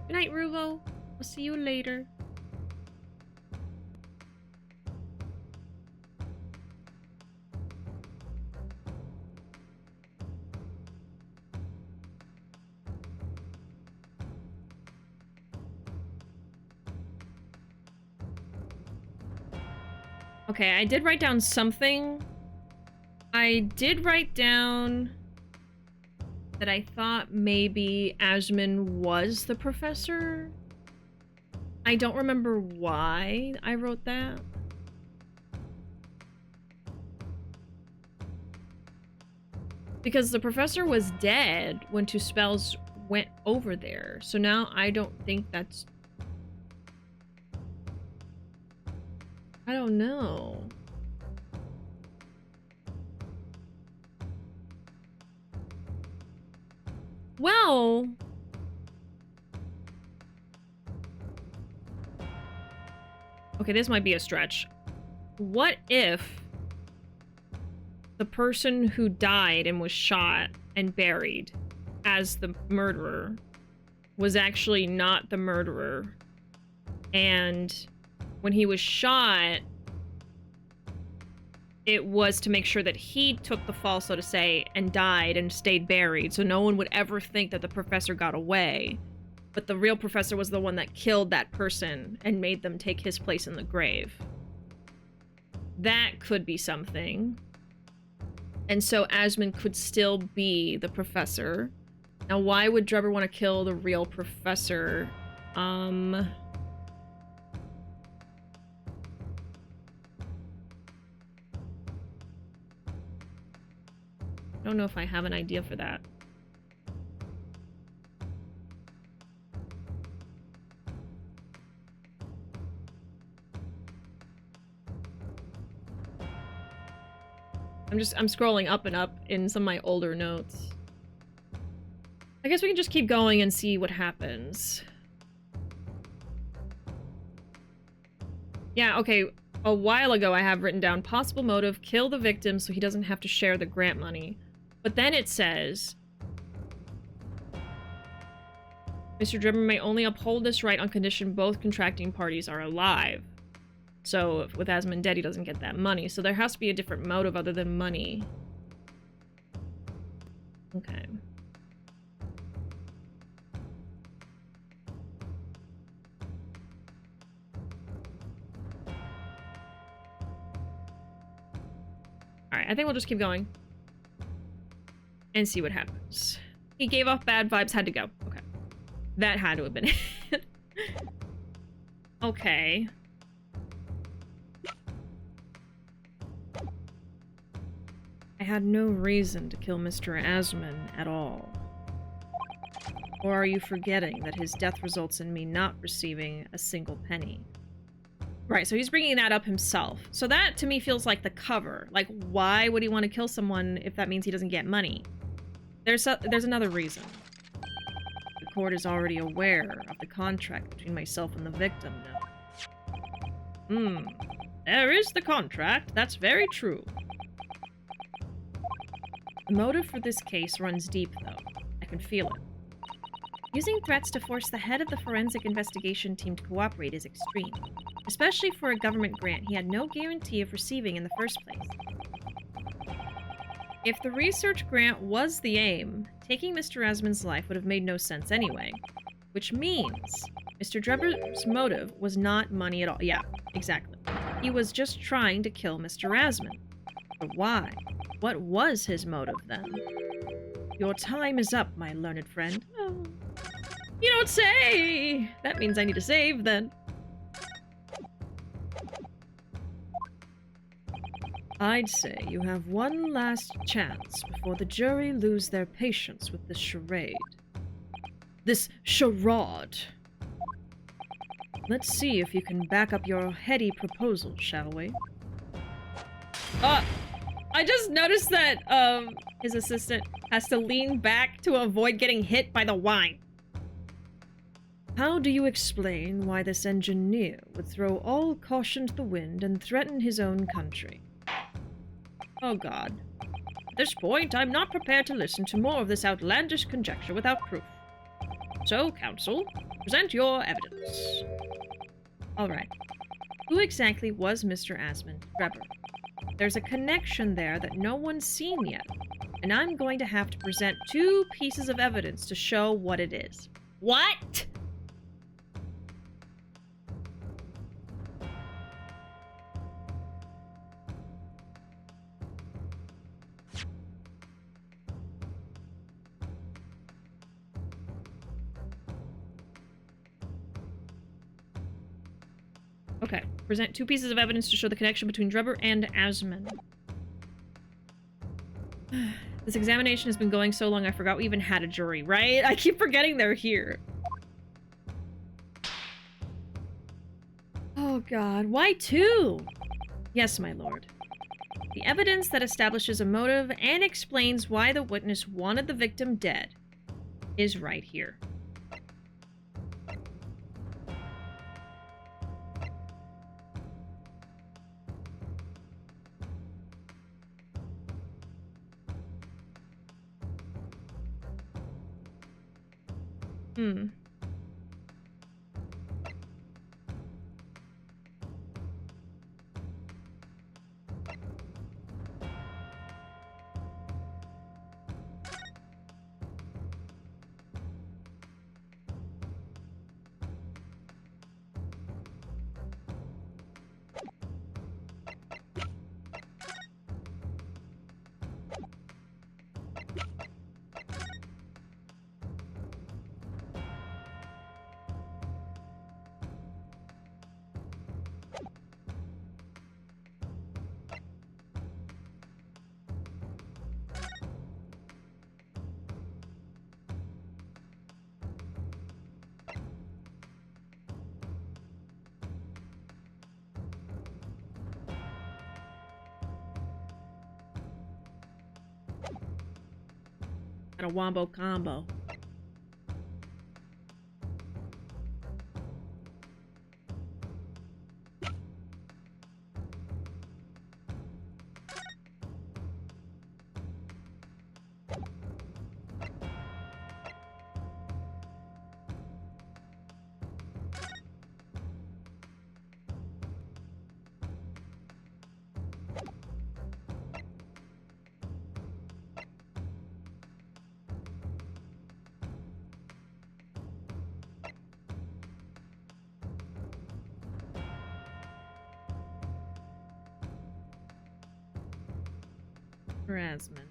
Good night, Ruuuvo. I'll see you later. Okay, I did write down something I did write down that I thought maybe Asmund was the professor. I don't remember why I wrote that. Because the professor was dead when two spells went over there. So now I don't think that's... I don't know. Well... Okay, this might be a stretch. What if the person who died and was shot and buried as the murderer was actually not the murderer, and when he was shot, it was to make sure that he took the fall, so to say, and died and stayed buried, so no one would ever think that the professor got away, but the real professor was the one that killed that person and made them take his place in the grave. That could be something. And so Asmund could still be the professor. Now, why would Drebber want to kill the real professor? I don't know if I have an idea for that. I'm scrolling up and up in some of my older notes. I guess we can just keep going and see what happens. Yeah, okay. A while ago I have written down possible motive, kill the victim so he doesn't have to share the grant money. But then it says, Mr. Drebber may only uphold this right on condition both contracting parties are alive. So with Asmund dead, he doesn't get that money. So there has to be a different motive other than money. Okay. Alright, I think we'll just keep going. And see what happens. He gave off bad vibes, had to go. Okay. That had to have been it. Okay. I had no reason to kill Mr. Asmund at all. Or are you forgetting that his death results in me not receiving a single penny? Right, so he's bringing that up himself. So that, to me, feels like the cover. Like, why would he want to kill someone if that means he doesn't get money? There's another reason. The court is already aware of the contract between myself and the victim now. There is the contract. That's very true. The motive for this case runs deep, though. I can feel it. Using threats to force the head of the forensic investigation team to cooperate is extreme, especially for a government grant he had no guarantee of receiving in the first place. If the research grant was the aim, taking Mr. Asmund's life would have made no sense anyway, which means Mr. Drebber's motive was not money at all. Yeah, exactly. He was just trying to kill Mr. Asmund. But why? What was his motive, then? Your time is up, my learned friend. Oh. You don't say! That means I need to save, then. I'd say you have one last chance before the jury lose their patience with this charade. This charade. Let's see if you can back up your heady proposal, shall we? I just noticed that, his assistant has to lean back to avoid getting hit by the wine. How do you explain why this engineer would throw all caution to the wind and threaten his own country? Oh god. At this point, I'm not prepared to listen to more of this outlandish conjecture without proof. So, counsel, present your evidence. Alright. Who exactly was Mr. Asmund Drebber? There's a connection there that no one's seen yet, and I'm going to have to present 2 pieces of evidence to show what it is. What? Okay. Present 2 pieces of evidence to show the connection between Drubber and Asmon. This examination has been going so long I forgot we even had a jury, right? I keep forgetting they're here. Oh god, why 2? Yes, my lord. The evidence that establishes a motive and explains why the witness wanted the victim dead is right here. A wombo combo. Grasman.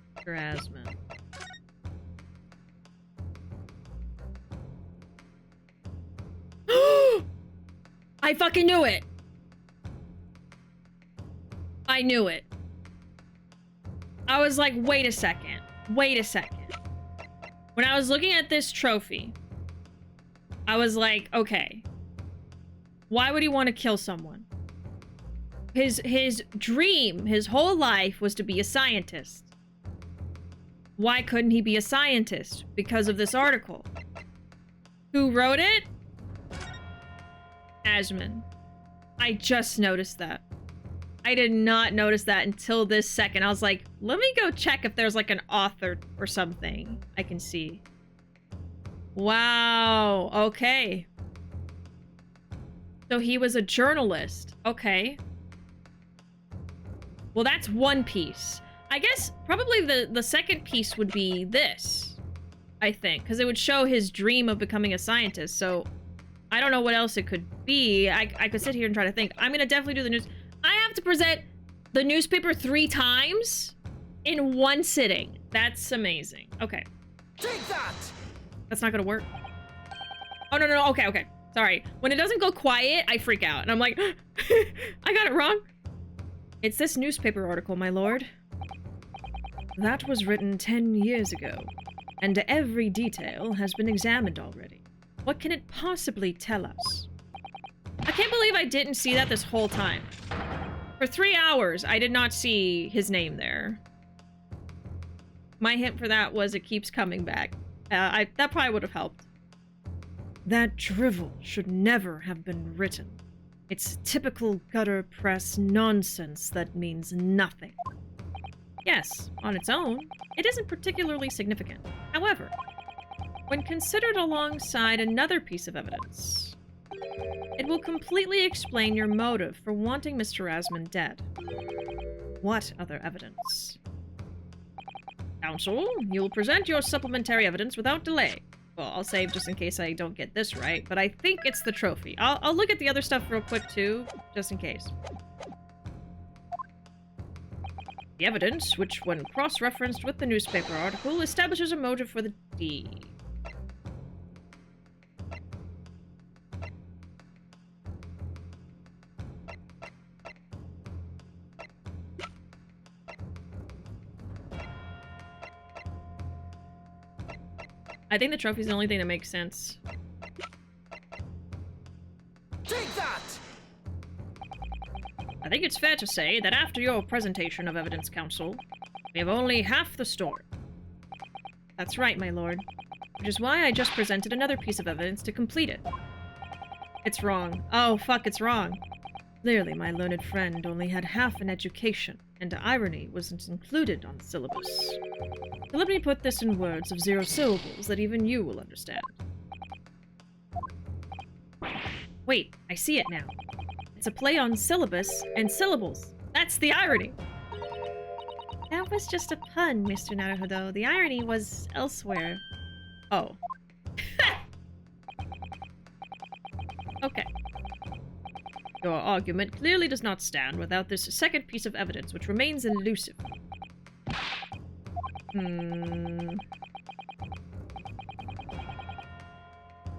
I fucking knew it! I knew it. I was like, wait a second. Wait a second. When I was looking at this trophy, I was like, okay. Why would he want to kill someone? His dream, his whole life was to be a scientist. Why couldn't he be a scientist? Because of this article. Who wrote it? Asmon. I just noticed that. I did not notice that until this second. I was like, let me go check if there's like an author or something I can see. Wow. Okay. So he was a journalist. Okay. Well, that's one piece. I guess probably the second piece would be this, I think, because it would show his dream of becoming a scientist. So I don't know what else it could be. I could sit here and try to think. I'm going to definitely do the news. I have to present the newspaper 3 times in one sitting. That's amazing. Okay. Take that! That's not going to work. Oh, no. Okay. Sorry. When it doesn't go quiet, I freak out. And I'm like, I got it wrong. It's this newspaper article, my lord. That was written 10 years ago, and every detail has been examined already. What can it possibly tell us? I can't believe I didn't see that this whole time. For 3 hours, I did not see his name there. My hint for that was it keeps coming back. That probably would have helped. That drivel should never have been written. It's typical gutter press nonsense that means nothing. Yes, on its own, it isn't particularly significant. However, when considered alongside another piece of evidence, it will completely explain your motive for wanting Mr. Asmon dead. What other evidence? Counsel, you'll present your supplementary evidence without delay. Well, I'll save just in case I don't get this right, but I think it's the trophy. I'll look at the other stuff real quick too, just in case. The evidence, which when cross-referenced with the newspaper article, establishes a motive for the deed. I think the trophy's the only thing that makes sense. Take that! I think it's fair to say that after your presentation of evidence, Counsel, we have only half the story. That's right, my lord. Which is why I just presented another piece of evidence to complete it. It's wrong. Oh, fuck, it's wrong. Clearly, my learned friend only had half an education, and irony wasn't included on the syllabus. So let me put this in words of 0 syllables that even you will understand. Wait, I see it now. It's a play on syllabus and syllables. That's the irony! That was just a pun, Mr. Naruhodo. The irony was elsewhere. Oh. Okay. Your argument clearly does not stand without this second piece of evidence, which remains elusive. The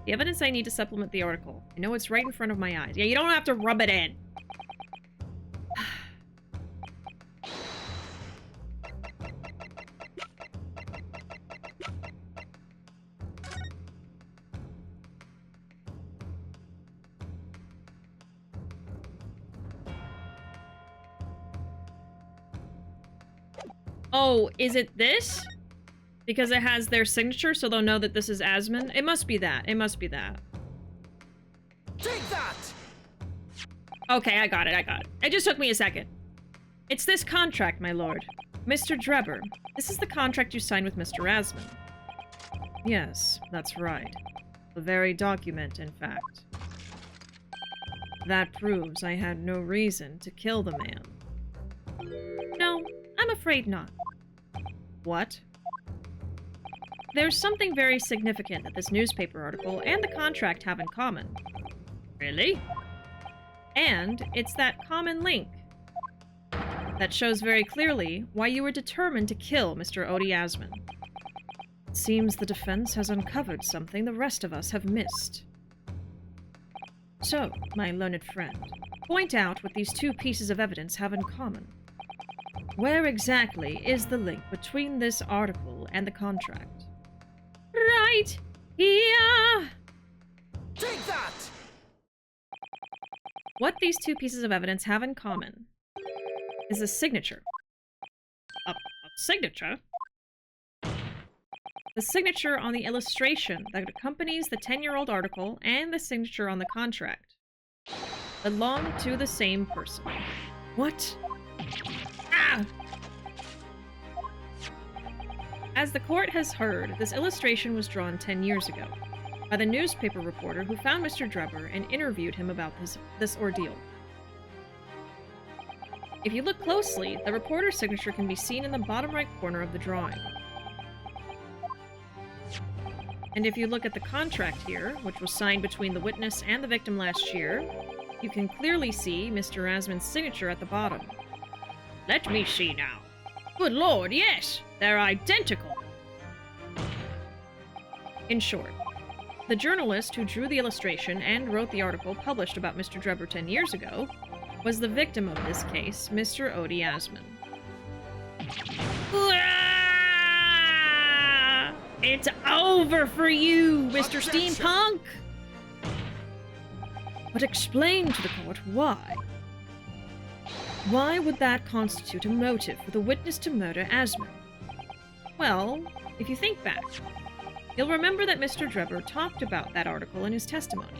evidence I need to supplement the article. I know it's right in front of my eyes. Yeah, you don't have to rub it in. Oh, is it this? Because it has their signature, so they'll know that this is Asmon? It must be that. It must be that. Take that! Okay, I got it, I got it. It just took me a second. It's this contract, my lord. Mr. Drebber, this is the contract you signed with Mr. Asmon. Yes, that's right. The very document, in fact. That proves I had no reason to kill the man. No, I'm afraid not. What? There's something very significant that this newspaper article and the contract have in common. Really? And it's that common link that shows very clearly why you were determined to kill Mr. Odie Asmon. It seems the defense has uncovered something the rest of us have missed. So, my learned friend, point out what these two pieces of evidence have in common. Where exactly is the link between this article and the contract? Right here! Take that! What these two pieces of evidence have in common is a signature. A signature? The signature on the illustration that accompanies the 10-year-old article and the signature on the contract belong to the same person. What? Ah! As the court has heard, this illustration was drawn 10 years ago by the newspaper reporter who found Mr. Drebber and interviewed him about this ordeal. If you look closely, the reporter's signature can be seen in the bottom right corner of the drawing. And if you look at the contract here, which was signed between the witness and the victim last year, you can clearly see Mr. Asmon's signature at the bottom. Let me see now. Good lord, yes! They're identical! In short, the journalist who drew the illustration and wrote the article published about Mr. Drebber 10 years ago was the victim of this case, Mr. Odie Asmon. It's over for you, Mr. Steampunk! But explain to the court why. Why would that constitute a motive for the witness to murder Asmon? Well, if you think back, you'll remember that Mr. Drebber talked about that article in his testimony.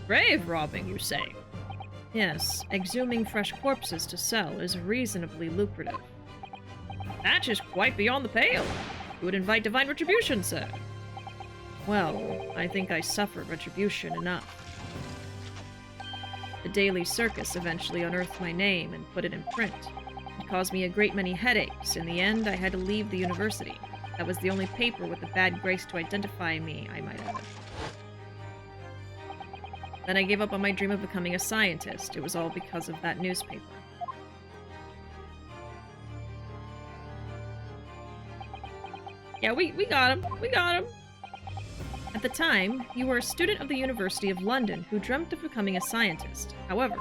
Grave robbing, you say? Yes, exhuming fresh corpses to sell is reasonably lucrative. That is quite beyond the pale. You would invite divine retribution, sir. Well, I think I suffered retribution enough. The Daily Circus eventually unearthed my name and put it in print. It caused me a great many headaches. In the end, I had to leave the university. That was the only paper with the bad grace to identify me, I might add. Then I gave up on my dream of becoming a scientist. It was all because of that newspaper. Yeah, we got him. We got him. At the time, you were a student of the University of London who dreamt of becoming a scientist. However,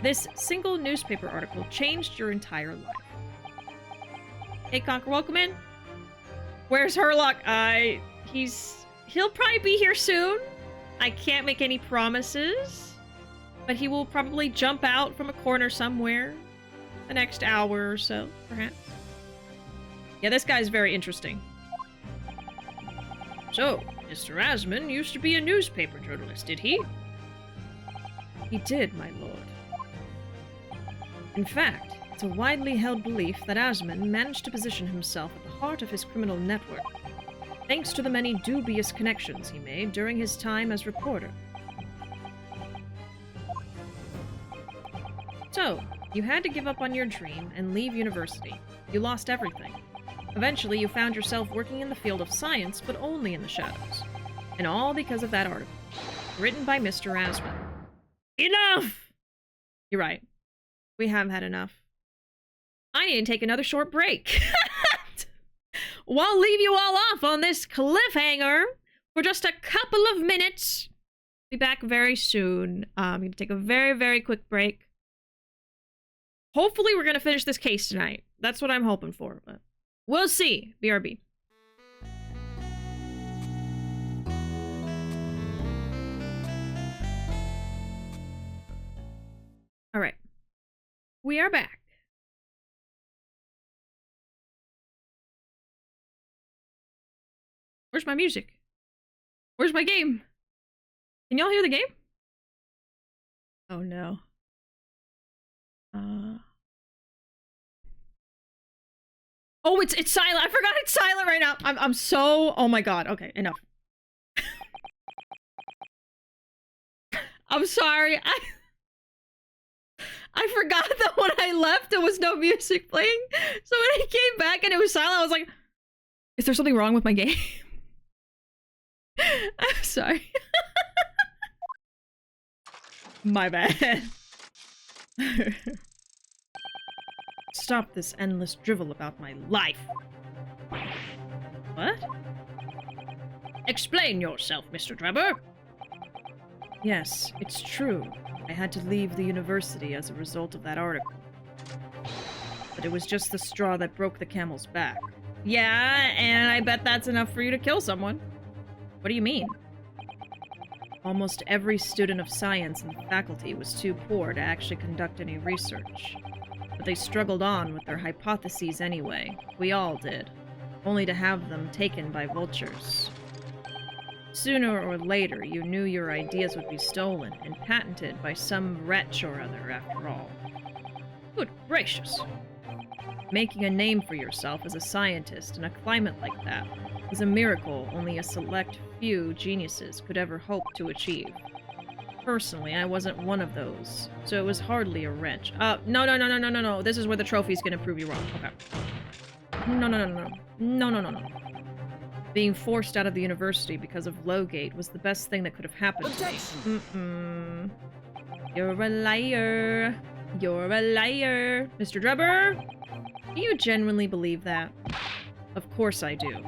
this single newspaper article changed your entire life. Hey, Conker, welcome in. Where's Herlock? He'll probably be here soon. I can't make any promises, but he will probably jump out from a corner somewhere the next hour or so, perhaps. Yeah, this guy's very interesting. So, Mr. Asmund used to be a newspaper journalist, did he? He did, my lord. In fact, it's a widely held belief that Asmund managed to position himself at the heart of his criminal network, thanks to the many dubious connections he made during his time as reporter. So, you had to give up on your dream and leave university. You lost everything. Eventually, you found yourself working in the field of science, but only in the shadows. And all because of that article, written by Mr. Asmund. Enough! You're right. We have had enough. I need to take another short break. We'll leave you all off on this cliffhanger for just a couple of minutes. Be back very soon. I'm going to take a very, very quick break. Hopefully we're going to finish this case tonight. That's what I'm hoping for, but we'll see. BRB. All right. We are back. Where's my music? Where's my game? Can y'all hear the game? Oh no. Oh, it's silent. I forgot it's silent right now. I'm so, oh my god. Okay, enough. I'm sorry. I forgot that when I left there was no music playing. So when I came back and it was silent, I was like, is there something wrong with my game? I'm sorry. My bad. Stop this endless drivel about my life. What? Explain yourself, Mr. Drebber. Yes, it's true. I had to leave the university as a result of that article. But it was just the straw that broke the camel's back. Yeah, and I bet that's enough for you to kill someone. What do you mean? Almost every student of science in the faculty was too poor to actually conduct any research. But they struggled on with their hypotheses anyway. We all did. Only to have them taken by vultures. Sooner or later, you knew your ideas would be stolen and patented by some wretch or other, after all. Good gracious! Making a name for yourself as a scientist in a climate like that is a miracle only a select few geniuses could ever hope to achieve. Personally, I wasn't one of those, so it was hardly a wrench. No. This is where the trophy's gonna prove you wrong. Okay. No. Being forced out of the university because of Lowgate was the best thing that could have happened to me. You're a liar. You're a liar. Mr. Drebber? Do you genuinely believe that? Of course I do.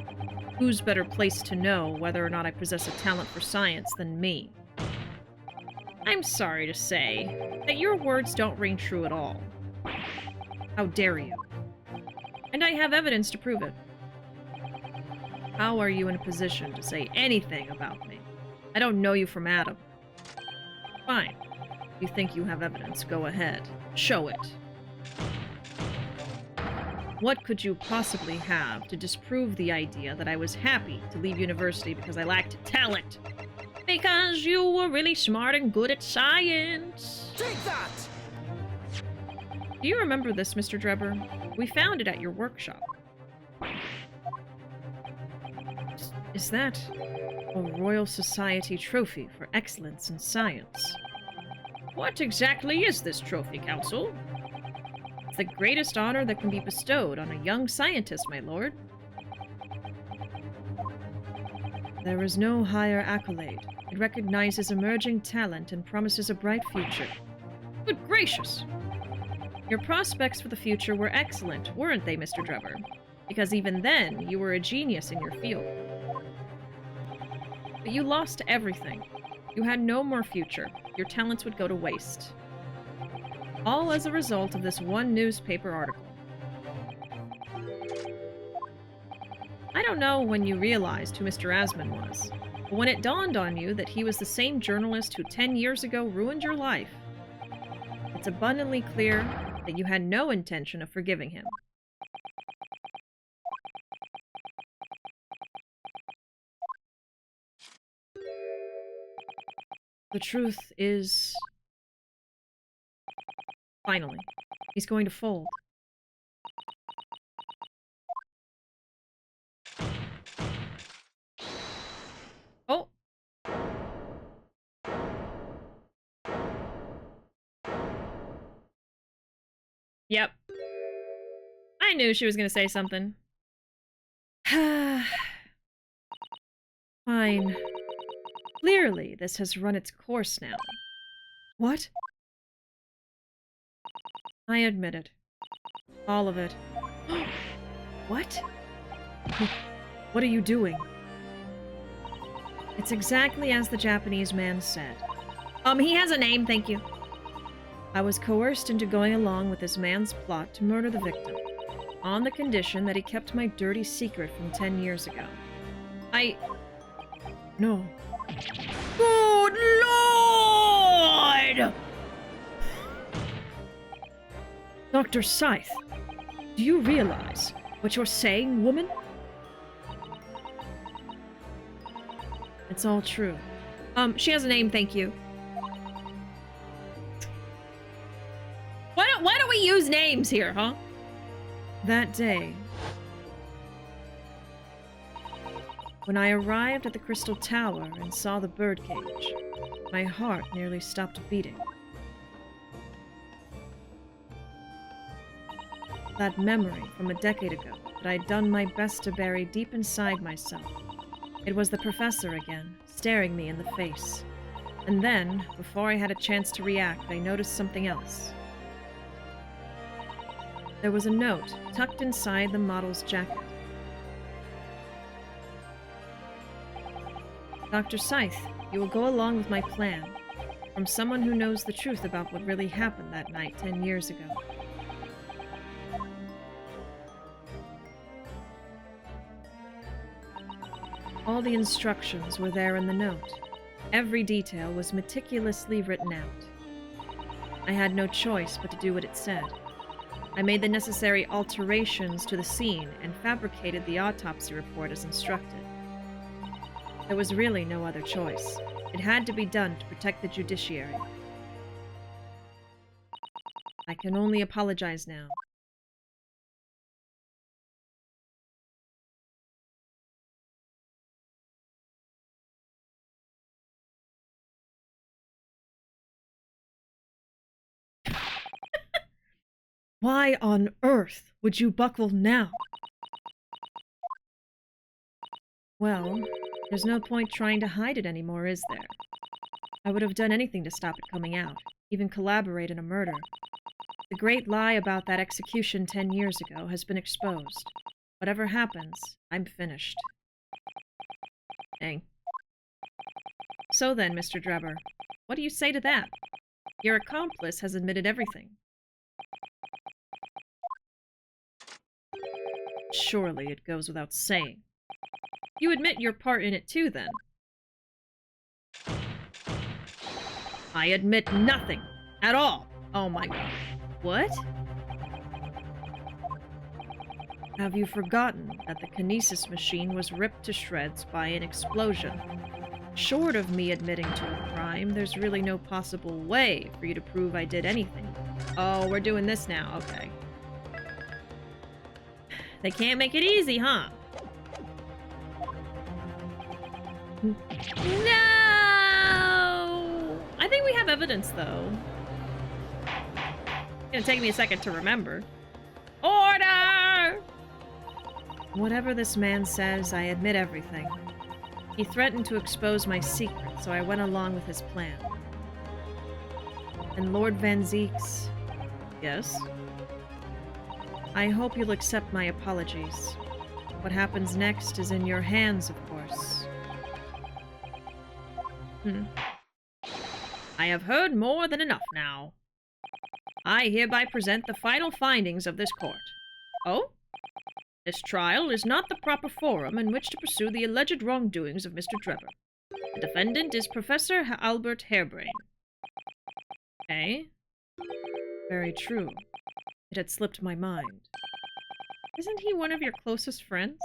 Who's better placed to know whether or not I possess a talent for science than me? I'm sorry to say that your words don't ring true at all. How dare you? And I have evidence to prove it. How are you in a position to say anything about me? I don't know you from Adam. Fine. You think you have evidence, go ahead. Show it. What could you possibly have to disprove the idea that I was happy to leave university because I lacked talent? Because you were really smart and good at science. Take that! Do you remember this, Mr. Drebber? We found it at your workshop. Is that a Royal Society trophy for excellence in science? What exactly is this trophy, Council? It's the greatest honor that can be bestowed on a young scientist, my lord. There is no higher accolade. It recognizes emerging talent and promises a bright future. Good gracious! Your prospects for the future were excellent, weren't they, Mr. Drebber? Because even then, you were a genius in your field. But you lost everything. You had no more future. Your talents would go to waste. All as a result of this one newspaper article. I don't know when you realized who Mr. Asman was, but when it dawned on you that he was the same journalist who 10 years ago ruined your life, it's abundantly clear that you had no intention of forgiving him. The truth is... Finally, he's going to fold. Oh! Yep. I knew she was going to say something. Fine. Clearly, this has run its course now. What? I admit it. All of it. What? What are you doing? It's exactly as the Japanese man said. He has a name, thank you. I was coerced into going along with this man's plot to murder the victim, on the condition that he kept my dirty secret from 10 years ago. No. Good Lord! Dr. Scythe, do you realize what you're saying, woman? It's all true. She has a name, thank you. Why don't we use names here, huh? That day, when I arrived at the Crystal Tower and saw the birdcage, my heart nearly stopped beating. That memory from a decade ago that I'd done my best to bury deep inside myself. It was the professor again, staring me in the face. And then, before I had a chance to react, I noticed something else. There was a note tucked inside the model's jacket. Dr. Scythe, you will go along with my plan, from someone who knows the truth about what really happened that night 10 years ago. All the instructions were there in the note. Every detail was meticulously written out. I had no choice but to do what it said. I made the necessary alterations to the scene and fabricated the autopsy report as instructed. There was really no other choice. It had to be done to protect the judiciary. I can only apologize now. Why on earth would you buckle now? Well, there's no point trying to hide it anymore, is there? I would have done anything to stop it coming out, even collaborate in a murder. The great lie about that execution 10 years ago has been exposed. Whatever happens, I'm finished. Dang. So then, Mr. Drebber, what do you say to that? Your accomplice has admitted everything. Surely it goes without saying. You admit your part in it too, then? I admit nothing. At all. Oh my god. What? Have you forgotten that the kinesis machine was ripped to shreds by an explosion? Short of me admitting to a crime, there's really no possible way for you to prove I did anything. Oh, we're doing this now. Okay. They can't make it easy, huh? No! I think we have evidence, though. It's gonna take me a second to remember. Order! Whatever this man says, I admit everything. He threatened to expose my secret, so I went along with his plan. And Lord Van Zeeks... Yes? I hope you'll accept my apologies. What happens next is in your hands, of course. I have heard more than enough now. I hereby present the final findings of this court. Oh? This trial is not the proper forum in which to pursue the alleged wrongdoings of Mr. Drebber. The defendant is Professor Albert Harebrain. Okay. Very true. It had slipped my mind. Isn't he one of your closest friends?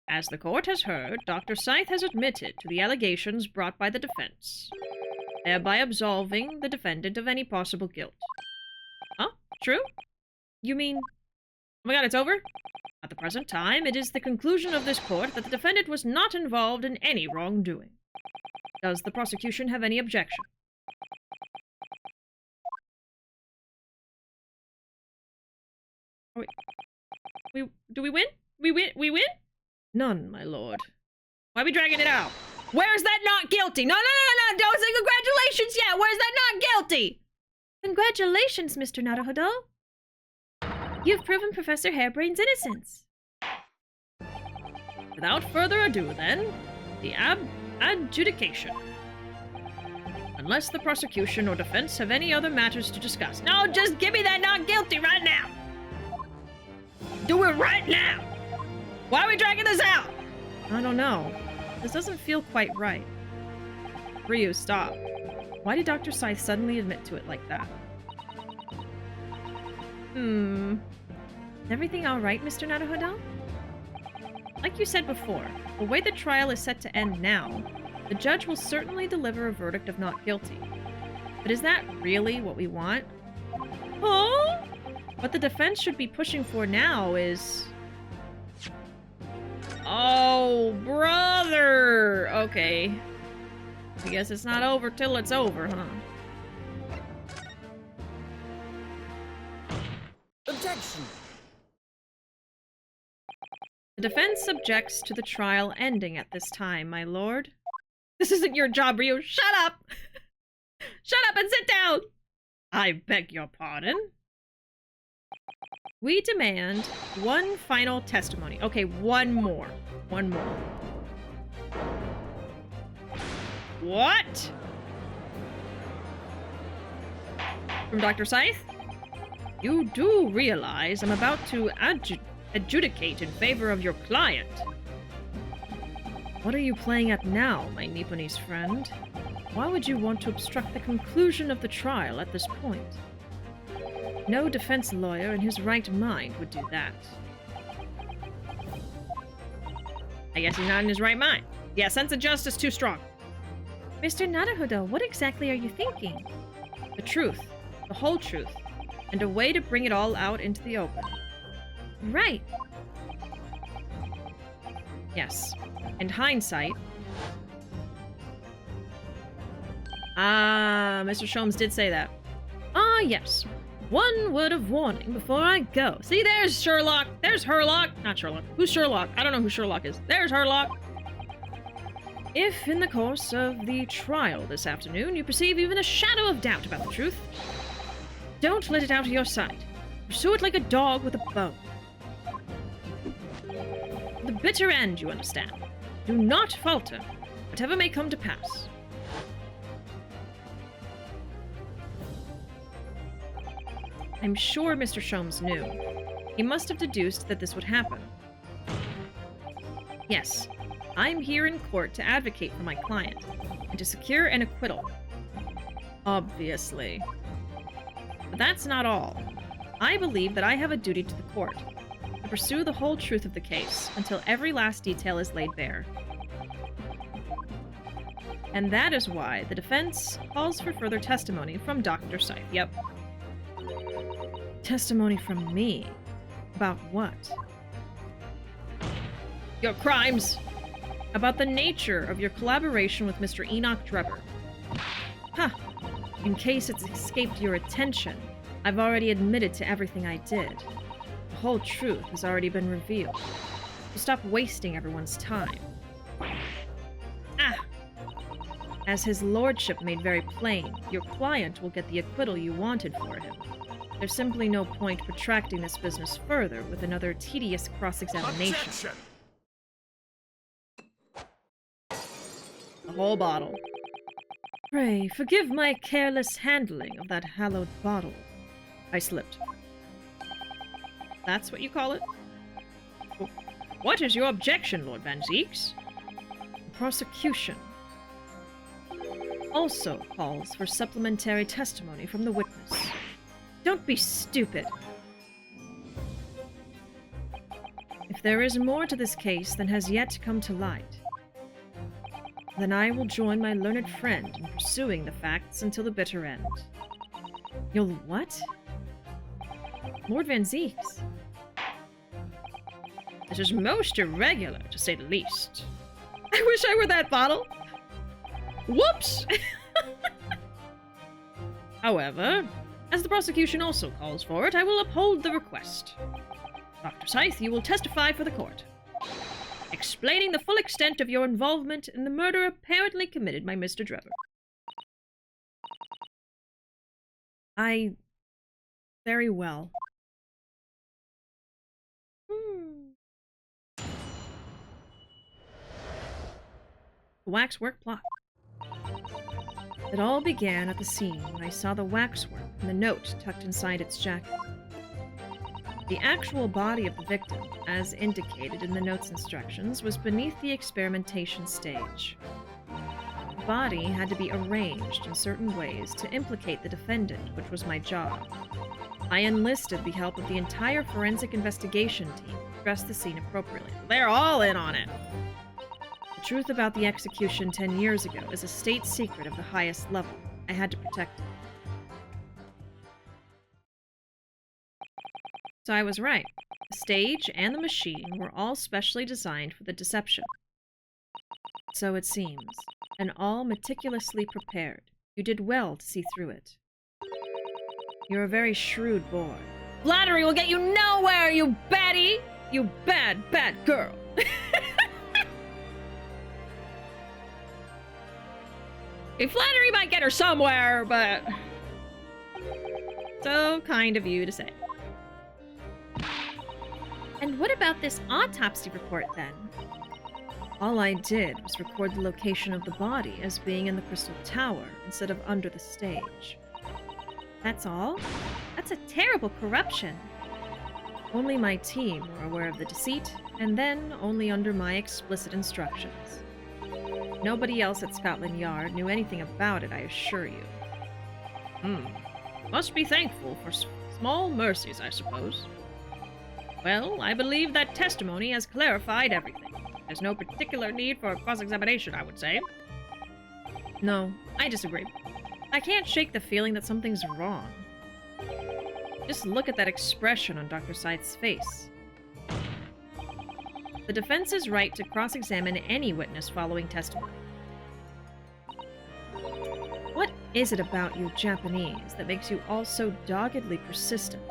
As the court has heard, Dr. Scythe has admitted to the allegations brought by the defense, thereby absolving the defendant of any possible guilt. Huh? True? You mean... Oh my god, it's over? At the present time, it is the conclusion of this court that the defendant was not involved in any wrongdoing. Does the prosecution have any objection? Do we win? We win? None, my lord. Why are we dragging it out? Where's that not guilty? No, don't say congratulations yet! Where's that not guilty? Congratulations, Mr. Naruhodo. You've proven Professor Harebrain's innocence. Without further ado, then, the adjudication. Unless the prosecution or defense have any other matters to discuss. No, just give me that not guilty right now! Do it right now! Why are we dragging this out? I don't know. This doesn't feel quite right. Ryu, stop. Why did Dr. Scythe suddenly admit to it like that? Is everything alright, Mr. Naruhodo? Like you said before, the way the trial is set to end now, the judge will certainly deliver a verdict of not guilty. But is that really what we want? Oh? What the defense should be pushing for now is... Oh, brother! Okay. I guess it's not over till it's over, huh? Objection! The defense objects to the trial ending at this time, my lord. This isn't your job, Ryu. Shut up! Shut up and sit down! I beg your pardon. We demand one final testimony. Okay, one more. One more. What? From Dr. Scythe? You do realize I'm about to adjudicate in favor of your client. What are you playing at now, my Nipponese friend? Why would you want to obstruct the conclusion of the trial at this point? No defense lawyer in his right mind would do that. I guess he's not in his right mind. Yeah, sense of justice too strong. Mr. Naruhodo, what exactly are you thinking? The truth. The whole truth. And a way to bring it all out into the open. Right. Yes. In hindsight... Mr. Sholmes did say that. Yes. One word of warning before I go. See, there's Sherlock. There's Herlock. Not Sherlock. Who's Sherlock? I don't know who Sherlock is. There's Herlock. If, in the course of the trial this afternoon, you perceive even a shadow of doubt about the truth, don't let it out of your sight. Pursue it like a dog with a bone. The bitter end, you understand. Do not falter, whatever may come to pass. I'm sure Mr. Sholmes knew. He must have deduced that this would happen. Yes, I'm here in court to advocate for my client, and to secure an acquittal. Obviously. But that's not all. I believe that I have a duty to the court, to pursue the whole truth of the case, until every last detail is laid bare. And that is why the defense calls for further testimony from Dr. Scythe. Yep. Testimony from me? About what? Your crimes! About the nature of your collaboration with Mr. Enoch Drebber. Huh. In case it's escaped your attention, I've already admitted to everything I did. The whole truth has already been revealed. So stop wasting everyone's time. As his lordship made very plain, your client will get the acquittal you wanted for him. There's simply no point protracting this business further with another tedious cross-examination. Objection! The whole bottle. Pray, forgive my careless handling of that hallowed bottle. I slipped. That's what you call it? What is your objection, Lord Van Zeeks? The prosecution also calls for supplementary testimony from the witness. Don't be stupid. If there is more to this case than has yet come to light, then I will join my learned friend in pursuing the facts until the bitter end. You'll what? Lord Van Zeeks. This is most irregular, to say the least. I wish I were that bottle. Whoops! However, as the prosecution also calls for it, I will uphold the request. Dr. Scythe, you will testify for the court, explaining the full extent of your involvement in the murder apparently committed by Mr. Drebber. Very well. The waxwork plot. It all began at the scene when I saw the waxwork and the note tucked inside its jacket. The actual body of the victim, as indicated in the note's instructions, was beneath the experimentation stage. The body had to be arranged in certain ways to implicate the defendant, which was my job. I enlisted the help of the entire forensic investigation team to dress the scene appropriately. They're all in on it! The truth about the execution 10 years ago is a state secret of the highest level. I had to protect it. So I was right. The stage and the machine were all specially designed for the deception. So it seems, and all meticulously prepared. You did well to see through it. You're a very shrewd boy. Flattery will get you nowhere, you baddie! You bad, bad girl! Flattery might get her somewhere, but... So kind of you to say. And what about this autopsy report, then? All I did was record the location of the body as being in the Crystal Tower instead of under the stage. That's all? That's a terrible corruption. Only my team were aware of the deceit, and then only under my explicit instructions. Nobody else at Scotland Yard knew anything about it, I assure you. Must be thankful for small mercies, I suppose. Well, I believe that testimony has clarified everything. There's no particular need for cross-examination, I would say. No, I disagree. I can't shake the feeling that something's wrong. Just look at that expression on Dr. Scythe's face. The defense is right to cross-examine any witness following testimony. What is it about you Japanese that makes you all so doggedly persistent?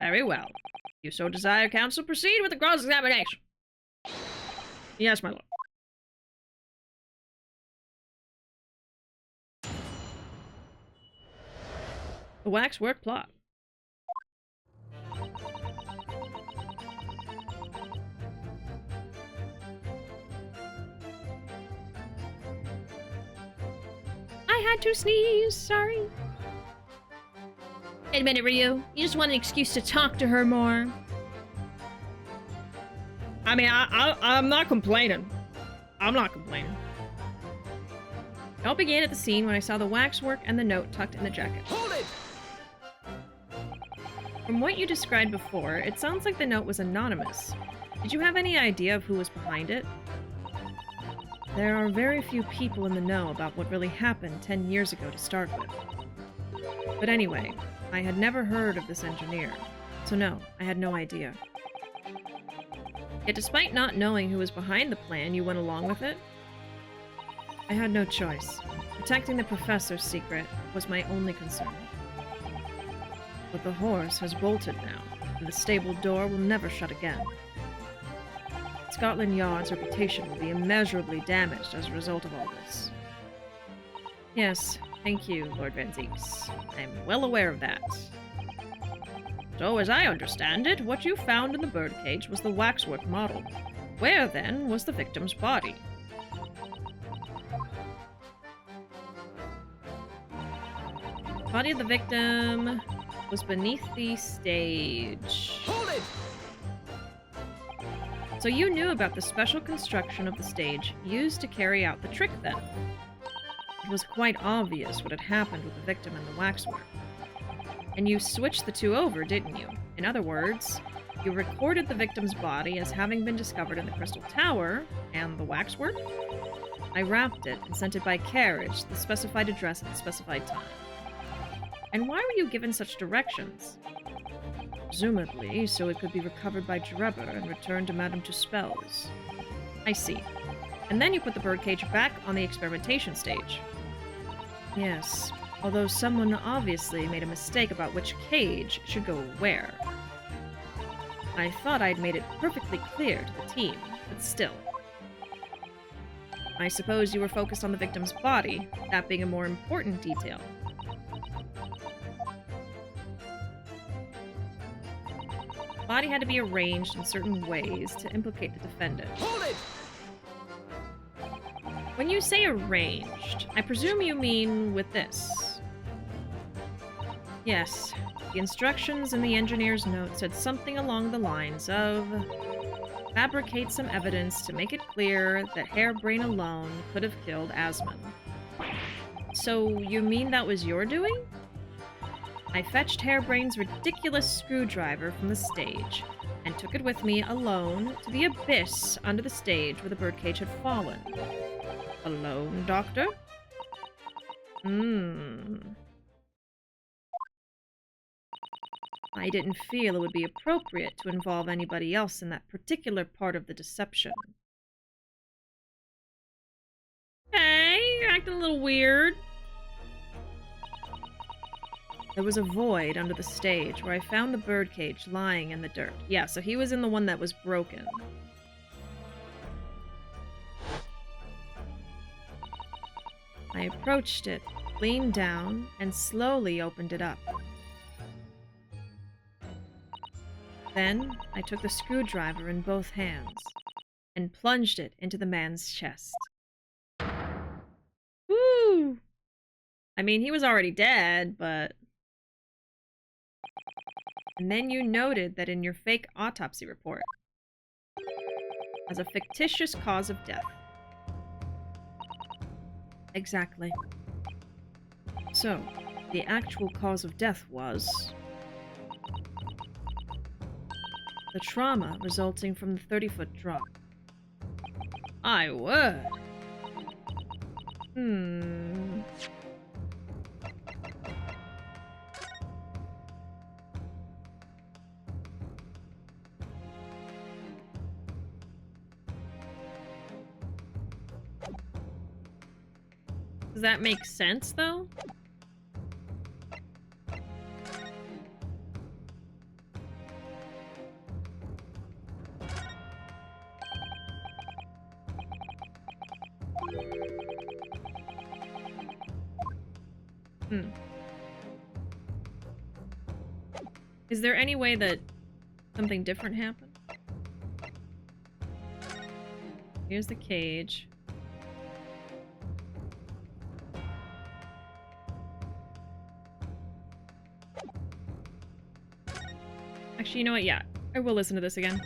Very well. If you so desire, counsel, proceed with the cross-examination. Yes, my lord. The waxwork plot. I had to sneeze, sorry. Wait a minute, Ryu. You just want an excuse to talk to her more. I mean, I'm not complaining. I'm not complaining. It all began at the scene when I saw the waxwork and the note tucked in the jacket. Hold it! From what you described before, it sounds like the note was anonymous. Did you have any idea of who was behind it? There are very few people in the know about what really happened 10 years ago to start with. But anyway, I had never heard of this engineer, so no, I had no idea. Yet despite not knowing who was behind the plan, you went along with it? I had no choice. Protecting the professor's secret was my only concern. But the horse has bolted now, and the stable door will never shut again. Scotland Yard's reputation will be immeasurably damaged as a result of all this. Yes, thank you, Lord Van Zeeks. I am well aware of that. So, as I understand it, what you found in the birdcage was the waxwork model. Where, then, was the victim's body? The body of the victim was beneath the stage. Hold it! Noted! So you knew about the special construction of the stage used to carry out the trick then. It was quite obvious what had happened with the victim and the waxwork. And you switched the two over, didn't you? In other words, you recorded the victim's body as having been discovered in the Crystal Tower, and the waxwork? I wrapped it and sent it by carriage to the specified address at the specified time. And why were you given such directions? Presumably, so it could be recovered by Drebber and returned to Madame Tuspel's. I see. And then you put the birdcage back on the experimentation stage. Yes, although someone obviously made a mistake about which cage should go where. I thought I'd made it perfectly clear to the team, but still. I suppose you were focused on the victim's body, that being a more important detail. The body had to be arranged in certain ways to implicate the defendant. Hold it! When you say arranged, I presume you mean with this. Yes, the instructions in the engineer's note said something along the lines of fabricate some evidence to make it clear that Harebrain alone could have killed Asmon. So you mean that was your doing? I fetched Harebrain's ridiculous screwdriver from the stage and took it with me alone to the abyss under the stage where the birdcage had fallen. Alone, Doctor? I didn't feel it would be appropriate to involve anybody else in that particular part of the deception. Okay, you're acting a little weird. There was a void under the stage where I found the birdcage lying in the dirt. Yeah, so he was in the one that was broken. I approached it, leaned down, and slowly opened it up. Then, I took the screwdriver in both hands and plunged it into the man's chest. Woo! I mean, he was already dead, but... And then you noted that in your fake autopsy report, as a fictitious cause of death. Exactly. So, the actual cause of death was... the trauma resulting from the 30-foot drop. I would. Does that make sense, though? Is there any way that something different happened? Here's the cage. Actually, you know what? Yeah, I will listen to this again.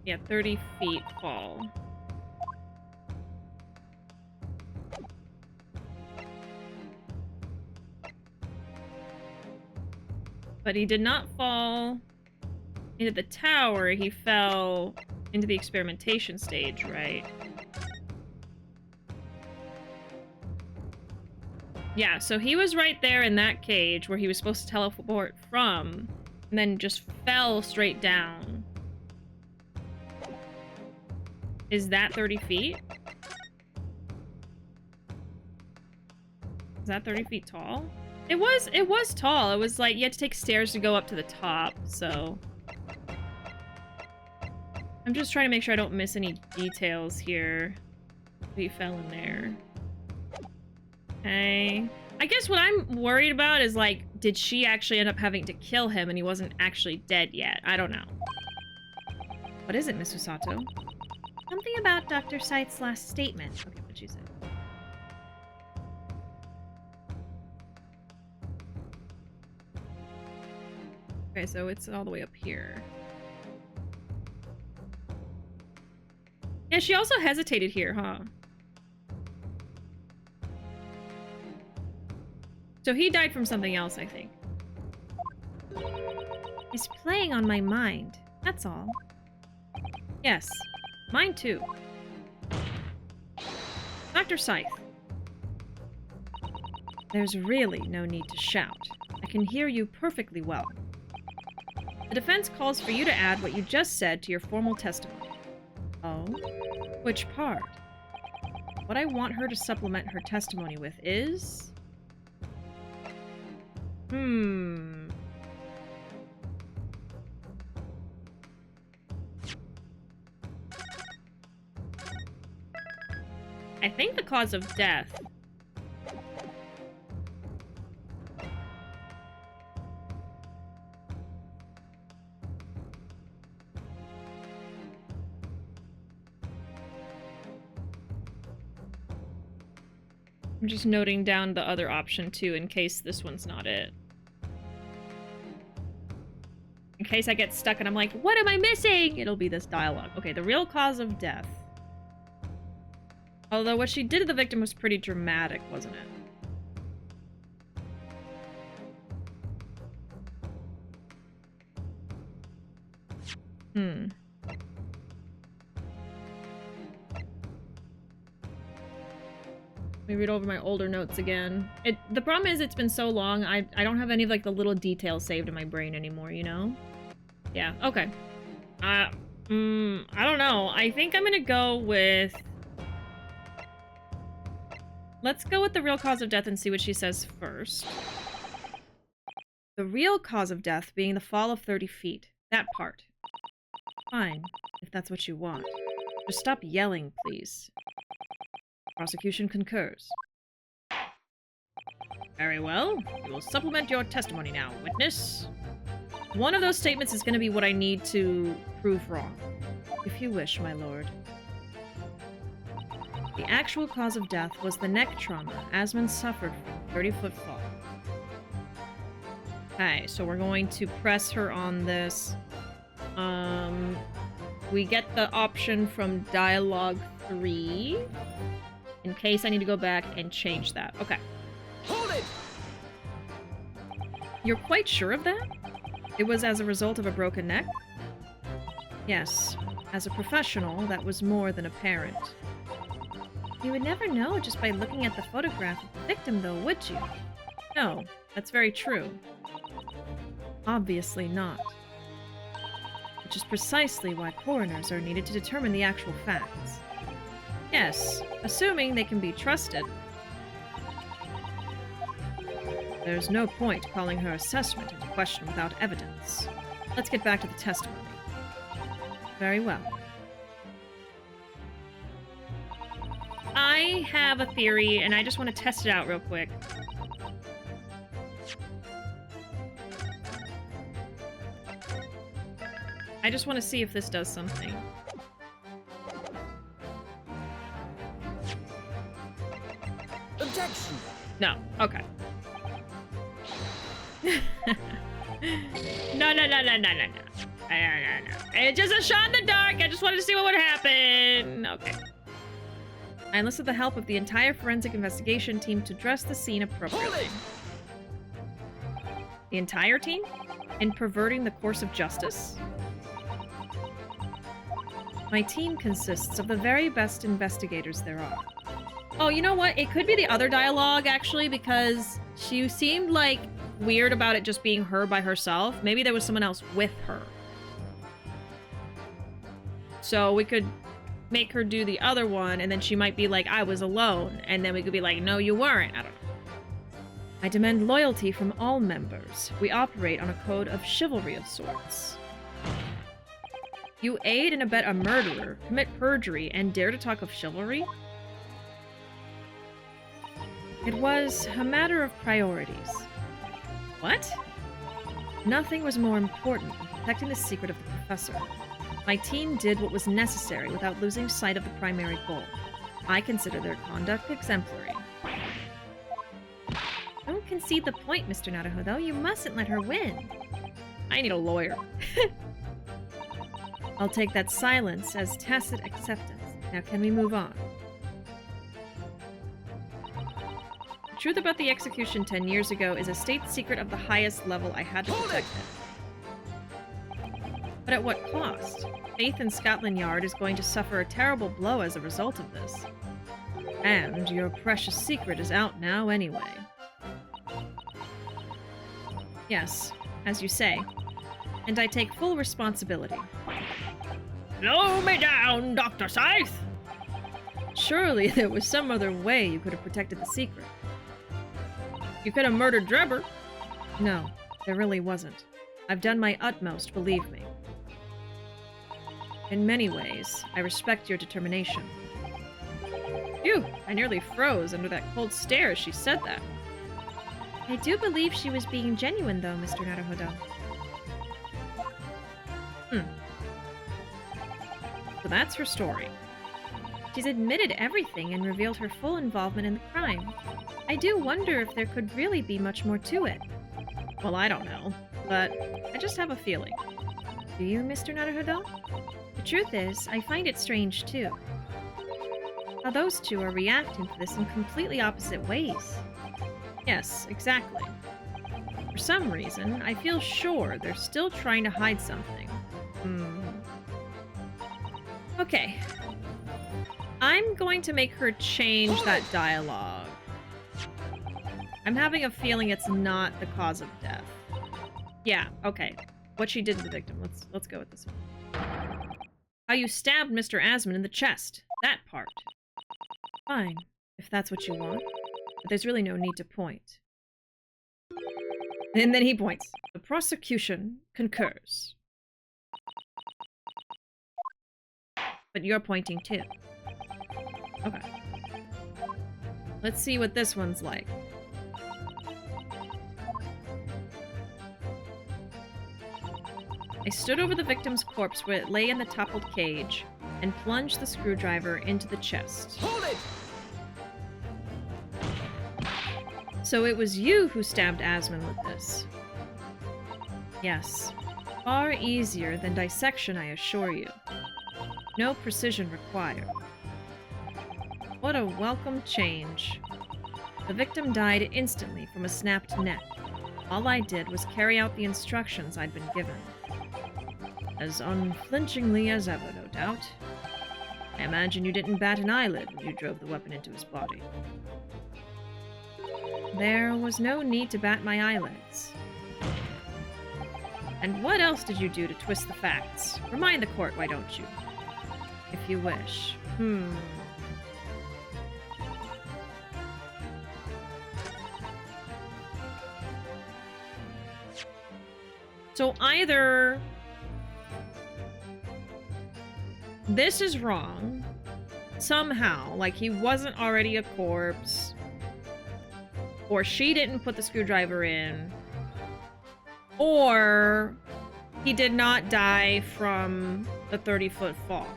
Yeah, 30 feet fall. But he did not fall into the tower, he fell into the experimentation stage, right? Yeah, so he was right there in that cage where he was supposed to teleport from, and then just fell straight down. Is that 30 feet? Is that 30 feet tall? It was tall. It was like you had to take stairs to go up to the top, so... I'm just trying to make sure I don't miss any details here. He fell in there. Okay. I guess what I'm worried about is, like, did she actually end up having to kill him and he wasn't actually dead yet? I don't know. What is it, Miss Usato? Something about Dr. Scythe's last statement. Okay, what'd she say? Okay, so it's all the way up here. Yeah, she also hesitated here, huh? So he died from something else, I think. It's playing on my mind. That's all. Yes, mine too. Dr. Scythe. There's really no need to shout. I can hear you perfectly well. The defense calls for you to add what you just said to your formal testimony. Oh? Which part? What I want her to supplement her testimony with is... I think the cause of death. I'm just noting down the other option too in case this one's not it. In case I get stuck and I'm like, what am I missing? It'll be this dialogue. Okay, the real cause of death. Although what she did to the victim was pretty dramatic, wasn't it? Let me read over my older notes again. The problem is it's been so long, I don't have any of like the little details saved in my brain anymore, you know? Yeah, okay. I don't know. I think I'm gonna go with... Let's go with the real cause of death and see what she says first. The real cause of death being the fall of 30 feet. That part. Fine, if that's what you want. Just stop yelling, please. Prosecution concurs. Very well. We will supplement your testimony now, witness. One of those statements is going to be what I need to prove wrong. If you wish, my lord. The actual cause of death was the neck trauma Asmund suffered from a 30-foot fall. Okay, so we're going to press her on this. We get the option from Dialogue 3. In case I need to go back and change that. Okay. Hold it! You're quite sure of that? It was as a result of a broken neck? Yes. As a professional, that was more than apparent. You would never know just by looking at the photograph of the victim, though, would you? No, that's very true. Obviously not. Which is precisely why coroners are needed to determine the actual facts. Yes, assuming they can be trusted. There's no point calling her assessment into question without evidence. Let's get back to the testimony. Very well. I have a theory, and I just want to test it out real quick. I just want to see if this does something. Objection! No. Okay. No. It's just a shot in the dark. I just wanted to see what would happen. Okay. I enlisted the help of the entire forensic investigation team to dress the scene appropriately. The entire team? In perverting the course of justice? My team consists of the very best investigators there are. Oh, you know what? It could be the other dialogue, actually, because she seemed, like, weird about it just being her by herself. Maybe there was someone else with her. So we could make her do the other one, and then she might be like, I was alone. And then we could be like, no, you weren't. I don't know. I demand loyalty from all members. We operate on a code of chivalry of sorts. You aid and abet a murderer, commit perjury, and dare to talk of chivalry? It was a matter of priorities. What? Nothing was more important than protecting the secret of the professor. My team did what was necessary without losing sight of the primary goal. I consider their conduct exemplary. Don't concede the point, Mr. Naruhodo. You mustn't let her win. I need a lawyer. I'll take that silence as tacit acceptance. Now can we move on? The truth about the execution 10 years ago is a state secret of the highest level. I had to protect it. But at what cost? Faith in Scotland Yard is going to suffer a terrible blow as a result of this. And your precious secret is out now anyway. Yes, as you say. And I take full responsibility. Slow me down, Dr. Scythe! Surely there was some other way you could have protected the secret. You could have murdered Drebber. No, there really wasn't. I've done my utmost, believe me. In many ways, I respect your determination. Phew, I nearly froze under that cold stare as she said that. I do believe she was being genuine, though, Mr. Naruhodo. So that's her story. She's admitted everything and revealed her full involvement in the crime. I do wonder if there could really be much more to it. Well, I don't know, but I just have a feeling. Do you, Mr. Naruhodo? The truth is, I find it strange, too. How those two are reacting to this in completely opposite ways. Yes, exactly. For some reason, I feel sure they're still trying to hide something. Okay. I'm going to make her change that dialogue. I'm having a feeling it's not the cause of death. Yeah, okay. What she did to the victim. Let's go with this one. How you stabbed Mr. Asman in the chest. That part. Fine, if that's what you want. But there's really no need to point. And then he points. The prosecution concurs. But you're pointing too. Okay. Let's see what this one's like. I stood over the victim's corpse where it lay in the toppled cage and plunged the screwdriver into the chest. Hold it! So it was you who stabbed Asman with this. Yes. Far easier than dissection, I assure you. No precision required. What a welcome change. The victim died instantly from a snapped neck. All I did was carry out the instructions I'd been given. As unflinchingly as ever, no doubt. I imagine you didn't bat an eyelid when you drove the weapon into his body. There was no need to bat my eyelids. And what else did you do to twist the facts? Remind the court, why don't you? If you wish. So either this is wrong somehow, like he wasn't already a corpse, or she didn't put the screwdriver in, or he did not die from the 30-foot fall.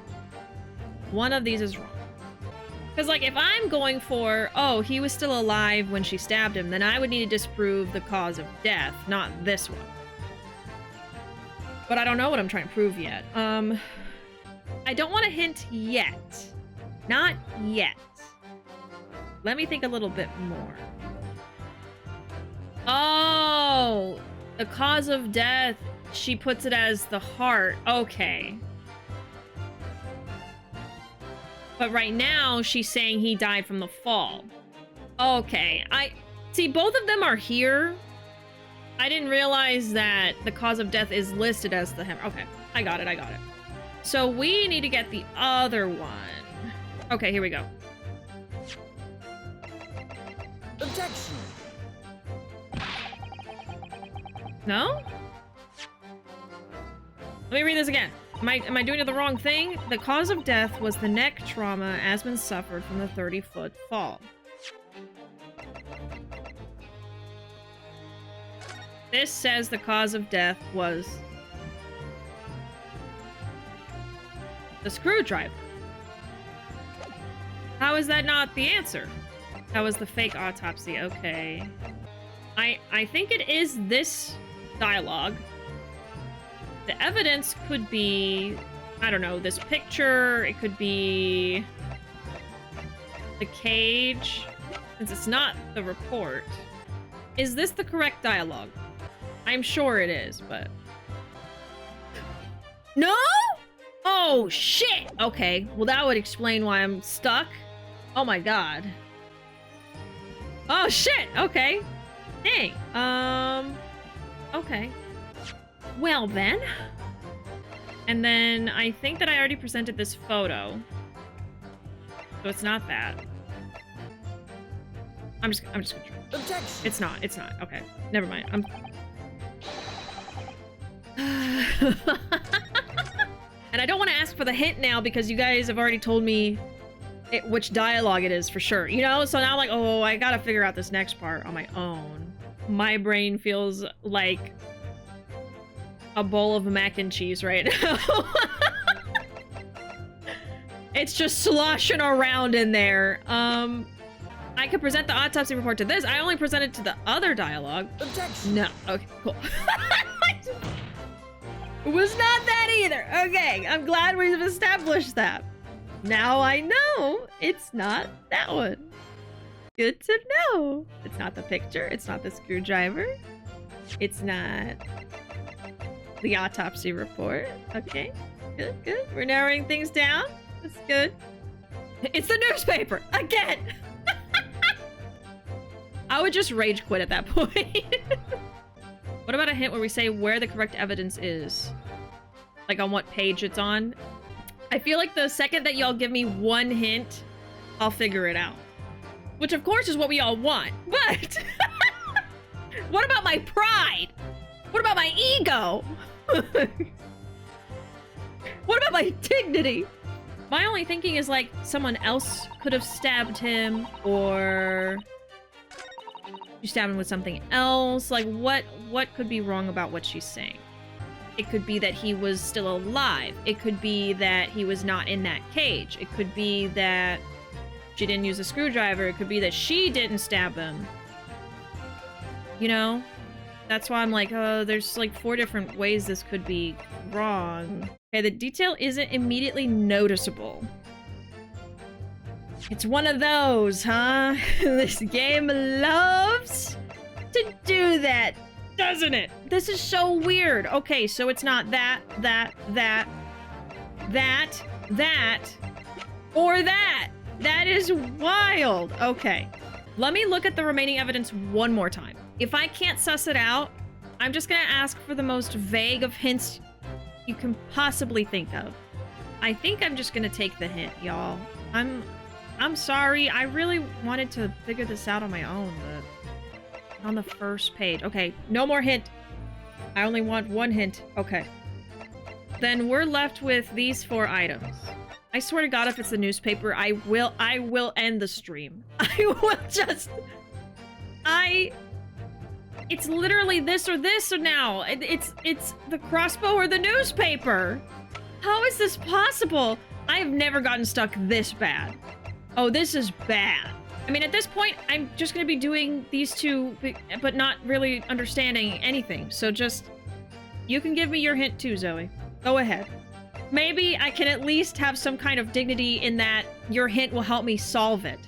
One of these is wrong. Because, like, if I'm going for, oh, he was still alive when she stabbed him, then I would need to disprove the cause of death, not this one. But I don't know what I'm trying to prove yet. I don't want to hint yet. Not yet. Let me think a little bit more. Oh, the cause of death, she puts it as the heart. Okay. But right now, she's saying he died from the fall. Okay, see, both of them are here. I didn't realize that the cause of death is listed as the hammer. Okay, I got it. So we need to get the other one. Okay, here we go. Objection! No? Let me read this again. Am I doing the wrong thing? The cause of death was the neck trauma Asman suffered from the 30-foot fall. This says the cause of death was the screwdriver. How is that not the answer? That was the fake autopsy. Okay. I think it is this dialogue. The evidence could be, I don't know, this picture. It could be the cage, since it's not the report. Is this the correct dialogue? I'm sure it is, but... No? Oh, shit! Okay, well that would explain why I'm stuck. Oh my god. Oh, shit! Okay. Dang. Okay. Well then. And then I think that I already presented this photo. So it's not that. I'm just gonna try. Objection. It's not. Okay. Never mind. And I don't want to ask for the hint now because you guys have already told me which dialogue it is for sure. You know? So now I'm like, oh, I gotta figure out this next part on my own. My brain feels like a bowl of mac and cheese right now. It's just sloshing around in there. I could present the autopsy report to this. I only presented to the other dialogue. Objection. No. Okay, cool. It was not that either. Okay, I'm glad we've established that. Now I know it's not that one. Good to know. It's not the picture. It's not the screwdriver. It's not the autopsy report. Okay, good, good. We're narrowing things down. That's good. It's the newspaper again. I would just rage quit at that point. What about a hint where we say where the correct evidence is? Like on what page it's on? I feel like the second that y'all give me one hint, I'll figure it out. Which of course is what we all want, but... What about my pride? What about my ego? What about my dignity? My only thinking is like someone else could have stabbed him, or you stabbed him with something else. Like what could be wrong about what she's saying? It could be that he was still alive. It could be that he was not in that cage. It could be that she didn't use a screwdriver. It could be that she didn't stab him. You know? That's why I'm like, oh, there's like 4 different ways this could be wrong. Okay, the detail isn't immediately noticeable. It's one of those, huh? This game loves to do that, doesn't it? This is so weird. Okay, so it's not that, or that. That is wild. Okay. Let me look at the remaining evidence one more time. If I can't suss it out, I'm just gonna ask for the most vague of hints you can possibly think of. I think I'm just gonna take the hint, y'all. I'm sorry. I really wanted to figure this out on my own, but on the first page. Okay, no more hint. I only want one hint. Okay. Then we're left with these 4 items. I swear to God, if it's the newspaper, I will end the stream. I will just... It's literally this or now. It's the crossbow or the newspaper. How is this possible? I have never gotten stuck this bad. Oh, this is bad. I mean, at this point, I'm just gonna be doing these 2, but not really understanding anything. So just... You can give me your hint too, Zoe. Go ahead. Maybe I can at least have some kind of dignity in that your hint will help me solve it.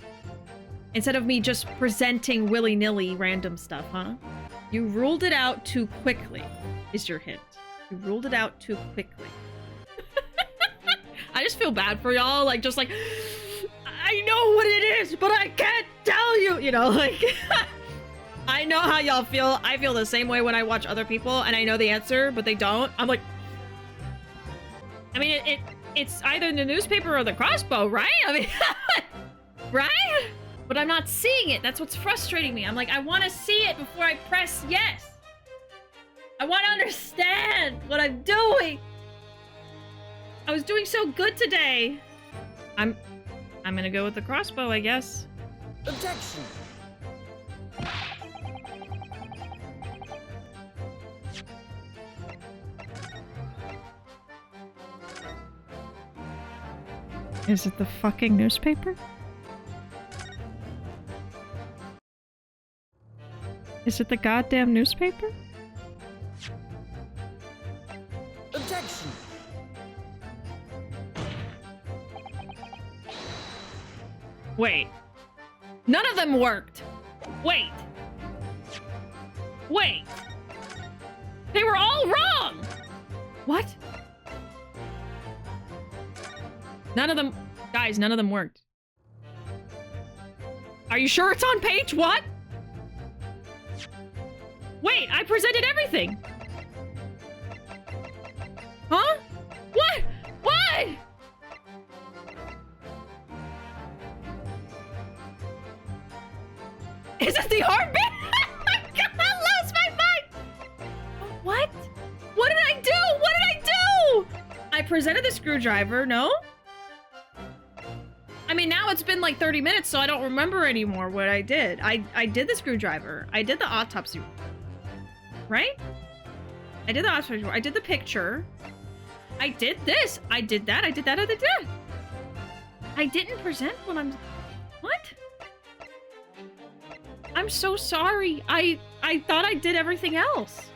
Instead of me just presenting willy-nilly random stuff, huh? You ruled it out too quickly, is your hint. You ruled it out too quickly. I just feel bad for y'all, like, just like, I know what it is, but I can't tell you, you know, like, I know how y'all feel. I feel the same way when I watch other people, and I know the answer, but they don't. I'm like, I mean, it's either the newspaper or the crossbow, right? I mean, right? But I'm not seeing it. That's what's frustrating me. I'm like, I want to see it before I press yes. I want to understand what I'm doing. I was doing so good today. I'm gonna go with the crossbow, I guess. Objection. Is it the fucking newspaper? Is it the goddamn newspaper? Objection. Wait. None of them worked. Wait. Wait. They were all wrong. What? None of them... Guys, none of them worked. Are you sure it's on page? What? Wait, I presented everything. Huh? What? What? Is it the armband? God, I lost my mind. What? What did I do? What did I do? I presented the screwdriver, no? I mean, now it's been like 30 minutes, so I don't remember anymore what I did. I did the screwdriver. I did the autopsy. Right? I did the autopsy. I did the picture. I did this. I did that. I did that. I did that. I didn't present when I'm... What? I'm so sorry. I thought I did everything else.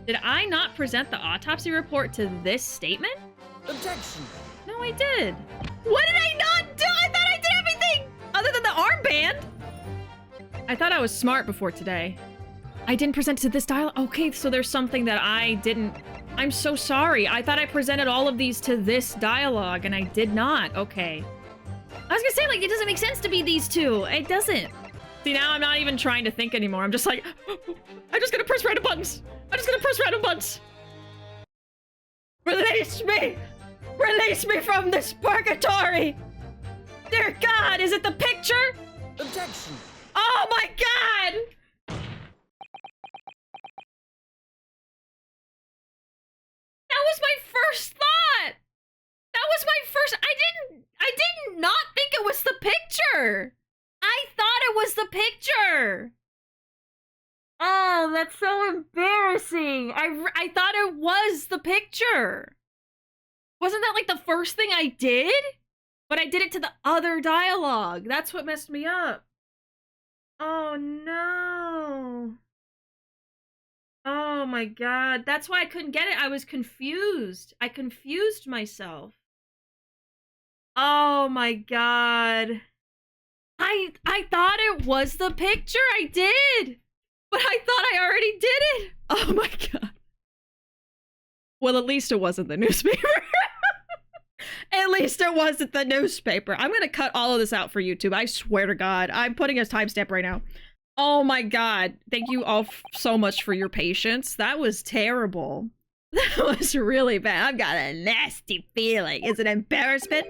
Did I not present the autopsy report to this statement? Objection. No, I did. What did I not do? I thought I did everything other than the armband. I thought I was smart before today. I didn't present to this dialogue. Okay, so there's something that I didn't... I'm so sorry. I thought I presented all of these to this dialogue, and I did not. Okay. I was gonna say, like, it doesn't make sense to be these two. It doesn't. See, now I'm not even trying to think anymore. I'm just like, I'm just gonna press random buttons. I'm just gonna press random buttons. Release me! Release me from this purgatory! Dear God, is it the picture? Objection. Oh my God! That was my first thought! That was my first... I did not think it was the picture! I thought it was the picture! Oh, that's so embarrassing! I thought it was the picture! Wasn't that like the first thing I did? But I did it to the other dialogue. That's what messed me up. Oh no. Oh my God. That's why I couldn't get it. I was confused. I confused myself. Oh my God. I thought it was the picture. I did. But I thought I already did it. Oh my God. Well, at least it wasn't the newspaper. At least it wasn't the newspaper. I'm gonna cut all of this out for YouTube. I swear to God. I'm putting a timestamp right now. Oh my God. Thank you all so much for your patience. That was terrible. That was really bad. I've got a nasty feeling. It's an embarrassment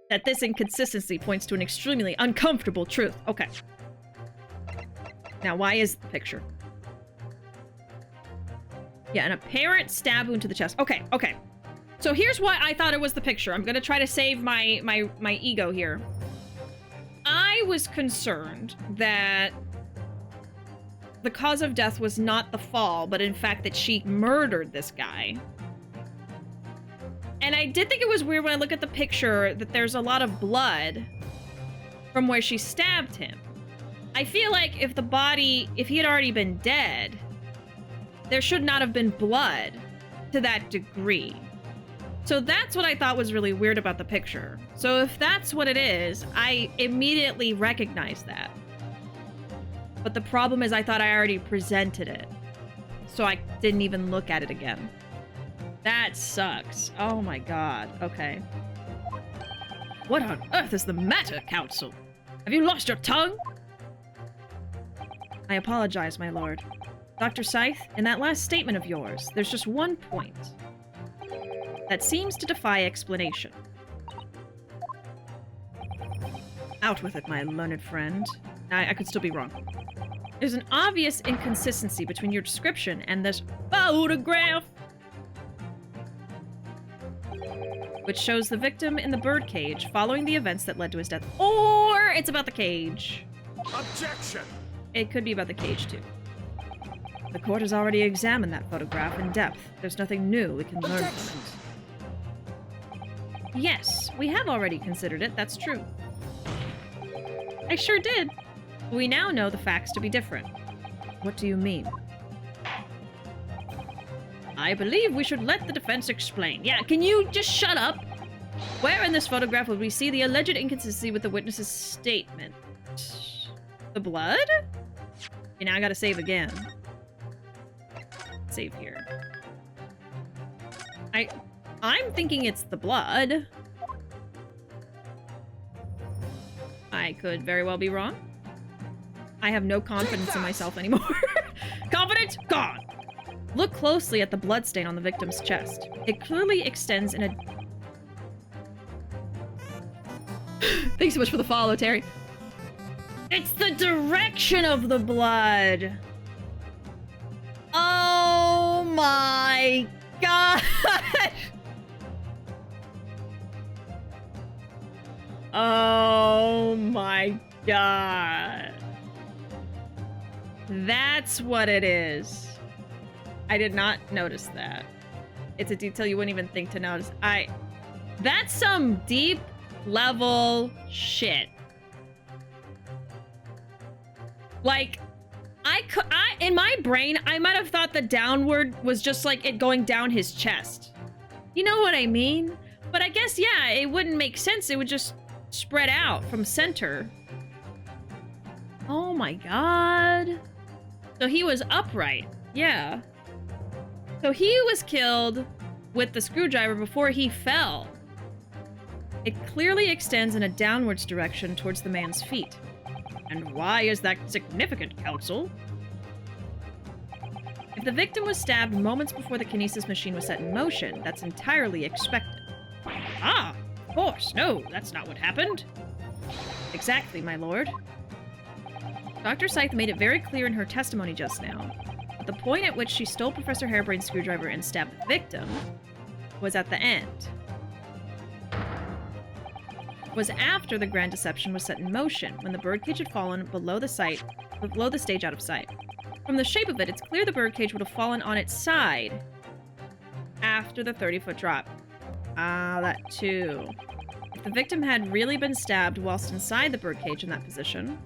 that this inconsistency points to an extremely uncomfortable truth. Okay. Now, why is the picture? Yeah, an apparent stab wound to the chest. Okay, okay. So here's why I thought it was the picture. I'm gonna try to save my ego here. I was concerned that the cause of death was not the fall, but in fact that she murdered this guy. And I did think it was weird when I look at the picture that there's a lot of blood from where she stabbed him. I feel like if the body, if he had already been dead, there should not have been blood to that degree. So that's what I thought was really weird about the picture. So if that's what it is, I immediately recognized that. But the problem is I thought I already presented it. So I didn't even look at it again. That sucks. Oh my God. Okay. What on earth is the matter, Council? Have you lost your tongue? I apologize, my lord. Dr. Scythe, in that last statement of yours, there's just one point that seems to defy explanation. Out with it, my learned friend. I could still be wrong. There's an obvious inconsistency between your description and this photograph, which shows the victim in the birdcage following the events that led to his death. Or it's about the cage. Objection! It could be about the cage, too. The court has already examined that photograph in depth. There's nothing new we can learn from it. Yes, we have already considered it, that's true. I sure did. We now know the facts to be different. What do you mean? I believe we should let the defense explain. Yeah, can you just shut up? Where in this photograph would we see the alleged inconsistency with the witness's statement? The blood? Okay, now I gotta save again. Save here. I'm thinking it's the blood. I could very well be wrong. I have no confidence in myself anymore. Confidence gone! Look closely at the bloodstain on the victim's chest. It clearly extends in a... Thanks so much for the follow, Terry. It's the direction of the blood! Oh my god! Oh my god. That's what it is. I did not notice that. It's a detail you wouldn't even think to notice. That's some deep level shit. Like, in my brain, I might have thought the downward was just like it going down his chest. You know what I mean? But I guess, yeah, it wouldn't make sense. It would just spread out from center. Oh my god. So he was upright. Yeah. So he was killed with the screwdriver before he fell. It clearly extends in a downwards direction towards the man's feet. And why is that significant, Counsel? If the victim was stabbed moments before the kinesis machine was set in motion, that's entirely expected. Ah, of course. No, that's not what happened. Exactly, my lord. Dr. Scythe made it very clear in her testimony just now that the point at which she stole Professor Harebrain's screwdriver and stabbed the victim was at the end. Was after the grand deception was set in motion, when the birdcage had fallen below the stage out of sight. From the shape of it, it's clear the birdcage would have fallen on its side after the 30-foot drop. Ah, that too. If the victim had really been stabbed whilst inside the birdcage in that position,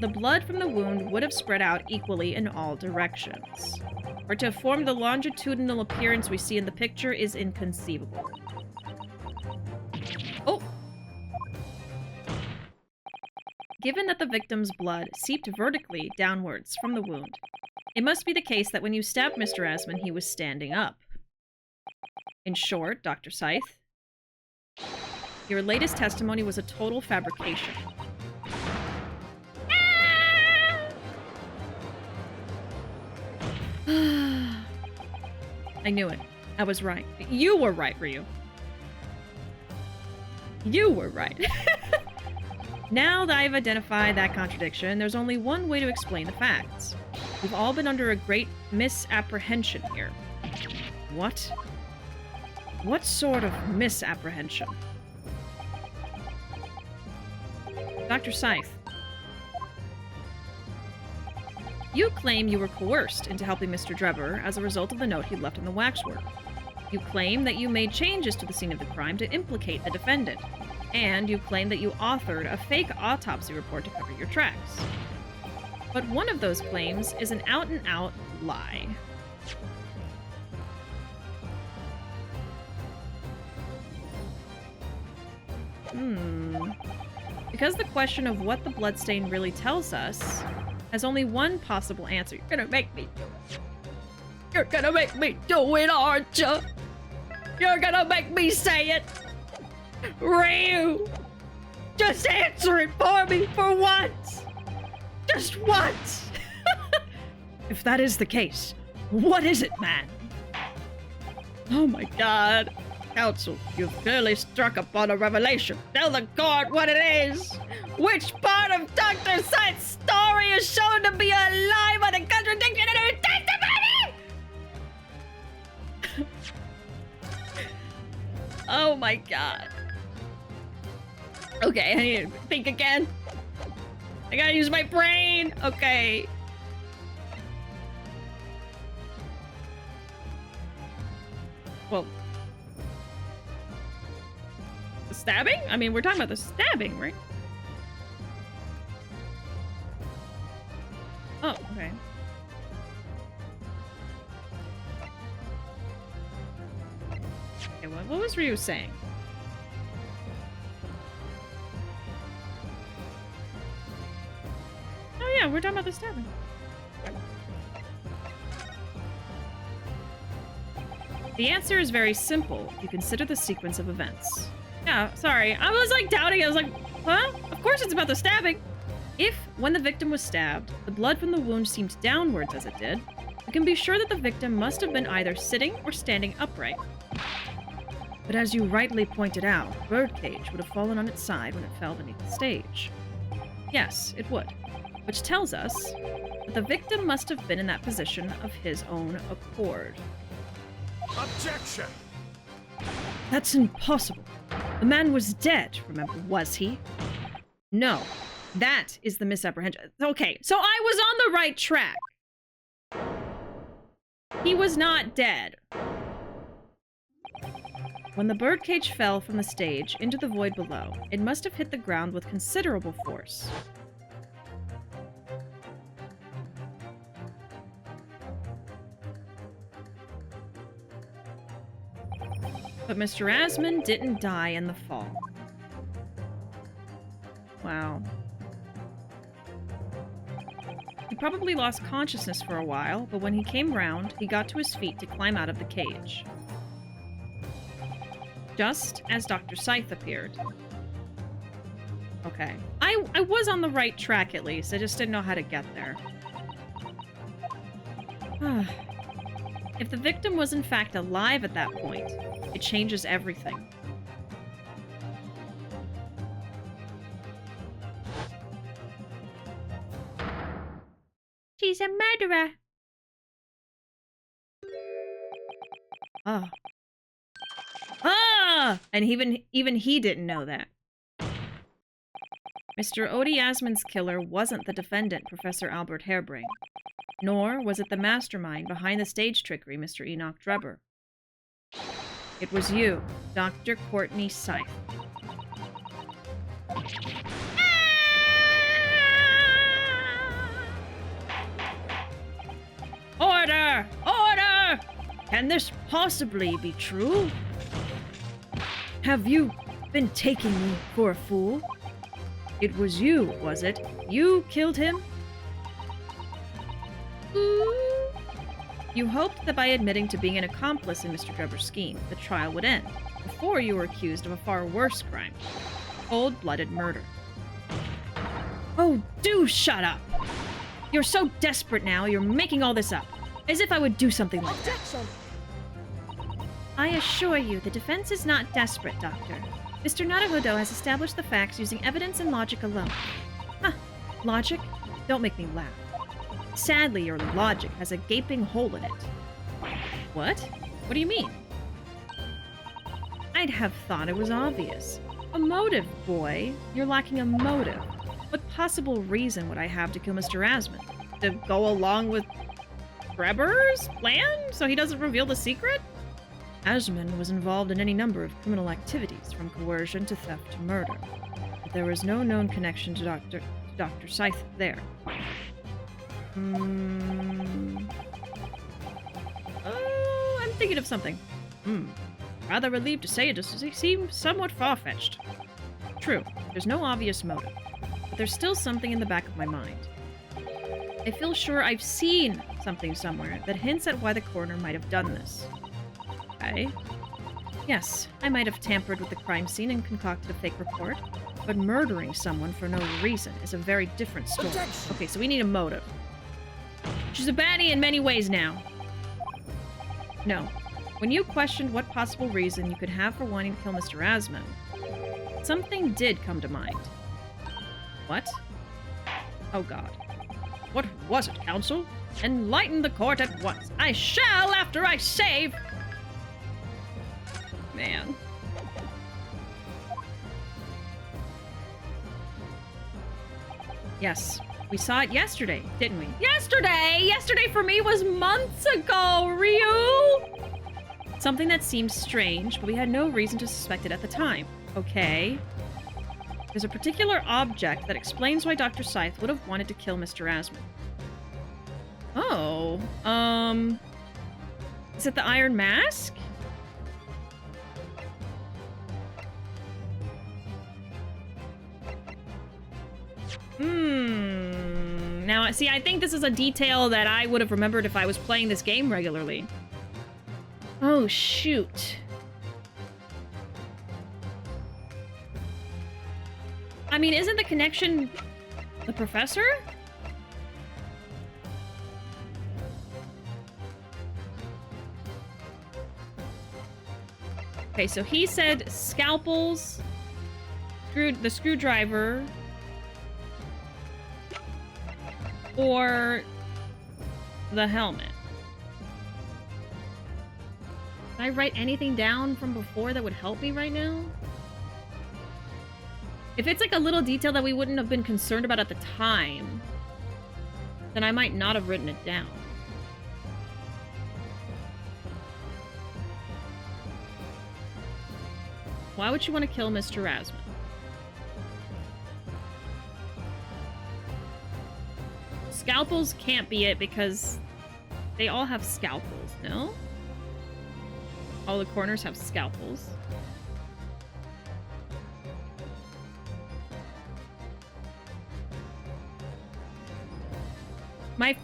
the blood from the wound would have spread out equally in all directions. Or to have formed the longitudinal appearance we see in the picture is inconceivable. Oh! Given that the victim's blood seeped vertically downwards from the wound, it must be the case that when you stabbed Mr. Asman, he was standing up. In short, Dr. Scythe, your latest testimony was a total fabrication. I knew it. I was right. You were right, Ryu. You were right. Now that I've identified that contradiction, there's only one way to explain the facts. We've all been under a great misapprehension here. What? What sort of misapprehension? Dr. Scythe, you claim you were coerced into helping Mr. Drebber as a result of the note he left in the waxwork. You claim that you made changes to the scene of the crime to implicate the defendant. And you claim that you authored a fake autopsy report to cover your tracks. But one of those claims is an out-and-out lie. Because the question of what the bloodstain really tells us has only one possible answer. You're gonna make me do it. You're gonna make me do it, aren't you? You're gonna make me say it. Ryu! Just answer it for me for once! Just once! If that is the case, what is it, man? Oh my god. Counsel, you've clearly struck upon a revelation. Tell the court what it is! Which part of Dr. Scythe's story is shown to be a lie by the contradiction in her testimony? Oh my god. Okay, I need to think again. I gotta use my brain. Okay. Well. stabbing? I mean, we're talking about the stabbing, right? Oh, okay. Okay, what was Ryu saying? Oh yeah, we're talking about the stabbing. The answer is very simple if you consider the sequence of events. Yeah, sorry. I was like doubting. I was like, huh? Of course it's about the stabbing. If, when the victim was stabbed, the blood from the wound seemed downwards as it did, we can be sure that the victim must have been either sitting or standing upright. But as you rightly pointed out, the birdcage would have fallen on its side when it fell beneath the stage. Yes, it would. Which tells us that the victim must have been in that position of his own accord. Objection! That's impossible. The man was dead, remember, was he? No. That is the misapprehension. Okay, so I was on the right track. He was not dead. When the birdcage fell from the stage into the void below, it must have hit the ground with considerable force. But Mr. Asman didn't die in the fall. Wow. He probably lost consciousness for a while, but when he came round, he got to his feet to climb out of the cage. Just as Dr. Scythe appeared. Okay. I was on the right track at least, I just didn't know how to get there. If the victim was in fact alive at that point, it changes everything. She's a murderer. Oh. Ah! And even he didn't know that. Mr. Odie Asman's killer wasn't the defendant, Professor Albert Harebrain. Nor was it the mastermind behind the stage trickery, Mr. Enoch Drebber. It was you, Dr. Courtney Scythe. Order! Order! Can this possibly be true? Have you been taking me for a fool? It was you, was it? You killed him? You hoped that by admitting to being an accomplice in Mr. Drebber's scheme, the trial would end, before you were accused of a far worse crime. Cold-blooded murder. Oh, do shut up! You're so desperate now, you're making all this up. As if I would do something like that. Objection! I assure you, the defense is not desperate, Doctor. Mr. Naruhodo has established the facts using evidence and logic alone. Huh. Logic? Don't make me laugh. Sadly, your logic has a gaping hole in it. What? What do you mean? I'd have thought it was obvious. A motive, boy. You're lacking a motive. What possible reason would I have to kill Mr. Asman? To go along with Drebber's plan so he doesn't reveal the secret? Asman was involved in any number of criminal activities, from coercion to theft to murder. But there was no known connection to Dr. Scythe there. Oh, I'm thinking of something. Rather relieved to say it seems somewhat far-fetched. True, there's no obvious motive, but there's still something in the back of my mind. I feel sure I've seen something somewhere that hints at why the coroner might have done this. Okay. Yes, I might have tampered with the crime scene and concocted a fake report, but murdering someone for no reason is a very different story. Objection. Okay, so we need a motive. She's a baddie in many ways now. No. When you questioned what possible reason you could have for wanting to kill Mr. Asman, something did come to mind. What? Oh god. What was it, counsel? Enlighten the court at once. I shall after I save... Man. Yes. We saw it yesterday, didn't we? Yesterday! Yesterday for me was months ago, Ryu! Something that seemed strange, but we had no reason to suspect it at the time. Okay. There's a particular object that explains why Dr. Scythe would have wanted to kill Mr. Asman. Oh, is it the Iron Mask? Now, see, I think this is a detail that I would have remembered if I was playing this game regularly. Oh, shoot. I mean, isn't the connection the professor? Okay, so he said scalpels, the screwdriver, or the helmet. Did I write anything down from before that would help me right now? If it's like a little detail that we wouldn't have been concerned about at the time, then I might not have written it down. Why would you want to kill Mr. Asman? Scalpels can't be it because they all have scalpels, no? All the corners have scalpels.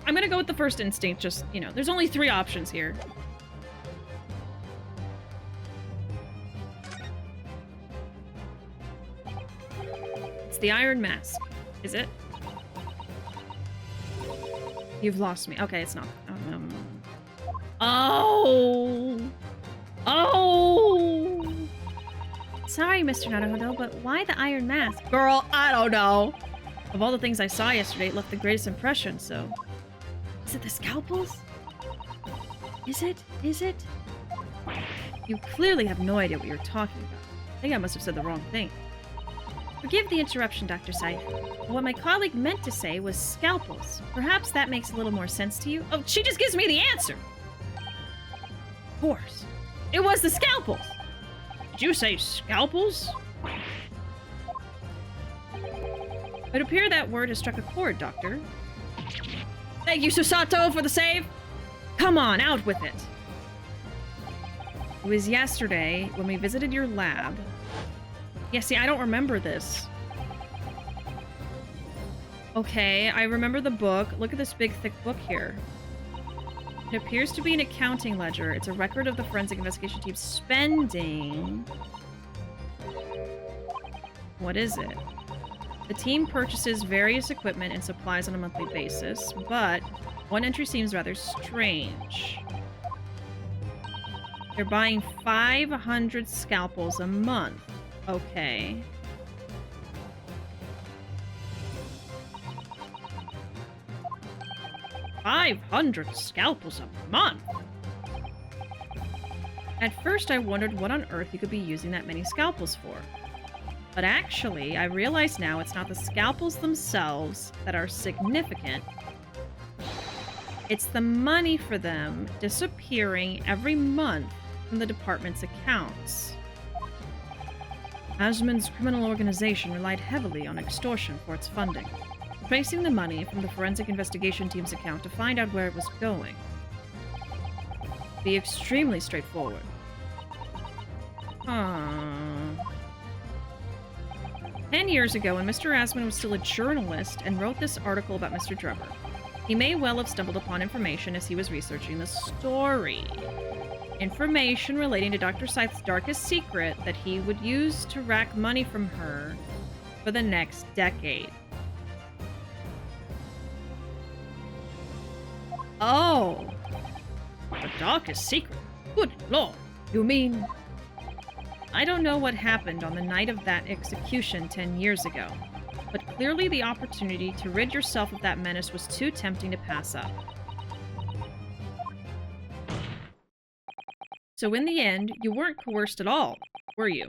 I'm gonna go with the first instinct, just, you know, there's only 3 options here. It's the Iron Mask. Is it? You've lost me. Okay, it's not. Oh! Oh! Sorry, Mr. Naruhodo, but why the Iron Mask? Girl, I don't know. Of all the things I saw yesterday, it left the greatest impression, so... Is it the scalpels? Is it? Is it? You clearly have no idea what you're talking about. I think I must have said the wrong thing. Forgive the interruption, Dr. Scythe. But what my colleague meant to say was scalpels. Perhaps that makes a little more sense to you? Oh, she just gives me the answer! Of course. It was the scalpels! Did you say scalpels? It would appear that word has struck a chord, Doctor. Thank you, Susato, for the save! Come on, out with it! It was yesterday when we visited your lab. Yeah, see, I don't remember this. Okay, I remember the book. Look at this big, thick book here. It appears to be an accounting ledger. It's a record of the forensic investigation team's spending. What is it? The team purchases various equipment and supplies on a monthly basis, but one entry seems rather strange. They're buying 500 scalpels a month. Okay. $500 scalpels a month? At first I wondered what on earth you could be using that many scalpels for. But actually, I realize now it's not the scalpels themselves that are significant. It's the money for them disappearing every month from the department's accounts. Asman's criminal organization relied heavily on extortion for its funding, tracing the money from the forensic investigation team's account to find out where it was going. Be extremely straightforward. 10 years ago, when Mr. Asman was still a journalist and wrote this article about Mr. Drebber, he may well have stumbled upon information as he was researching the story. Information relating to Dr. Scythe's darkest secret that he would use to rack money from her for the next decade. Oh! The darkest secret? Good lord! You mean... I don't know what happened on the night of that execution 10 years ago, but clearly the opportunity to rid yourself of that menace was too tempting to pass up. So in the end, you weren't coerced at all, were you?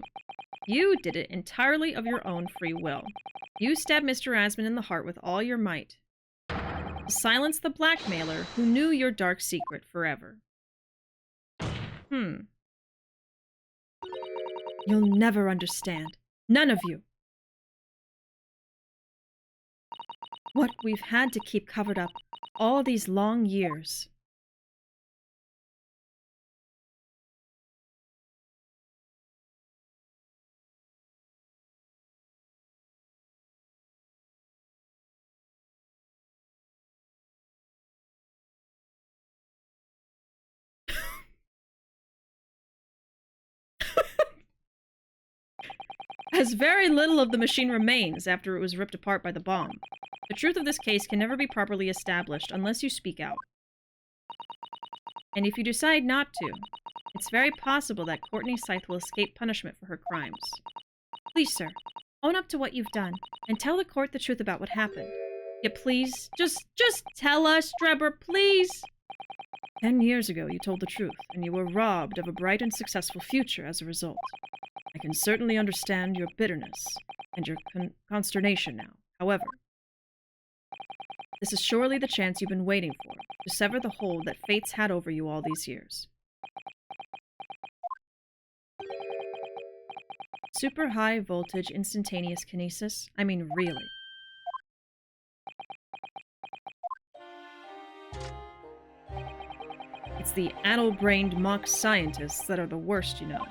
You did it entirely of your own free will. You stabbed Mr. Asman in the heart with all your might. To silence the blackmailer who knew your dark secret forever. You'll never understand. None of you. What we've had to keep covered up all these long years. As very little of the machine remains after it was ripped apart by the bomb. The truth of this case can never be properly established unless you speak out. And if you decide not to, it's very possible that Courtney Scythe will escape punishment for her crimes. Please, sir, own up to what you've done, and tell the court the truth about what happened. Yeah, please, just tell us, Drebber, please! 10 years ago, you told the truth, and you were robbed of a bright and successful future as a result. I can certainly understand your bitterness and your consternation now. However, this is surely the chance you've been waiting for, to sever the hold that fate's had over you all these years. Super high voltage instantaneous kinesis? I mean, really. It's the addle-brained mock scientists that are the worst, you know.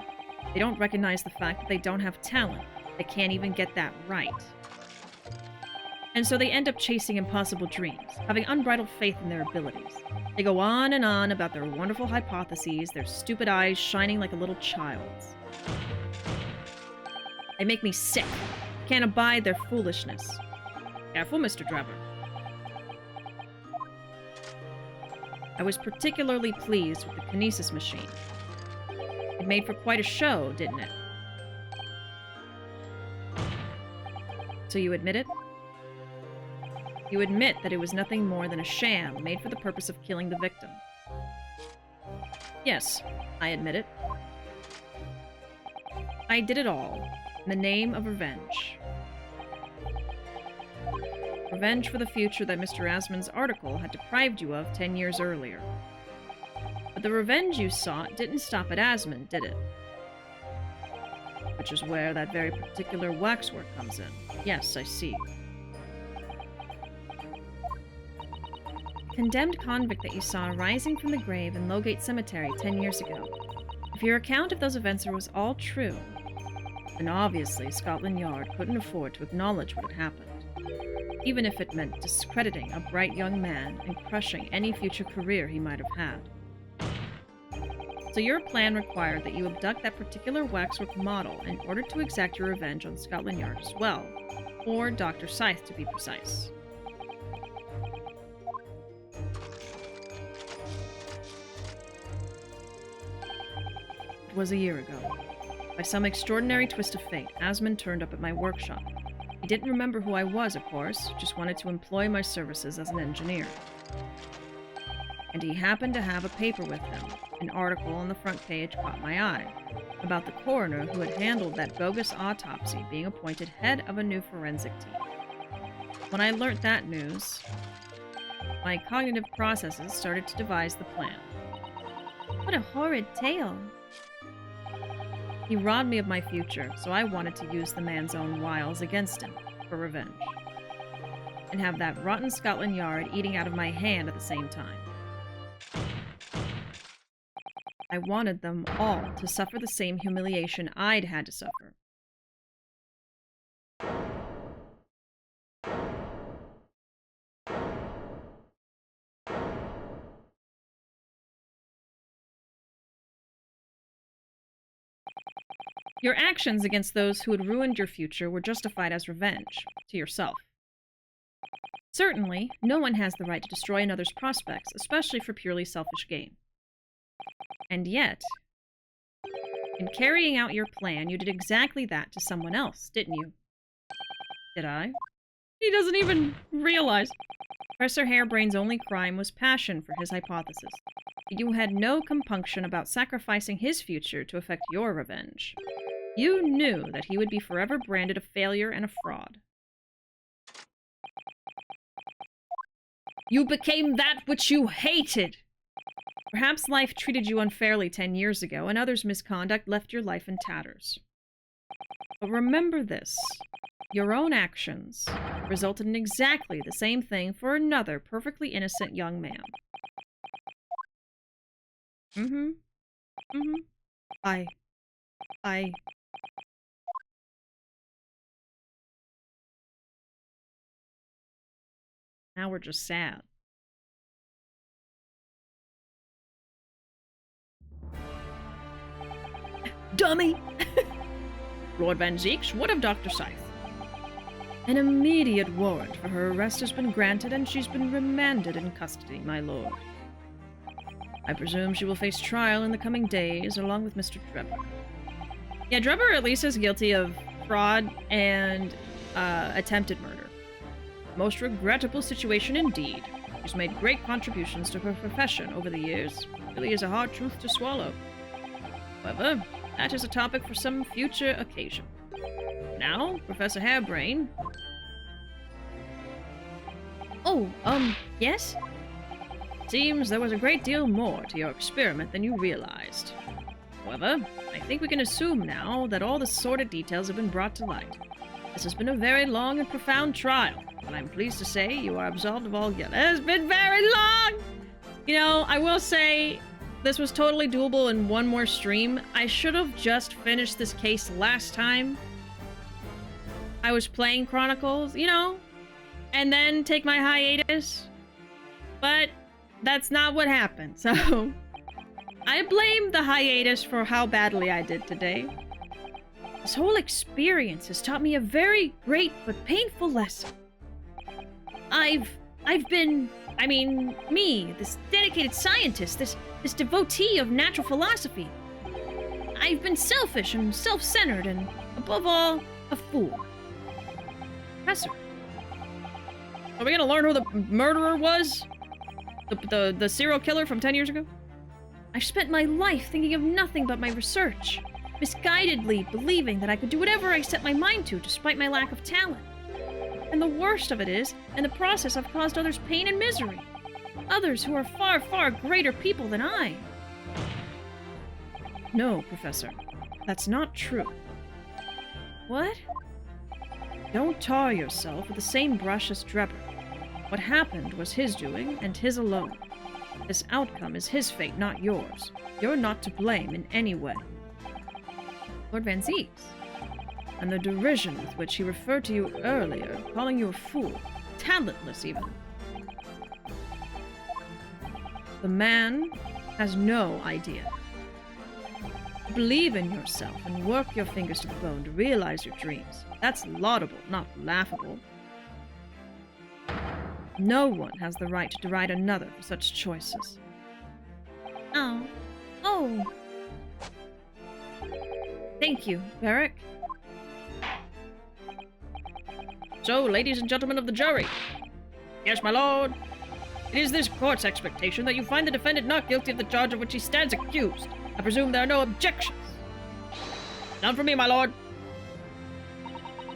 They don't recognize the fact that they don't have talent. They can't even get that right. And so they end up chasing impossible dreams, having unbridled faith in their abilities. They go on and on about their wonderful hypotheses, their stupid eyes shining like a little child's. They make me sick. Can't abide their foolishness. Careful, Mr. Drebber. I was particularly pleased with the kinesis machine. It made for quite a show, didn't it? So you admit it? You admit that it was nothing more than a sham made for the purpose of killing the victim. Yes, I admit it. I did it all in the name of revenge. Revenge for the future that Mr. Asmund's article had deprived you of 10 years earlier. But the revenge you sought didn't stop at Asmund, did it? Which is where that very particular waxwork comes in. Yes, I see. Condemned convict that you saw rising from the grave in Lowgate Cemetery 10 years ago. If your account of those events was all true, then obviously Scotland Yard couldn't afford to acknowledge what had happened, even if it meant discrediting a bright young man and crushing any future career he might have had. So your plan required that you abduct that particular waxwork model in order to exact your revenge on Scotland Yard as well, or Dr. Scythe to be precise. It was a year ago. By some extraordinary twist of fate, Asmund turned up at my workshop. He didn't remember who I was, of course, just wanted to employ my services as an engineer. And he happened to have a paper with him. An article on the front page caught my eye, about the coroner who had handled that bogus autopsy being appointed head of a new forensic team. When I learnt that news, my cognitive processes started to devise the plan. What a horrid tale. He robbed me of my future, so I wanted to use the man's own wiles against him, for revenge. And have that rotten Scotland Yard eating out of my hand at the same time. I wanted them all to suffer the same humiliation I'd had to suffer. Your actions against those who had ruined your future were justified as revenge, to yourself. Certainly, no one has the right to destroy another's prospects, especially for purely selfish gain. And yet, in carrying out your plan, you did exactly that to someone else, didn't you? Did I? He doesn't even realize. Professor Harebrain's only crime was passion for his hypothesis. You had no compunction about sacrificing his future to effect your revenge. You knew that he would be forever branded a failure and a fraud. You became that which you hated! Perhaps life treated you unfairly 10 years ago, and others' misconduct left your life in tatters. But remember this. Your own actions resulted in exactly the same thing for another perfectly innocent young man. I... Now we're just sad. Dummy! Lord Van Zeeks, what of Dr. Scythe? An immediate warrant for her arrest has been granted and she's been remanded in custody, my lord. I presume she will face trial in the coming days along with Mr. Drebber. Yeah, Drebber at least is guilty of fraud and attempted murder. Most regrettable situation indeed. She's made great contributions to her profession over the years. Really is a hard truth to swallow. However, that is a topic for some future occasion. Now, Professor Hairbrain. Oh, yes? Seems there was a great deal more to your experiment than you realized. However, I think we can assume now that all the sordid details have been brought to light. This has been a very long and profound trial, but I'm pleased to say you are absolved of all guilt. It has been very long! You know, I will say, this was totally doable in one more stream. I should have just finished this case last time I was playing Chronicles, you know, and then take my hiatus. But that's not what happened, so I blame the hiatus for how badly I did today. This whole experience has taught me a very great but painful lesson. I've been, me, this dedicated scientist, this devotee of natural philosophy. I've been selfish and self-centered and, above all, a fool. Professor, are we gonna learn who the murderer was? The serial killer from 10 years ago? I've spent my life thinking of nothing but my research, misguidedly believing that I could do whatever I set my mind to despite my lack of talent. And the worst of it is, in the process I've caused others pain and misery. Others who are far, far greater people than I. No, Professor. That's not true. What? Don't tar yourself with the same brush as Drebber. What happened was his doing, and his alone. This outcome is his fate, not yours. You're not to blame in any way. Lord Van Zeeks. And the derision with which he referred to you earlier, calling you a fool, talentless even. The man has no idea. Believe in yourself and work your fingers to the bone to realize your dreams. That's laudable, not laughable. No one has the right to deride another for such choices. Oh. Thank you, Varric. So, ladies and gentlemen of the jury. Yes, my lord. It is this court's expectation that you find the defendant not guilty of the charge of which he stands accused. I presume there are no objections. None for me, my lord.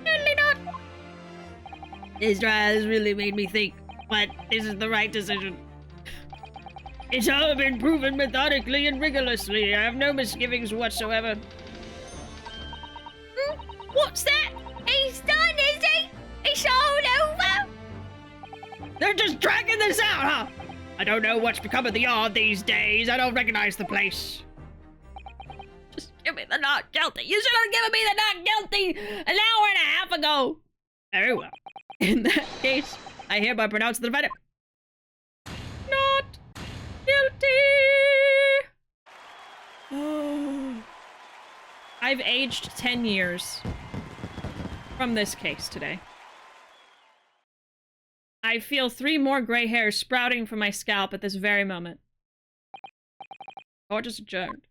Certainly not. This trial has really made me think, but this is the right decision. It's all been proven methodically and rigorously. I have no misgivings whatsoever. What's that? He's done, is he? It's all over? They're just dragging this out, huh? I don't know what's become of the yard these days. I don't recognize the place. Just give me the not guilty. You should have given me the not guilty an hour and a half ago. Very well. In that case, I hereby pronounce the defendant not guilty. Oh. I've aged 10 years from this case today. I feel 3 more gray hairs sprouting from my scalp at this very moment. Court is adjourned.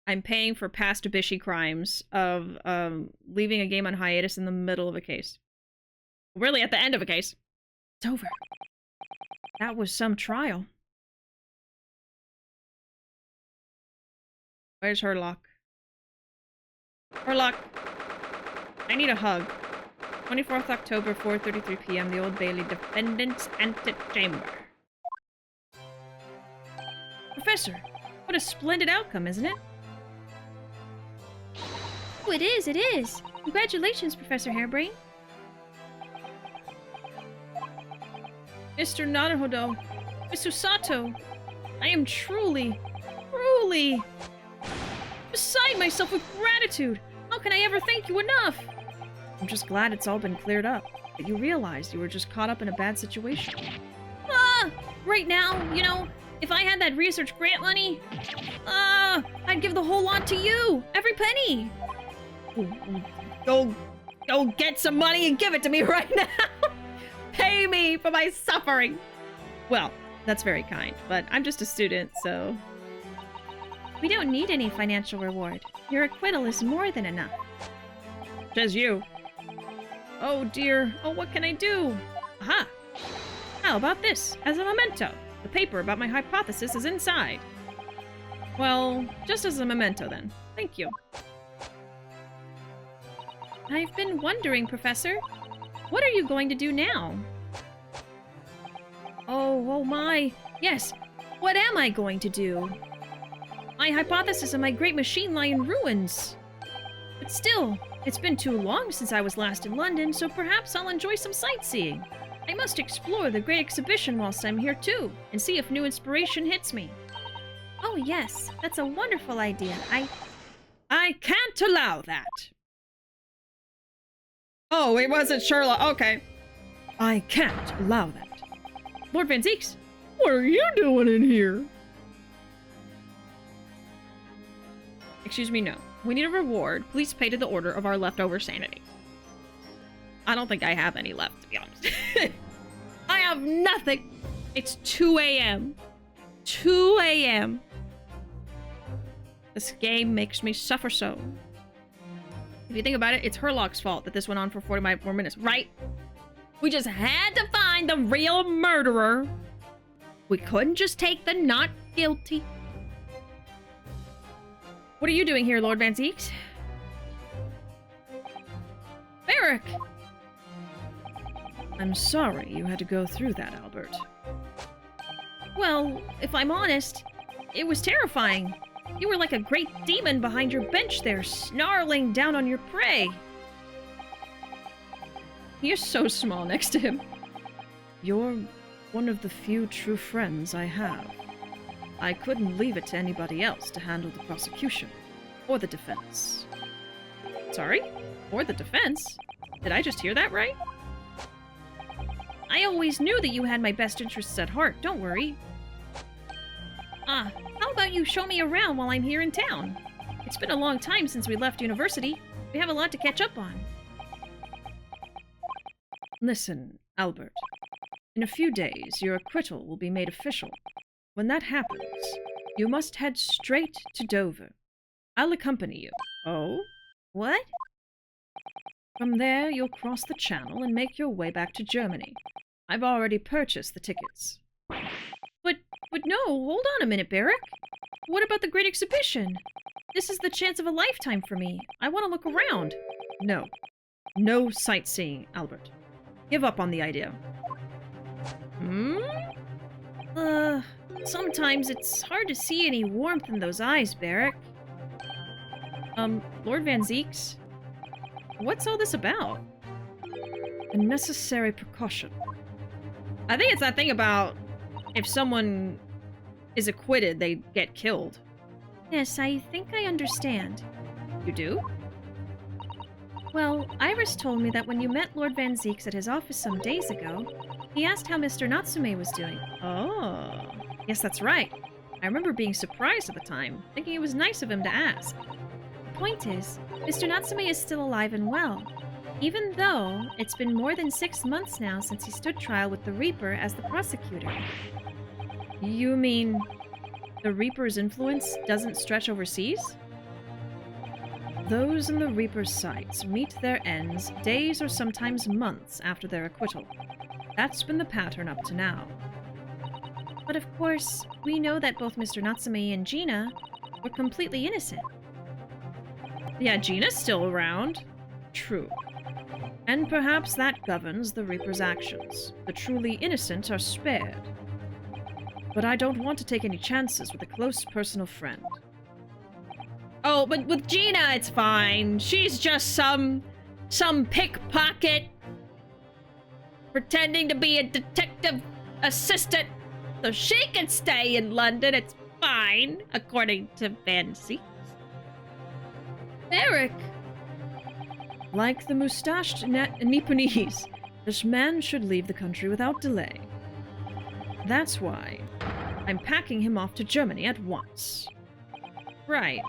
I'm paying for past Bishi crimes of leaving a game on hiatus in the middle of a case. Really, at the end of a case. It's over. That was some trial. Where's Herlock? Herlock, I need a hug. 24th October, 4:33 p.m. The Old Bailey Defendant's Antechamber. Professor, what a splendid outcome, isn't it? Oh, it is, it is. Congratulations, Professor Harebrain. Mr. Naruhodo, Mr. Sato, I am truly beside myself with gratitude. How can I ever thank you enough? I'm just glad it's all been cleared up, that you realized you were just caught up in a bad situation. Right now, you know, if I had that research grant money, I'd give the whole lot to you, every penny. Go get some money and give it to me right now. Pay me for my suffering. Well, that's very kind, but I'm just a student, so... We don't need any financial reward. Your acquittal is more than enough. Says you. Oh dear. Oh, what can I do? Aha! How about this, as a memento? The paper about my hypothesis is inside. Well, just as a memento then. Thank you. I've been wondering, Professor. What are you going to do now? Oh my. Yes. What am I going to do? My hypothesis and my great machine lie in ruins. But still, it's been too long since I was last in London, so perhaps I'll enjoy some sightseeing. I must explore the great exhibition whilst I'm here too, and see if new inspiration hits me. Oh yes, that's a wonderful idea. I can't allow that. Oh, it wasn't Sherlock. Okay. I can't allow that. Lord Van Zieks, what are you doing in here? Excuse me, no. We need a reward. Please pay to the order of our leftover sanity. I don't think I have any left, to be honest. I have nothing. It's 2 a.m. 2 a.m. This game makes me suffer so. If you think about it, it's Herlock's fault that this went on for 45 more minutes, right? We just had to find the real murderer. We couldn't just take the not guilty. What are you doing here, Lord Van Zieks? Barrack! I'm sorry you had to go through that, Albert. Well, if I'm honest, it was terrifying. You were like a great demon behind your bench there, snarling down on your prey. You're so small next to him. You're one of the few true friends I have. I couldn't leave it to anybody else to handle the prosecution. Or the defense. Sorry? Or the defense? Did I just hear that right? I always knew that you had my best interests at heart, don't worry. How about you show me around while I'm here in town? It's been a long time since we left university. We have a lot to catch up on. Listen, Albert. In a few days, your acquittal will be made official. When that happens, you must head straight to Dover. I'll accompany you. Oh? What? From there, you'll cross the channel and make your way back to Germany. I've already purchased the tickets. But no, hold on a minute, Barrack. What about the great exhibition? This is the chance of a lifetime for me. I want to look around. No. No sightseeing, Albert. Give up on the idea. Sometimes it's hard to see any warmth in those eyes, Barrack. Lord Van Zieks? What's all this about? A necessary precaution. I think it's that thing about if someone is acquitted, they get killed. Yes, I think I understand. You do? Well, Iris told me that when you met Lord Van Zieks at his office some days ago, he asked how Mr. Natsume was doing. Oh. Yes, that's right. I remember being surprised at the time, thinking it was nice of him to ask. The point is, Mr. Natsume is still alive and well, even though it's been more than 6 months now since he stood trial with the Reaper as the prosecutor. You mean the Reaper's influence doesn't stretch overseas? Those in the Reaper's sights meet their ends days or sometimes months after their acquittal. That's been the pattern up to now. But of course, we know that both Mr. Natsume and Gina were completely innocent. Yeah, Gina's still around. True. And perhaps that governs the Reaper's actions. The truly innocent are spared. But I don't want to take any chances with a close personal friend. Oh, but with Gina, it's fine. She's just some pickpocket pretending to be a detective assistant so she can stay in London. It's fine, according to Van Zeeks. Eric! Like the mustached Nipponese, this man should leave the country without delay. That's why I'm packing him off to Germany at once. Right.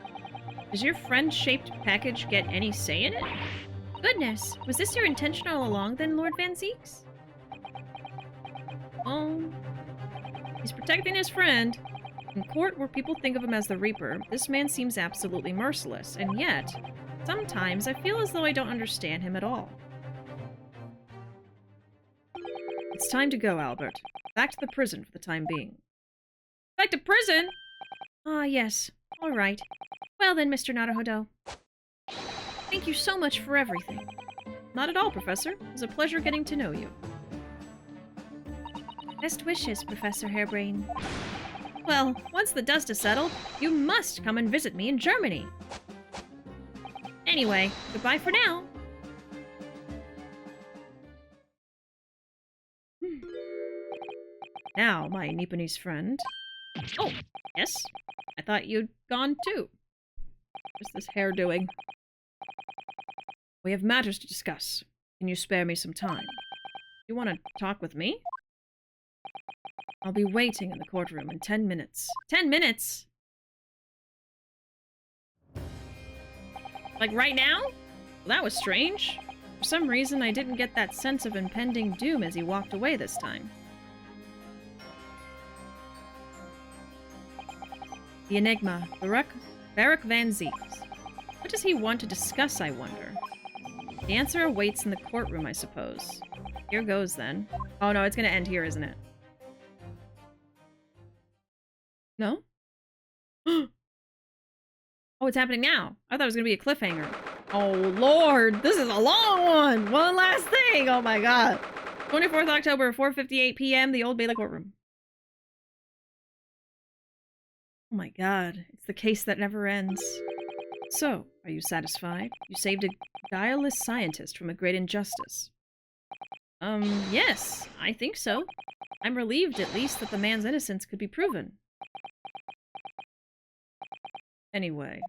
Does your friend-shaped package get any say in it? Goodness, was this your intention all along then, Lord Van Zeeks? He's protecting his friend. In court, where people think of him as the Reaper, this man seems absolutely merciless, and yet, sometimes I feel as though I don't understand him at all. It's time to go, Albert. Back to the prison for the time being. Back to prison? Ah, yes. All right. Well then, Mr. Naruhodo. Thank you so much for everything. Not at all, Professor. It was a pleasure getting to know you. Best wishes, Professor Hairbrain. Well, once the dust is settled, you must come and visit me in Germany. Anyway, goodbye for now. Now, my Nipponese friend. Oh, yes. I thought you'd gone too. What's this hair doing? We have matters to discuss. Can you spare me some time? You want to talk with me? I'll be waiting in the courtroom in 10 minutes. 10 minutes? Like right now? Well, that was strange. For some reason, I didn't get that sense of impending doom as he walked away this time. The enigma, Barak Van Zeeks. What does he want to discuss, I wonder? The answer awaits in the courtroom, I suppose. Here goes, then. Oh no, it's gonna end here, isn't it? No? Oh, it's happening now. I thought it was gonna be a cliffhanger. Oh lord, this is a long one! One last thing! Oh my god. 24th October, 4:58 p.m., the Old Bailey courtroom. Oh my god, it's the case that never ends. So, are you satisfied? You saved a guileless scientist from a great injustice. Yes, I think so. I'm relieved, at least, that the man's innocence could be proven. Anyway,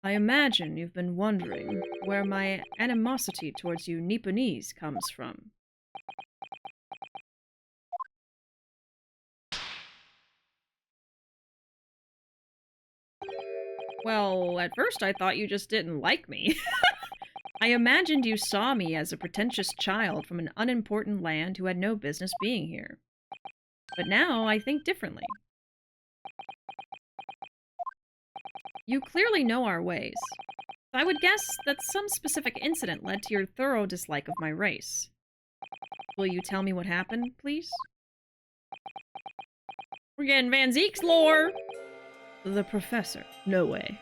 I imagine you've been wondering where my animosity towards you Nipponese comes from. Well, at first I thought you just didn't like me. I imagined you saw me as a pretentious child from an unimportant land who had no business being here. But now I think differently. You clearly know our ways. I would guess that some specific incident led to your thorough dislike of my race. Will you tell me what happened, please? We're getting Van Zeek's lore! The professor. No way.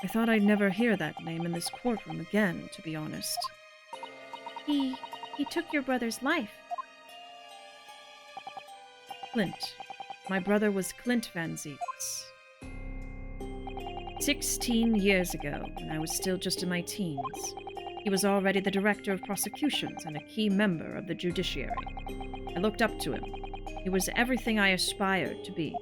I thought I'd never hear that name in this courtroom again, to be honest. He took your brother's life. Clint. My brother was Clint Van Zeeks. 16 years ago, when I was still just in my teens, he was already the director of prosecutions and a key member of the judiciary. I looked up to him. He was everything I aspired to be.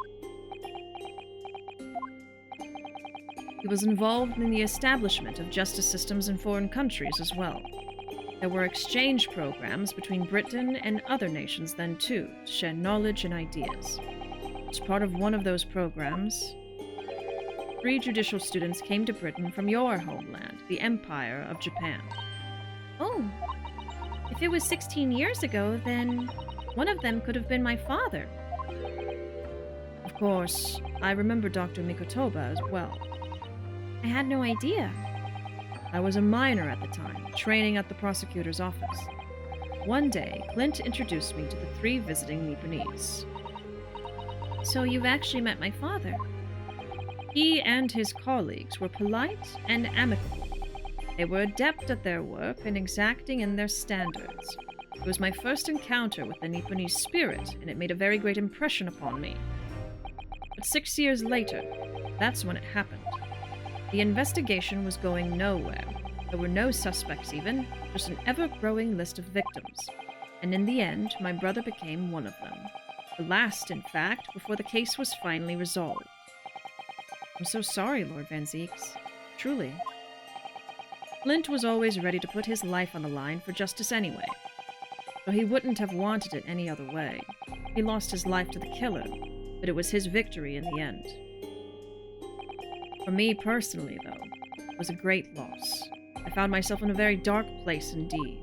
He was involved in the establishment of justice systems in foreign countries as well. There were exchange programs between Britain and other nations then too, to share knowledge and ideas. As part of one of those programs, 3 judicial students came to Britain from your homeland, the Empire of Japan. Oh, if it was 16 years ago, then one of them could have been my father. Of course, I remember Dr. Mikotoba as well. I had no idea. I was a minor at the time, training at the prosecutor's office. One day, Clint introduced me to the 3 visiting Nipponese. So you've actually met my father? He and his colleagues were polite and amicable. They were adept at their work and exacting in their standards, It was my first encounter with the Nipponese spirit, and it made a very great impression upon me. But 6 years later, that's when it happened. The investigation was going nowhere. There were no suspects even, just an ever-growing list of victims. And in the end, my brother became one of them. The last, in fact, before the case was finally resolved. I'm so sorry, Lord Van Zieks. Truly. Flint was always ready to put his life on the line for justice anyway. Though he wouldn't have wanted it any other way. He lost his life to the killer, but it was his victory in the end. For me personally, though, it was a great loss. I found myself in a very dark place indeed.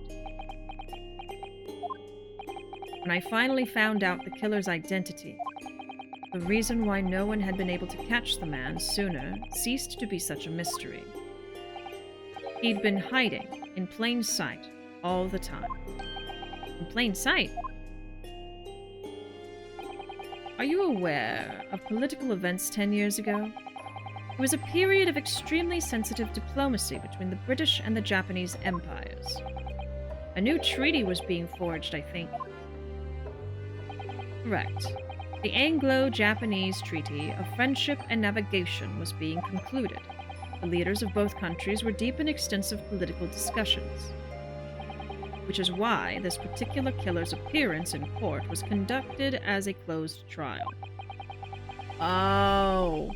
When I finally found out the killer's identity, the reason why no one had been able to catch the man sooner ceased to be such a mystery. He'd been hiding in plain sight all the time. In plain sight? Are you aware of political events 10 years ago? It was a period of extremely sensitive diplomacy between the British and the Japanese empires. A new treaty was being forged, I think. Correct. The Anglo-Japanese Treaty of Friendship and Navigation was being concluded. The leaders of both countries were deep in extensive political discussions. Which is why this particular killer's appearance in court was conducted as a closed trial. Oh.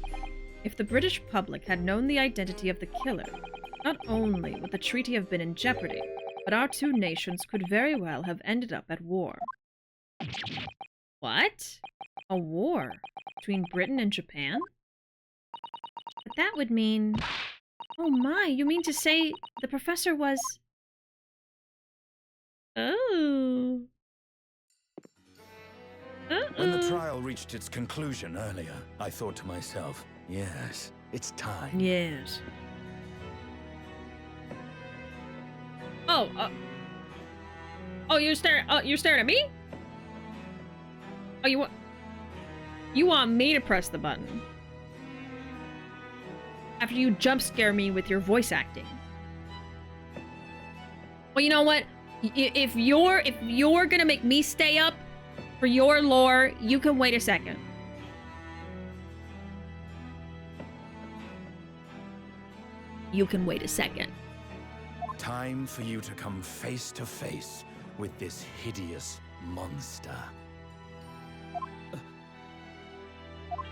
If the British public had known the identity of the killer, not only would the treaty have been in jeopardy, but our two nations could very well have ended up at war. What? A war? Between Britain and Japan? But that would mean... Oh my, you mean to say the professor was... Oh. When the trial reached its conclusion earlier, I thought to myself, yes, it's time. Yes. Oh, you're staring at me? Oh, you want me to press the button? After you jump scare me with your voice acting. Well, you know what? If you're gonna make me stay up for your lore, you can wait a second. You can wait a second. Time for you to come face to face with this hideous monster.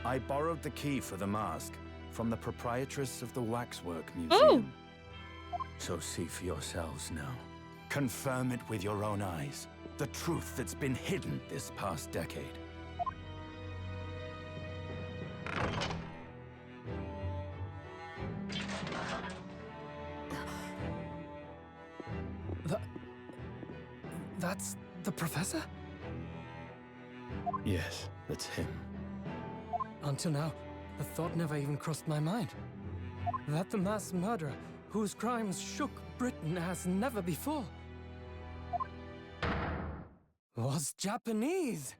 I borrowed the key for the mask from the proprietress of the Waxwork Museum. Oh! So see for yourselves now. Confirm it with your own eyes. The truth that's been hidden this past decade. That's the professor? Yes, that's him. Until now, the thought never even crossed my mind. That the mass murderer, whose crimes shook Britain as never before, was Japanese.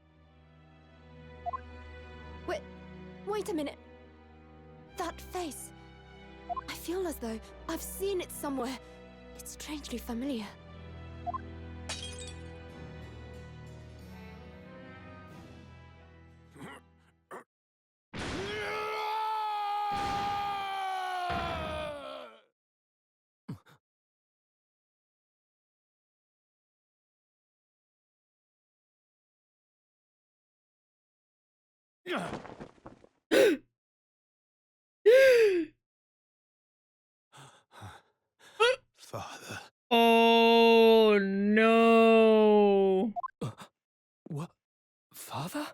Wait a minute. That face. I feel as though I've seen it somewhere. It's strangely familiar. Father. Oh no. What? Father?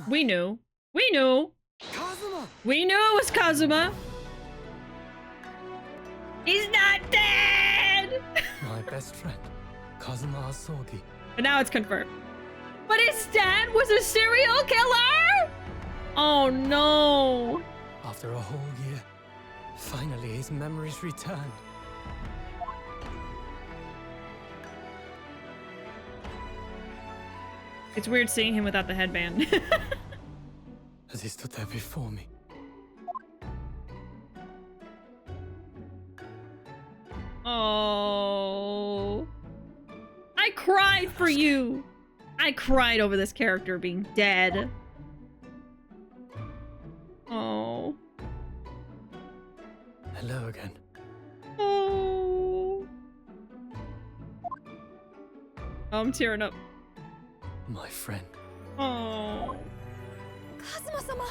We knew. We knew. Kazuma! We knew it was Kazuma. He's not dead! My best friend, Kazuma Asogi. But now it's confirmed. But his dad was a serial killer? Oh no. After a whole year, finally his memories returned. It's weird seeing him without the headband. As he stood there before me. Oh. I cried for you. I cried over this character being dead. Oh. Hello again. Oh. I'm tearing up. My friend. Oh. Kazuma-sama!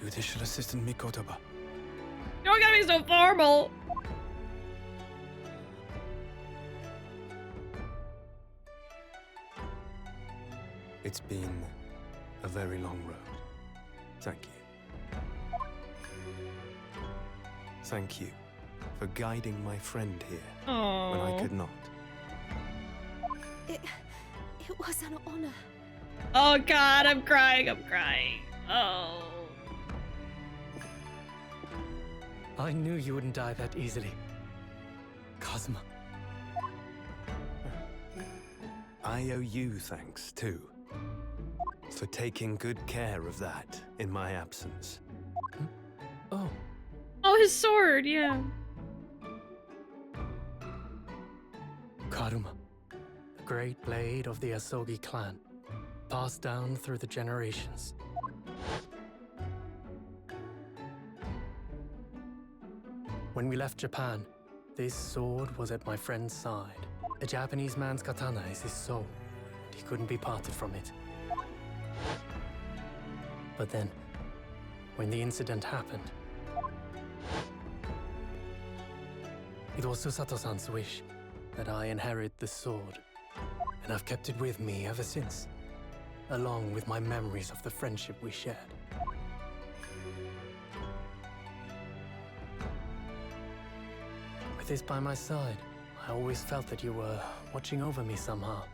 Judicial Assistant Mikotoba. You don't gotta be so formal. It's been a very long road. Thank you. Thank you for guiding my friend here Oh. when I could not. It was an honor. Oh god, I'm crying, I'm crying. Oh. I knew you wouldn't die that easily. Kazuma. I owe you thanks, too. For taking good care of that in my absence. Oh. Oh, his sword, yeah. Karuma. The great blade of the Asogi clan. Passed down through the generations. When we left Japan, this sword was at my friend's side. A Japanese man's katana is his soul, and he couldn't be parted from it. But then, when the incident happened, it was Susato-san's wish that I inherit the sword, and I've kept it with me ever since, along with my memories of the friendship we shared. With this by my side, I always felt that you were watching over me somehow.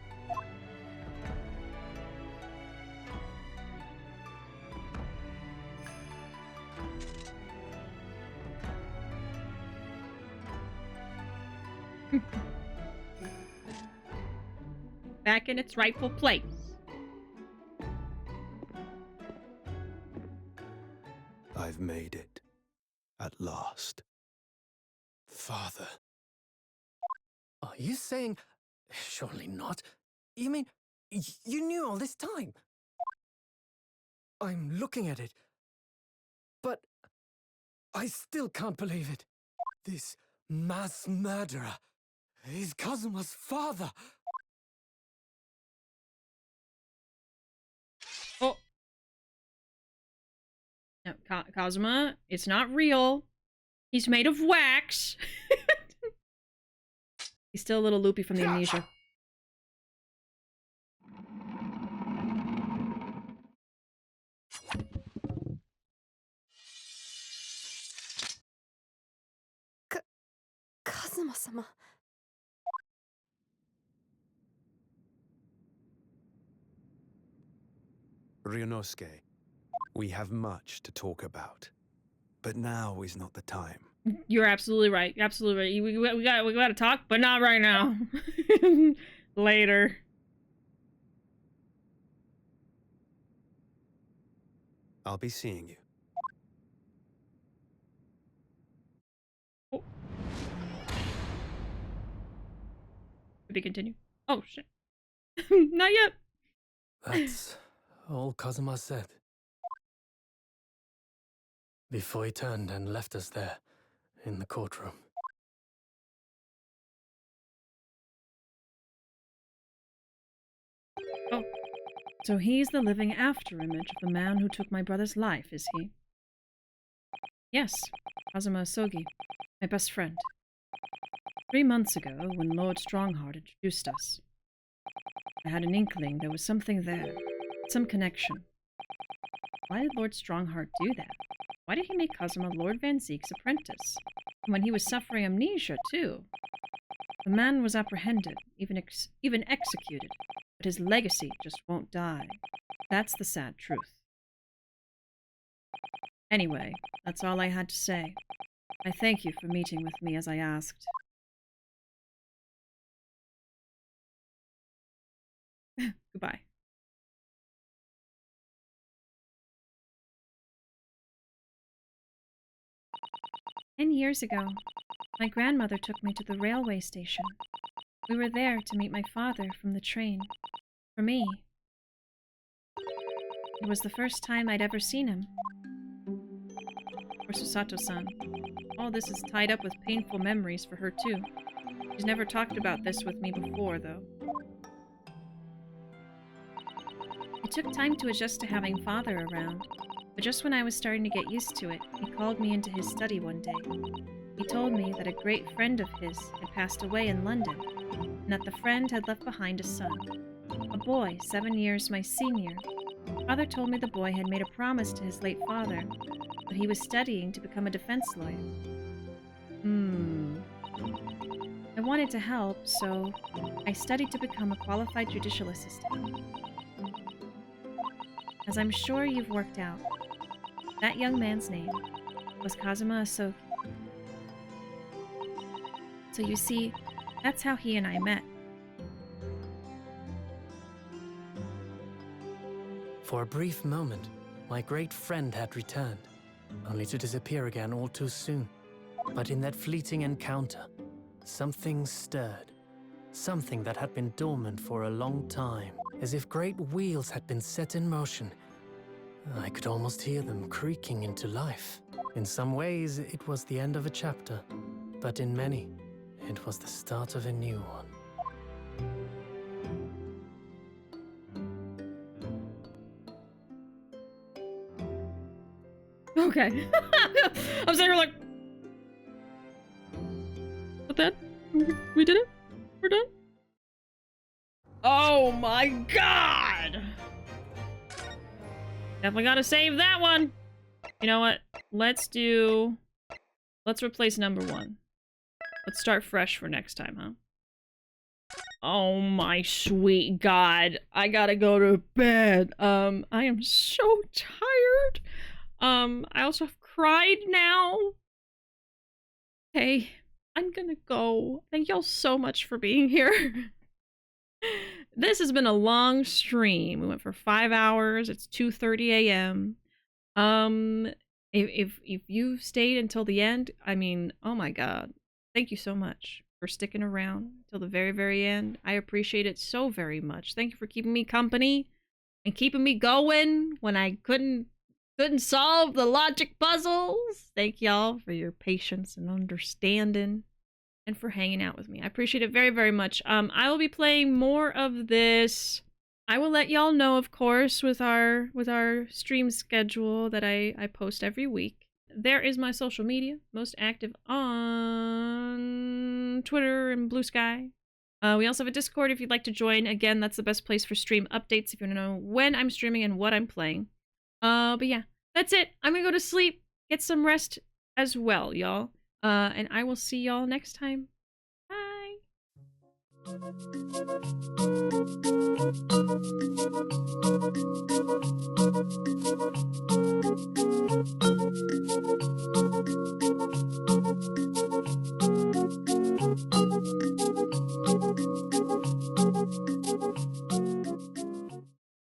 Back in its rightful place. I've made it. At last. Father. Are you saying... Surely not. You mean, you knew all this time? I'm looking at it. But... I still can't believe it. This mass murderer is Kazuma's father. Oh. No, Kazuma, it's not real. He's made of wax. He's still a little loopy from the amnesia. Kazuma-sama. Ryunosuke, we have much to talk about. But now is not the time. You're absolutely right. Absolutely right. We got to talk, but not right now. Later. I'll be seeing you. Oh. To be continued. Oh shit. Not yet. That's all Kazuma said. Before he turned and left us there, in the courtroom. Oh, so he's the living afterimage of the man who took my brother's life, is he? Yes, Kazuma Asogi, my best friend. 3 months ago, when Lord Strongheart introduced us, I had an inkling there was something there, some connection. Why did Lord Strongheart do that? Why did he make Kazuma Lord Van Zeek's apprentice? And when he was suffering amnesia, too. The man was apprehended, even executed, but his legacy just won't die. That's the sad truth. Anyway, that's all I had to say. I thank you for meeting with me as I asked. Goodbye. Years ago, my grandmother took me to the railway station. We were there to meet my father from the train. For me, it was the first time I'd ever seen him. For Susato-san, all this is tied up with painful memories for her too. She's never talked about this with me before, though. It took time to adjust to having father around, but just when I was starting to get used to it, he called me into his study one day. He told me that a great friend of his had passed away in London, and that the friend had left behind a son, a boy 7 years my senior. Father told me the boy had made a promise to his late father, but he was studying to become a defense lawyer. I wanted to help, so I studied to become a qualified judicial assistant. As I'm sure you've worked out, that young man's name was Kazuma Asoki. So you see, that's how he and I met. For a brief moment, my great friend had returned, only to disappear again all too soon. But in that fleeting encounter, something stirred. Something that had been dormant for a long time, as if great wheels had been set in motion. I could almost hear them creaking into life. In some ways, it was the end of a chapter, but in many, it was the start of a new one. Okay. I'm sitting here like... But that? We did it? We're done? Oh my god! Definitely gotta save that one! You know what? Let's replace number 1. Let's start fresh for next time, huh? Oh my sweet god. I gotta go to bed. I am so tired. I also have cried now. Hey, I'm gonna go. Thank y'all so much for being here. This has been a long stream. We went for 5 hours. It's 2:30 a.m. If you've stayed until the end, I mean, oh my god. Thank you so much for sticking around till the very, very end. I appreciate it so very much. Thank you for keeping me company and keeping me going when I couldn't solve the logic puzzles. Thank y'all for your patience and understanding and for hanging out with me. I appreciate it very, very much. I will be playing more of this. I will let y'all know, of course, with our stream schedule that I post every week. There is my social media, most active on Twitter and Blue Sky. We also have a Discord if you'd like to join. Again, that's the best place for stream updates if you want to know when I'm streaming and what I'm playing. But yeah, that's it. I'm gonna go to sleep, get some rest as well, y'all. And I will see y'all next time. Bye!